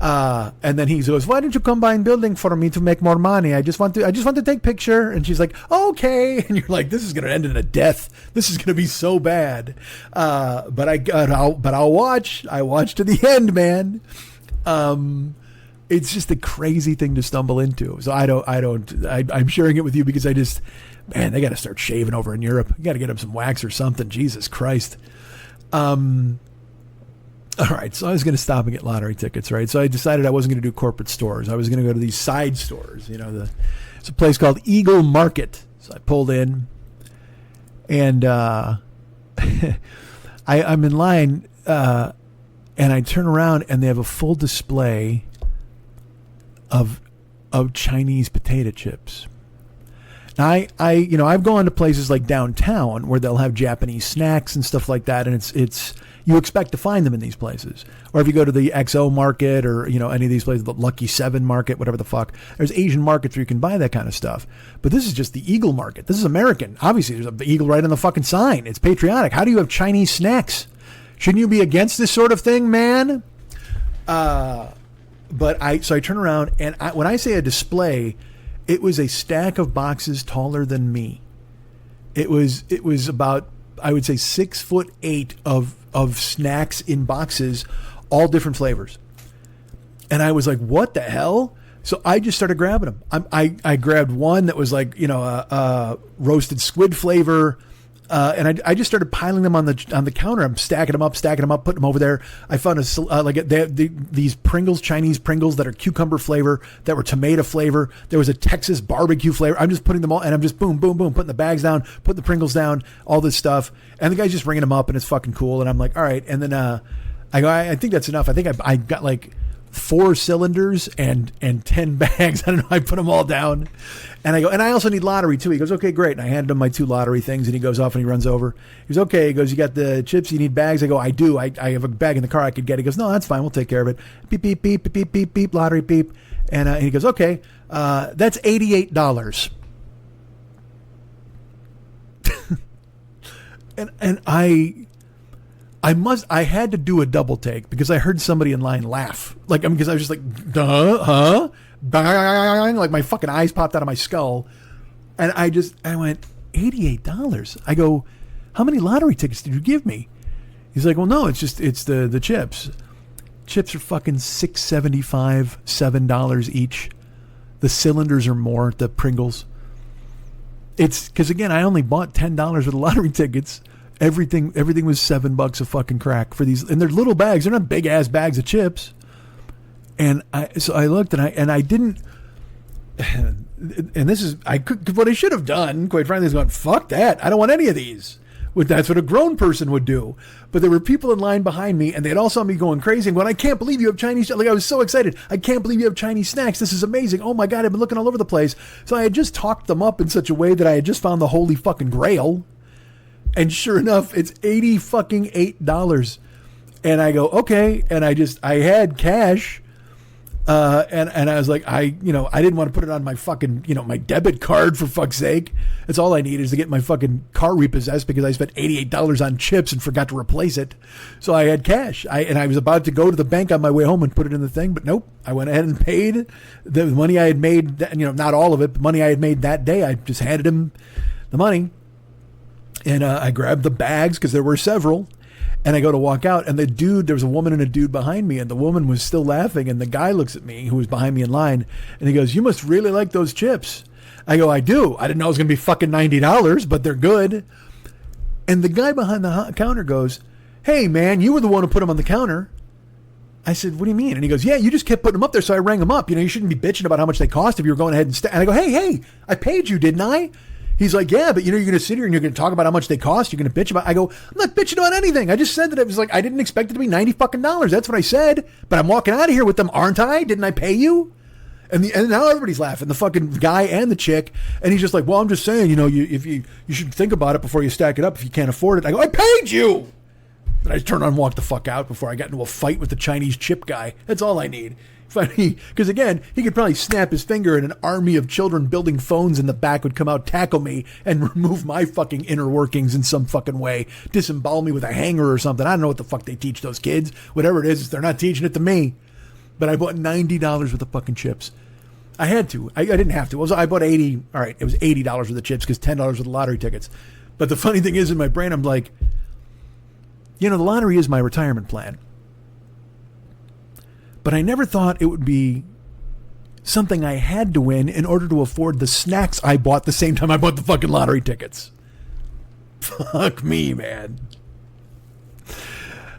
And then he goes, why don't you combine building for me to make more money? I just want to take picture. And she's like, okay. And you're like, this is going to end in a death. This is going to be so bad. But I'll watch. I watch to the end, man. It's just a crazy thing to stumble into. So I'm sharing it with you because man, they got to start shaving over in Europe. You got to get them some wax or something. Jesus Christ. All right. So I was going to stop and get lottery tickets, right? So I decided I wasn't going to do corporate stores. I was going to go to these side stores. It's a place called Eagle Market. So I pulled in, and I'm in line, and I turn around, and they have a full display of Chinese potato chips. Now I've gone to places like downtown where they'll have Japanese snacks and stuff like that, and it's you expect to find them in these places. Or if you go to the XO market or any of these places, the Lucky 7 market, whatever the fuck, there's Asian markets where you can buy that kind of stuff. But this is just the Eagle Market. This is American. Obviously, there's an eagle right on the fucking sign. It's patriotic. How do you have Chinese snacks? Shouldn't you be against this sort of thing, man? But I turn around, and when I say a display, it was a stack of boxes taller than me. It was about, I would say, 6'8" of snacks in boxes, all different flavors. And I was like, what the hell? So I just started grabbing them. I grabbed one that was like, roasted squid flavor. And I just started piling them on the counter. I'm stacking them up, putting them over there. I found these Pringles, Chinese Pringles that are cucumber flavor, that were tomato flavor. There was a Texas barbecue flavor. I'm just putting them all, and I'm just boom, boom, boom, putting the bags down, putting the Pringles down, all this stuff. And the guy's just ringing them up, and it's fucking cool. And I'm like, all right. And then I go, I think that's enough. I think I got like 4 cylinders and 10 bags. I don't know. I put them all down, and I go, and I also need lottery too. He goes, okay, great. And I handed him my 2 lottery things, and he goes off and he runs over. He goes, okay. He goes, you got the chips? You need bags? I go, I do. I have a bag in the car I could get. He goes, no, that's fine. We'll take care of it. Beep, beep, beep, beep, beep, beep, beep, lottery, beep. And he goes, okay, that's $88. and I had to do a double take because I heard somebody in line laugh. Because I was just like, duh, huh? Bang, like my fucking eyes popped out of my skull. And I went, $88. I go, how many lottery tickets did you give me? He's like, well, no, it's the chips. Chips are fucking $6.75, $7 each. The cylinders are more, the Pringles. It's because, again, I only bought $10 worth of lottery tickets. Everything was $7 of fucking crack for these, and they're little bags. They're not big ass bags of chips. And I looked, and I didn't. And this is what I should have done. Quite frankly, is going, fuck that. I don't want any of these. That's what a grown person would do. But there were people in line behind me, and they'd all saw me going crazy and going, I can't believe you have Chinese. Like, I was so excited. I can't believe you have Chinese snacks. This is amazing. Oh my God, I've been looking all over the place. So I had just talked them up in such a way that I had just found the holy fucking grail. And sure enough, it's $88. And I go, okay. And I had cash. And I was like, I didn't want to put it on my fucking, my debit card, for fuck's sake. That's all I need is to get my fucking car repossessed because I spent $88 on chips and forgot to replace it. So I had cash. I was about to go to the bank on my way home and put it in the thing, but nope. I went ahead and paid the money I had made, not all of it, but money I had made that day. I just handed him the money. And I grabbed the bags because there were several. And I go to walk out, and there was a woman and a dude behind me, and the woman was still laughing, and the guy looks at me, who was behind me in line, and he goes, "You must really like those chips." I go, "I do. I didn't know it was going to be fucking $90, but they're good." And the guy behind the counter goes, "Hey, man, you were the one who put them on the counter." I said, "What do you mean?" And he goes, "Yeah, you just kept putting them up there, so I rang them up. You shouldn't be bitching about how much they cost if you were going ahead and..." And I go, hey, I paid you, didn't I? He's like, "Yeah, but you're going to sit here and you're going to talk about how much they cost. You're going to bitch about..." I go, "I'm not bitching about anything. I just said that it was like, I didn't expect it to be $90 fucking dollars. That's what I said. But I'm walking out of here with them, aren't I? Didn't I pay you?" And now everybody's laughing, the fucking guy and the chick. And he's just like, "Well, I'm just saying, you should think about it before you stack it up if you can't afford it." I go, "I paid you." But I just turned on and walked the fuck out before I got into a fight with the Chinese chip guy. That's all I need. Because again, he could probably snap his finger and an army of children building phones in the back would come out, tackle me, and remove my fucking inner workings in some fucking way. Disembowel me with a hanger or something. I don't know what the fuck they teach those kids. Whatever it is, they're not teaching it to me. But I bought $90 worth of fucking chips. I had to. I didn't have to. I bought 80. All right, it was $80 worth of chips because $10 worth of lottery tickets. But the funny thing is, in my brain, I'm like, the lottery is my retirement plan. But I never thought it would be something I had to win in order to afford the snacks I bought the same time I bought the fucking lottery tickets. Fuck me, man.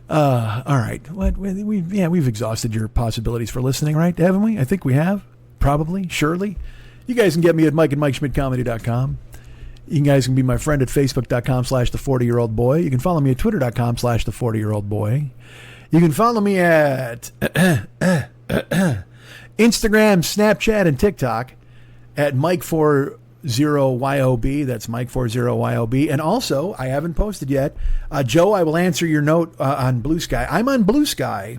All right. We've exhausted your possibilities for listening, right? Haven't we? I think we have. Probably. Surely. You guys can get me at MikeandMikeSchmidtComedy.com. You guys can be my friend at Facebook.com/the40-year-old-boy. You can follow me at Twitter.com/the40-year-old-boy. You can follow me at Instagram, Snapchat, and TikTok at Mike40YOB. That's Mike40YOB. And also, I haven't posted yet. Joe, I will answer your note on Blue Sky. I'm on Blue Sky,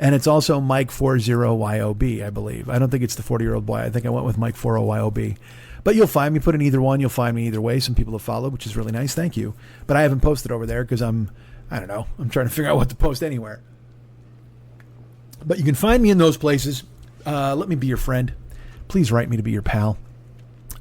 and it's also Mike40YOB, I believe. I don't think it's the 40-year-old boy. I think I went with Mike40YOB. But you'll find me. Put in either one. You'll find me either way. Some people have followed, which is really nice. Thank you. But I haven't posted over there because I don't know. I'm trying to figure out what to post anywhere. But you can find me in those places. Let me be your friend. Please write me to be your pal.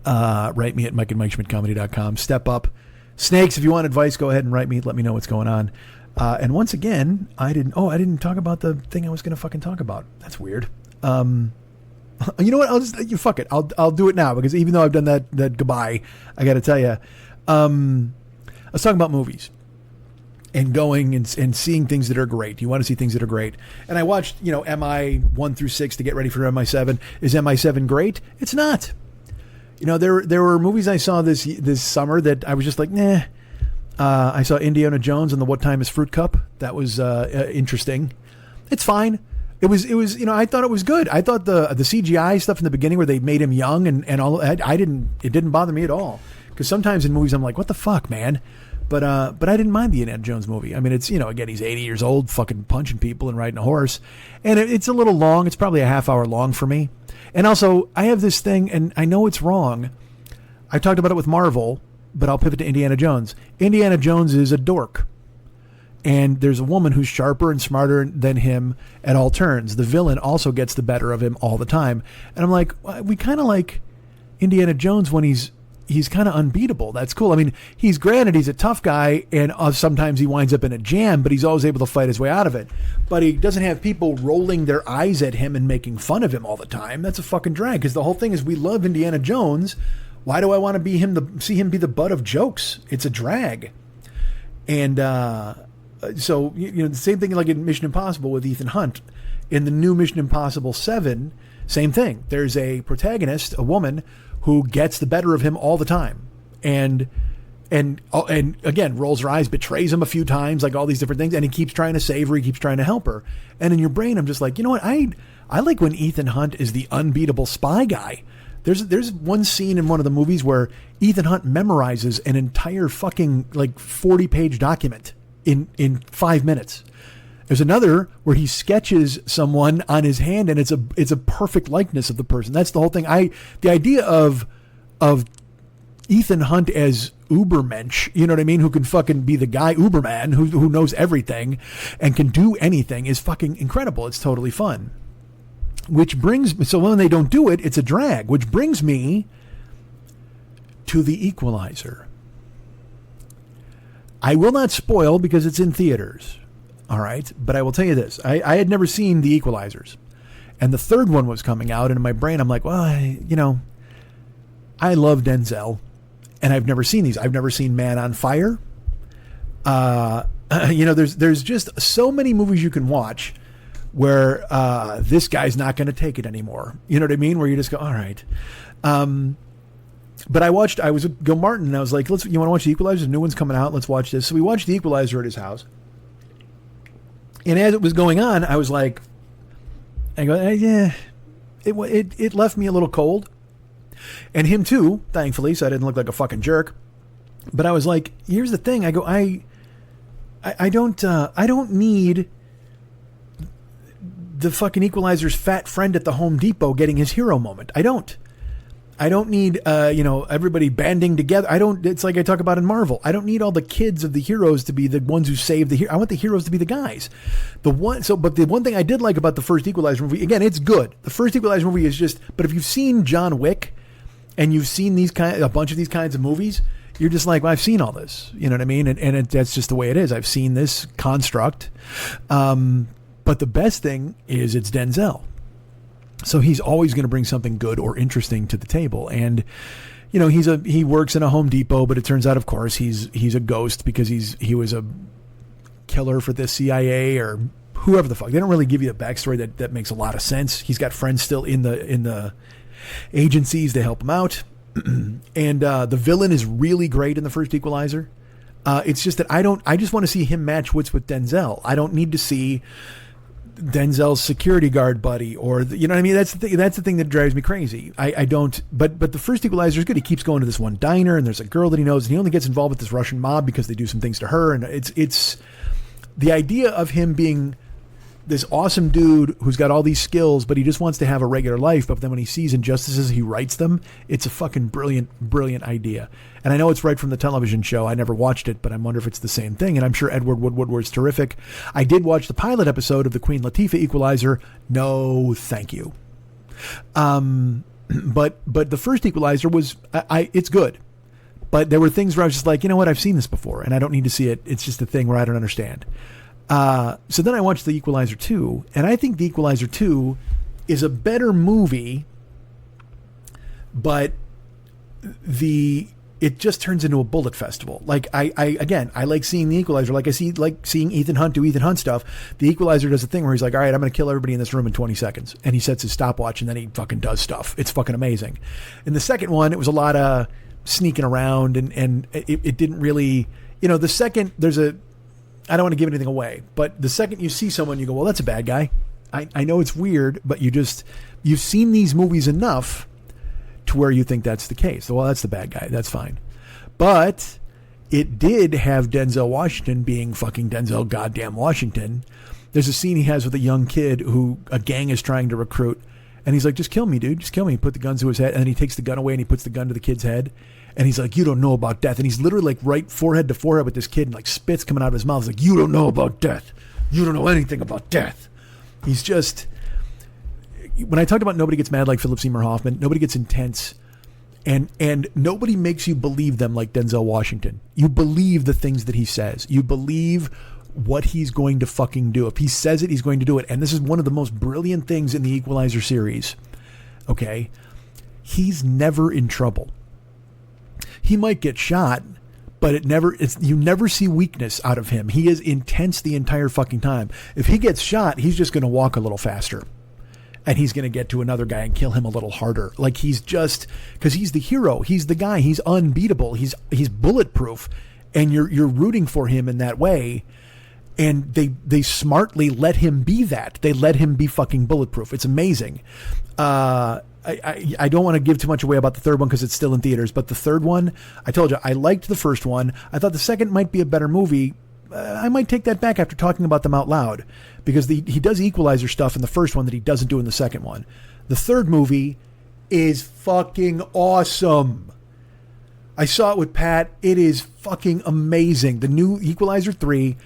Write me at MikeandMikeSchmidtComedy.com. Step up. Snakes, if you want advice, go ahead and write me. Let me know what's going on. And once again, I didn't talk about the thing I was going to fucking talk about. That's weird. You know what? Fuck it. I'll do it now because even though I've done that goodbye, I got to tell you, I was talking about movies. And going and seeing things that are great. You want to see things that are great. And I watched, MI 1 through 6 to get ready for MI 7. Is MI 7 great? It's not. There were movies I saw this summer that I was just like, nah. I saw Indiana Jones and the What Time is Fruit Cup. That was interesting. It's fine. It was I thought it was good. I thought the CGI stuff in the beginning where they made him young and all it didn't bother me at all. Because sometimes in movies I'm like, what the fuck, man? But I didn't mind the Indiana Jones movie. I mean, it's, again, he's 80 years old, fucking punching people and riding a horse. And it's a little long. It's probably a half hour long for me. And also, I have this thing, and I know it's wrong. I talked about it with Marvel, but I'll pivot to Indiana Jones. Indiana Jones is a dork. And there's a woman who's sharper and smarter than him at all turns. The villain also gets the better of him all the time. And I'm like, we kind of like Indiana Jones when he's kind of unbeatable. That's cool. I mean, he's a tough guy, and sometimes he winds up in a jam, but he's always able to fight his way out of it. But he doesn't have people rolling their eyes at him and making fun of him all the time. That's a fucking drag, because the whole thing is we love Indiana Jones. Why do I want to see him be the butt of jokes? It's a drag. And so, the same thing like in Mission Impossible with Ethan Hunt. In the new Mission Impossible 7, same thing. There's a protagonist, a woman, who gets the better of him all the time. And again, rolls her eyes, betrays him a few times, like all these different things. And he keeps trying to save her. He keeps trying to help her. And in your brain, I'm just like, you know what? I like when Ethan Hunt is the unbeatable spy guy. There's one scene in one of the movies where Ethan Hunt memorizes an entire fucking 40-page document in 5 minutes. There's another where he sketches someone on his hand, and it's a perfect likeness of the person. That's the whole thing. The idea of Ethan Hunt as Ubermensch, you know what I mean, who can fucking be the guy Uberman who knows everything and can do anything is fucking incredible. It's totally fun. So when they don't do it, it's a drag, which brings me to The Equalizer. I will not spoil because it's in theaters. All right. But I will tell you this. I had never seen The Equalizers. And the third one was coming out. And in my brain, I'm like, well, I love Denzel. And I've never seen these. I've never seen Man on Fire. There's just so many movies you can watch where this guy's not going to take it anymore. You know what I mean? Where you just go, all right. But I was with Gil Martin, and I was like, you want to watch The Equalizer? The new one's coming out. Let's watch this. So we watched The Equalizer at his house. And as it was going on, I was like, yeah, it left me a little cold. And him too, thankfully, so I didn't look like a fucking jerk. But I was like, here's the thing. I go, I don't need the fucking Equalizer's fat friend at the Home Depot getting his hero moment. I don't need, everybody banding together. It's like I talk about in Marvel. I don't need all the kids of the heroes to be the ones who save the hero. I want the heroes to be the guys. But the one thing I did like about the first Equalizer movie, again, it's good. The first Equalizer movie is just, but if you've seen John Wick and you've seen a bunch of these kinds of movies, you're just like, well, I've seen all this. You know what I mean? And that's just the way it is. I've seen this construct. But the best thing is it's Denzel. So he's always going to bring something good or interesting to the table. And, he works in a Home Depot, but it turns out, of course, he's a ghost because he was a killer for the CIA or whoever the fuck. They don't really give you a backstory that makes a lot of sense. He's got friends still in the agencies to help him out. And the villain is really great in the first Equalizer. It's just that I just want to see him match wits with Denzel. I don't need to see Denzel's security guard buddy you know what I mean? That's the thing that drives me crazy. I don't, but the first Equalizer is good. He keeps going to this one diner and there's a girl that he knows and he only gets involved with this Russian mob because they do some things to her. And it's the idea of him being this awesome dude who's got all these skills, but he just wants to have a regular life. But then when he sees injustices, he writes them. It's a fucking brilliant, brilliant idea. And I know it's right from the television show. I never watched it, but I wonder if it's the same thing. And I'm sure Edward Woodward's terrific. I did watch the pilot episode of the Queen Latifah Equalizer. No, thank you. But the first Equalizer was, it's good. But there were things where I was just like, you know what? I've seen this before and I don't need to see it. It's just a thing where I don't understand. So then I watched The Equalizer 2, and I think The Equalizer 2 is a better movie, but it just turns into a bullet festival. Like I like seeing The Equalizer, like seeing Ethan Hunt do Ethan Hunt stuff. The Equalizer does a thing where he's like, all right, I'm going to kill everybody in this room in 20 seconds. And he sets his stopwatch and then he fucking does stuff. It's fucking amazing. In the second one, it was a lot of sneaking around and it didn't really, the second I don't want to give anything away, but the second you see someone, you go, well, that's a bad guy. I know it's weird, but you've seen these movies enough to where you think that's the case. Well, that's the bad guy. That's fine. But it did have Denzel Washington being fucking Denzel goddamn Washington. There's a scene he has with a young kid who a gang is trying to recruit. And he's like, just kill me, dude. Just kill me. He put the gun to his head. And then he takes the gun away and he puts the gun to the kid's head. And he's like, you don't know about death. And he's literally like right forehead to forehead with this kid and like spit's coming out of his mouth. He's like, you don't know about death. You don't know anything about death. He's just, when I talked about nobody gets mad like Philip Seymour Hoffman, nobody gets intense and nobody makes you believe them like Denzel Washington. You believe the things that he says. You believe what he's going to fucking do. If he says it, he's going to do it. And this is one of the most brilliant things in the Equalizer series. Okay. He's never in trouble. He might get shot, but you never see weakness out of him. He is intense the entire fucking time. If he gets shot, he's just going to walk a little faster and he's going to get to another guy and kill him a little harder. Like he's just, cause he's the hero. He's the guy. He's unbeatable. He's bulletproof and you're rooting for him in that way. And they smartly let him be that. They let him be fucking bulletproof. It's amazing. I don't want to give too much away about the third one because it's still in theaters. But the third one, I told you, I liked the first one. I thought the second might be a better movie. I might take that back after talking about them out loud, because he does Equalizer stuff in the first one that he doesn't do in the second one. The third movie is fucking awesome. I saw it with Pat. It is fucking amazing. The new Equalizer 3,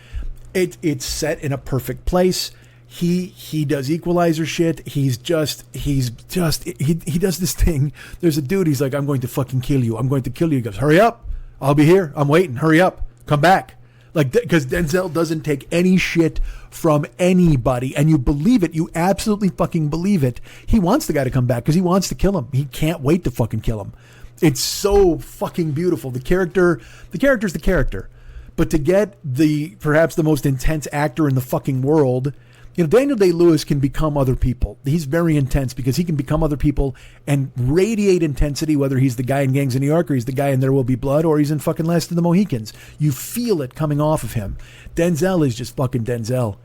it's set in a perfect place. He does Equalizer shit. He does this thing. There's a dude, he's like, I'm going to fucking kill you. I'm going to kill you. He goes, hurry up. I'll be here. I'm waiting. Hurry up. Come back. Like, because Denzel doesn't take any shit from anybody, and you believe it. You absolutely fucking believe it. He wants the guy to come back because he wants to kill him. He can't wait to fucking kill him. It's so fucking beautiful. The character's the character. But to get perhaps the most intense actor in the fucking world, Daniel Day-Lewis can become other people. He's very intense because he can become other people and radiate intensity, whether he's the guy in Gangs of New York or he's the guy in There Will Be Blood or he's in fucking Last of the Mohicans. You feel it coming off of him. Denzel is just fucking Denzel.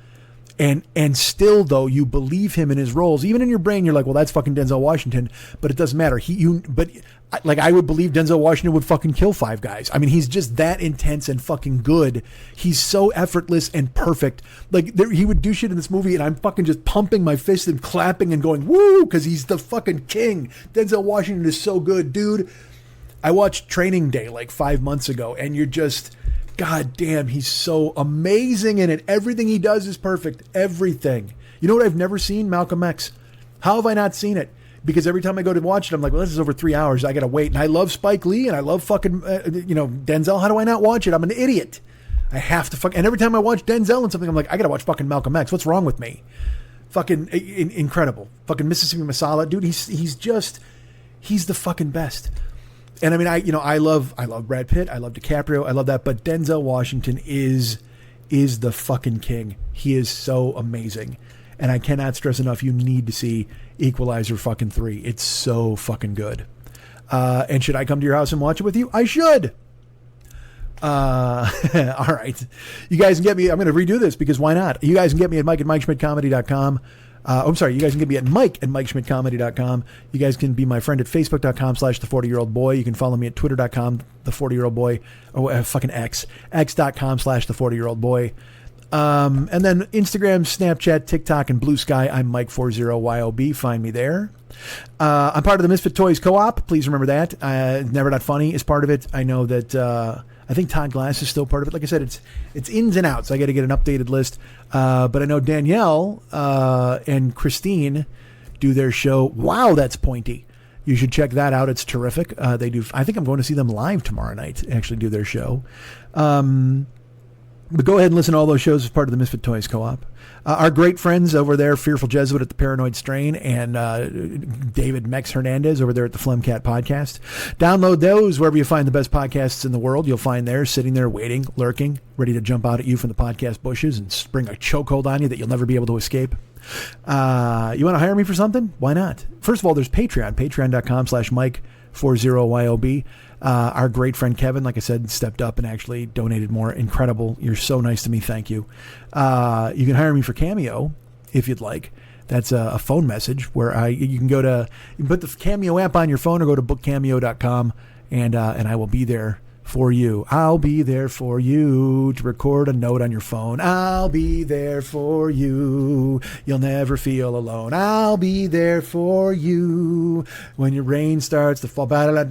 And still, though, you believe him in his roles. Even in your brain, you're like, well, that's fucking Denzel Washington. But it doesn't matter. I would believe Denzel Washington would fucking kill 5 guys. I mean, he's just that intense and fucking good. He's so effortless and perfect. Like, he would do shit in this movie, and I'm fucking just pumping my fist and clapping and going, woo, because he's the fucking king. Denzel Washington is so good, dude. I watched Training Day like 5 months ago, and you're just... God damn, he's so amazing in it. Everything he does is perfect. Everything. You know what I've never seen? Malcolm X. How have I not seen it? Because every time I go to watch it, I'm like, well, this is over 3 hours. I got to wait. And I love Spike Lee and I love fucking, Denzel. How do I not watch it? I'm an idiot. I have to and every time I watch Denzel and something, I'm like, I got to watch fucking Malcolm X. What's wrong with me? Fucking incredible. Fucking Mississippi Masala. Dude, he's the fucking best. And I mean, I love Brad Pitt. I love DiCaprio. I love that. But Denzel Washington is the fucking king. He is so amazing. And I cannot stress enough, you need to see Equalizer fucking 3. It's so fucking good. And should I come to your house and watch it with you? I should. All right. You guys can get me. I'm going to redo this because why not? You guys can get me at Mike@MikeSchmidtComedy.com. I'm sorry, you guys can get me at Mike@MikeSchmidtComedy.com. You guys can be my friend at Facebook.com/The40-Year-Old-Boy. You can follow me at Twitter.com, The40-Year-Old-Boy, or fucking X.com/The40-Year-Old-Boy. And then Instagram, Snapchat, TikTok, and Blue Sky. I'm Mike40YOB. Find me there. I'm part of the Misfit Toys Co-op. Please remember that. Never Not Funny is part of it. I know that... I think Todd Glass is still part of it. Like I said, it's ins and outs. I got to get an updated list. But I know Danielle and Christine do their show. Wow, that's pointy. You should check that out. It's terrific. They do. I think I'm going to see them live tomorrow night. Actually, do their show. But go ahead and listen to all those shows as part of the Misfit Toys Co-op. Our great friends over there, Fearful Jesuit at the Paranoid Strain, and David Mex Hernandez over there at the Phlegmcat Podcast. Download those wherever you find the best podcasts in the world. You'll find there, sitting there, waiting, lurking, ready to jump out at you from the podcast bushes and spring a chokehold on you that you'll never be able to escape. You want to hire me for something? Why not? First of all, there's Patreon, patreon.com/Mike40YOB. Our great friend Kevin, like I said, stepped up and actually donated more. Incredible. You're so nice to me. Thank you. You can hire me for Cameo if you'd like. That's a phone message where you can put the Cameo app on your phone or go to bookcameo.com and I will be there for you. I'll be there for you to record a note on your phone. I'll be there for you. You'll never feel alone. I'll be there for you when your rain starts to fall. Hire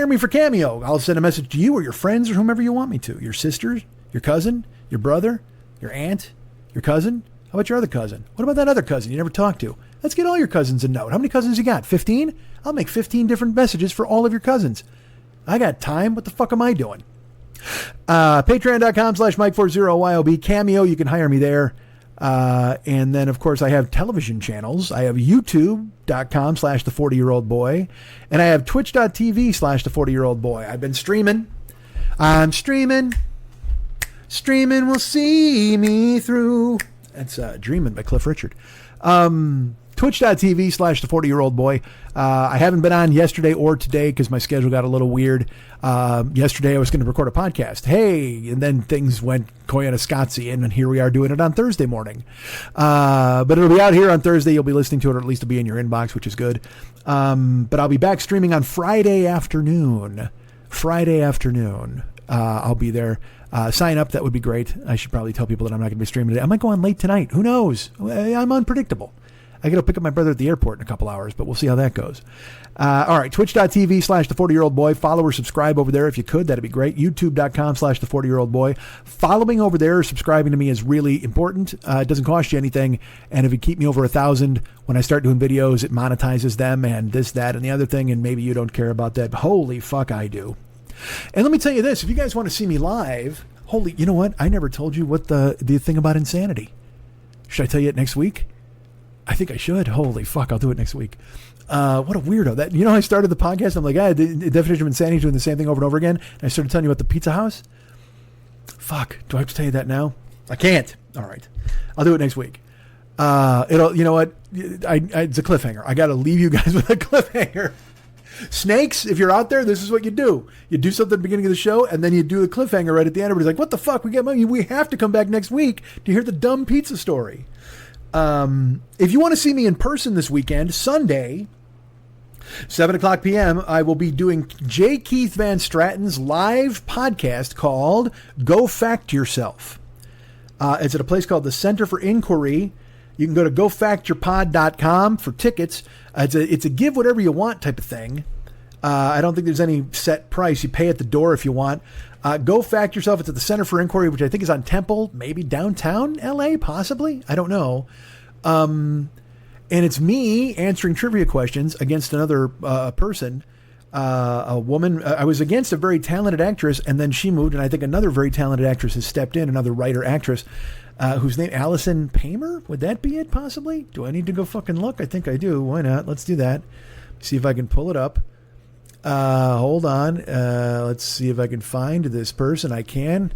me for Cameo. I'll send a message to you or your friends or whomever you want me to. Your sister, your cousin, your brother, your aunt, your cousin. How about your other cousin? What about that other cousin you never talked to? Let's get all your cousins a note. How many cousins you got? 15? I'll make 15 different messages for all of your cousins. I got time. What the fuck am I doing? Patreon.com/Mike40YOB. Cameo, you can hire me there. And then, of course, I have television channels. I have YouTube.com/The40-Year-Old-Boy. And I have Twitch.tv/The40-Year-Old-Boy. I've been streaming. I'm streaming. Streaming will see me through. That's Dreaming by Cliff Richard. Twitch.tv/the 40-year-old boy. I haven't been on yesterday or today because my schedule got a little weird. Yesterday I was going to record a podcast. Hey, and then things went Koyaanisqatsi, and here we are doing it on Thursday morning. But it'll be out here on Thursday. You'll be listening to it, or at least it'll be in your inbox, which is good. But I'll be back streaming on Friday afternoon. I'll be there. Sign up. That would be great. I should probably tell people that I'm not going to be streaming today. I might go on late tonight. Who knows? I'm unpredictable. I got to pick up my brother at the airport in a couple hours, but we'll see how that goes. All right. Twitch.tv/the 40-year-old boy. Follow or subscribe over there if you could. That'd be great. YouTube.com/the 40-year-old boy. Following over there, subscribing to me is really important. It doesn't cost you anything. And if you keep me over 1,000, when I start doing videos, it monetizes them and this, that, and the other thing. And maybe you don't care about that. But holy fuck, I do. And let me tell you this. If you guys want to see me live, you know what? I never told you what the thing about insanity. Should I tell you it next week? I think I should. Holy fuck, I'll do it next week. What a weirdo. That, I started the podcast. I'm like, the definition of insanity is doing the same thing over and over again. And I started telling you about the pizza house. Fuck, do I have to tell you that now? I can't. All right. I'll do it next week. You know what? It's a cliffhanger. I got to leave you guys with a cliffhanger. Snakes, if you're out there, this is what you do. You do something at the beginning of the show, and then you do a cliffhanger right at the end. Everybody's like, what the fuck? We got money. We have to come back next week to hear the dumb pizza story. If you want to see me in person this weekend, Sunday, 7 o'clock p.m., I will be doing J. Keith Van Stratton's live podcast called Go Fact Yourself. It's at a place called the Center for Inquiry. You can go to gofactyourpod.com for tickets. It's a give whatever you want type of thing. I don't think there's any set price. You pay at the door if you want. Go Fact Yourself. It's at the Center for Inquiry, which I think is on Temple, maybe downtown LA, possibly. I don't know. And it's me answering trivia questions against another person, a woman. I was against a very talented actress, and then she moved, and I think another very talented actress has stepped in, another writer actress, whose name, Allison Paymer? Would that be it, possibly? Do I need to go fucking look? I think I do. Why not? Let's do that. See if I can pull it up. Hold on. Let's see if I can find this person. I can.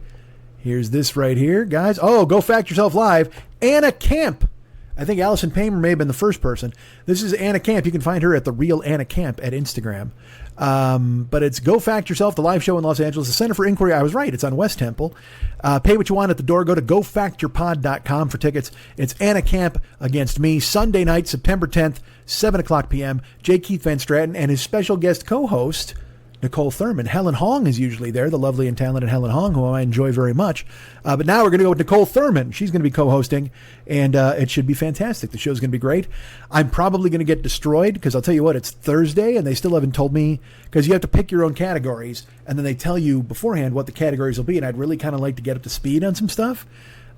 Here's this right here, guys. Oh, Go Fact Yourself Live. Anna Camp. I think Allison Paymer may have been the first person. This is Anna Camp. You can find her at The Real Anna Camp at Instagram. But it's Go Fact Yourself, the live show in Los Angeles. The Center for Inquiry, I was right. It's on West Temple. Pay what you want at the door. Go to gofactyourpod.com for tickets. It's Anna Camp against me, Sunday night, September 10th, 7 o'clock p.m. J. Keith Van Stratton and his special guest co-host, Nicole Thurman. Helen Hong is usually there, the lovely and talented Helen Hong, who I enjoy very much. But now we're going to go with Nicole Thurman. She's going to be co-hosting, and it should be fantastic. The show's going to be great. I'm probably going to get destroyed because I'll tell you what, it's Thursday, and they still haven't told me, because you have to pick your own categories, and then they tell you beforehand what the categories will be, and I'd really kind of like to get up to speed on some stuff.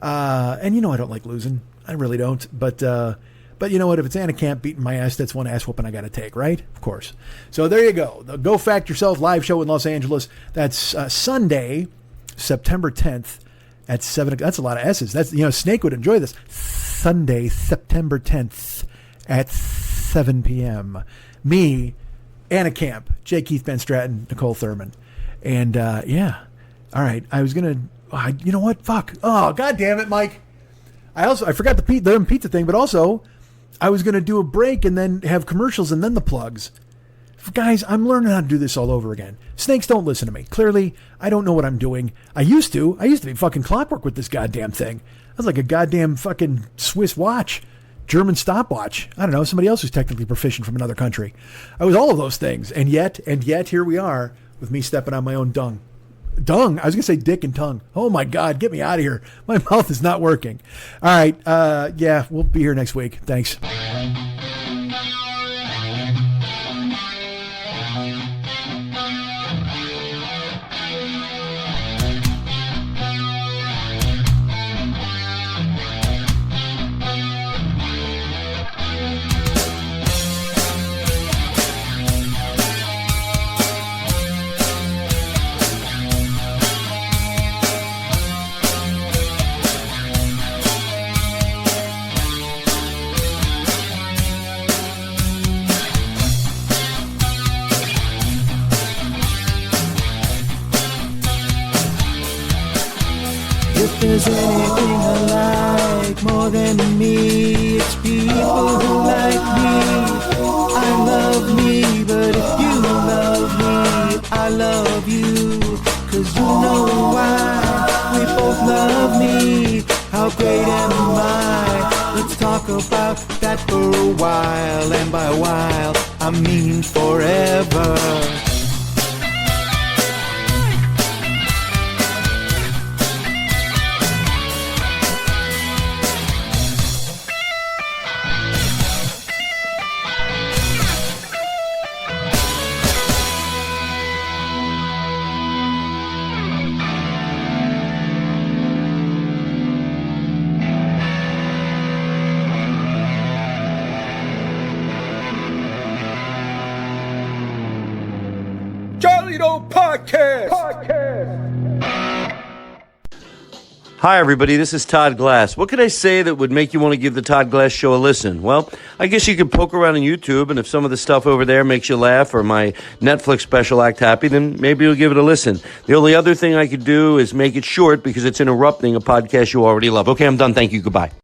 And I don't like losing. I really don't. But you know what? If it's Anna Camp beating my ass, that's one ass whooping I got to take, right? Of course. So there you go. The Go Fact Yourself live show in Los Angeles. That's Sunday, September 10th at 7 o'clock. That's a lot of S's. That's, Snake would enjoy this. Sunday, September 10th at 7 p.m. Me, Anna Camp, J. Keith Van Stratton, Nicole Thurman. And, yeah. All right. I was going to, you know what? Fuck. Oh, God damn it, Mike. I forgot the pizza thing, but also I was going to do a break and then have commercials and then the plugs. Guys, I'm learning how to do this all over again. Snakes don't listen to me. Clearly, I don't know what I'm doing. I used to be fucking clockwork with this goddamn thing. I was like a goddamn fucking Swiss watch, German stopwatch. I don't know, somebody else who's technically proficient from another country. I was all of those things. And yet, here we are with me stepping on my own dung. Dung? I was going to say dick and tongue. Oh my God, get me out of here. My mouth is not working. All right. Yeah, we'll be here next week. Thanks. about that for a while, and by a while, I mean forever. Hi, everybody. This is Todd Glass. What could I say that would make you want to give the Todd Glass Show a listen? Well, I guess you could poke around on YouTube, and if some of the stuff over there makes you laugh or my Netflix special act happy, then maybe you'll give it a listen. The only other thing I could do is make it short because it's interrupting a podcast you already love. Okay, I'm done. Thank you. Goodbye.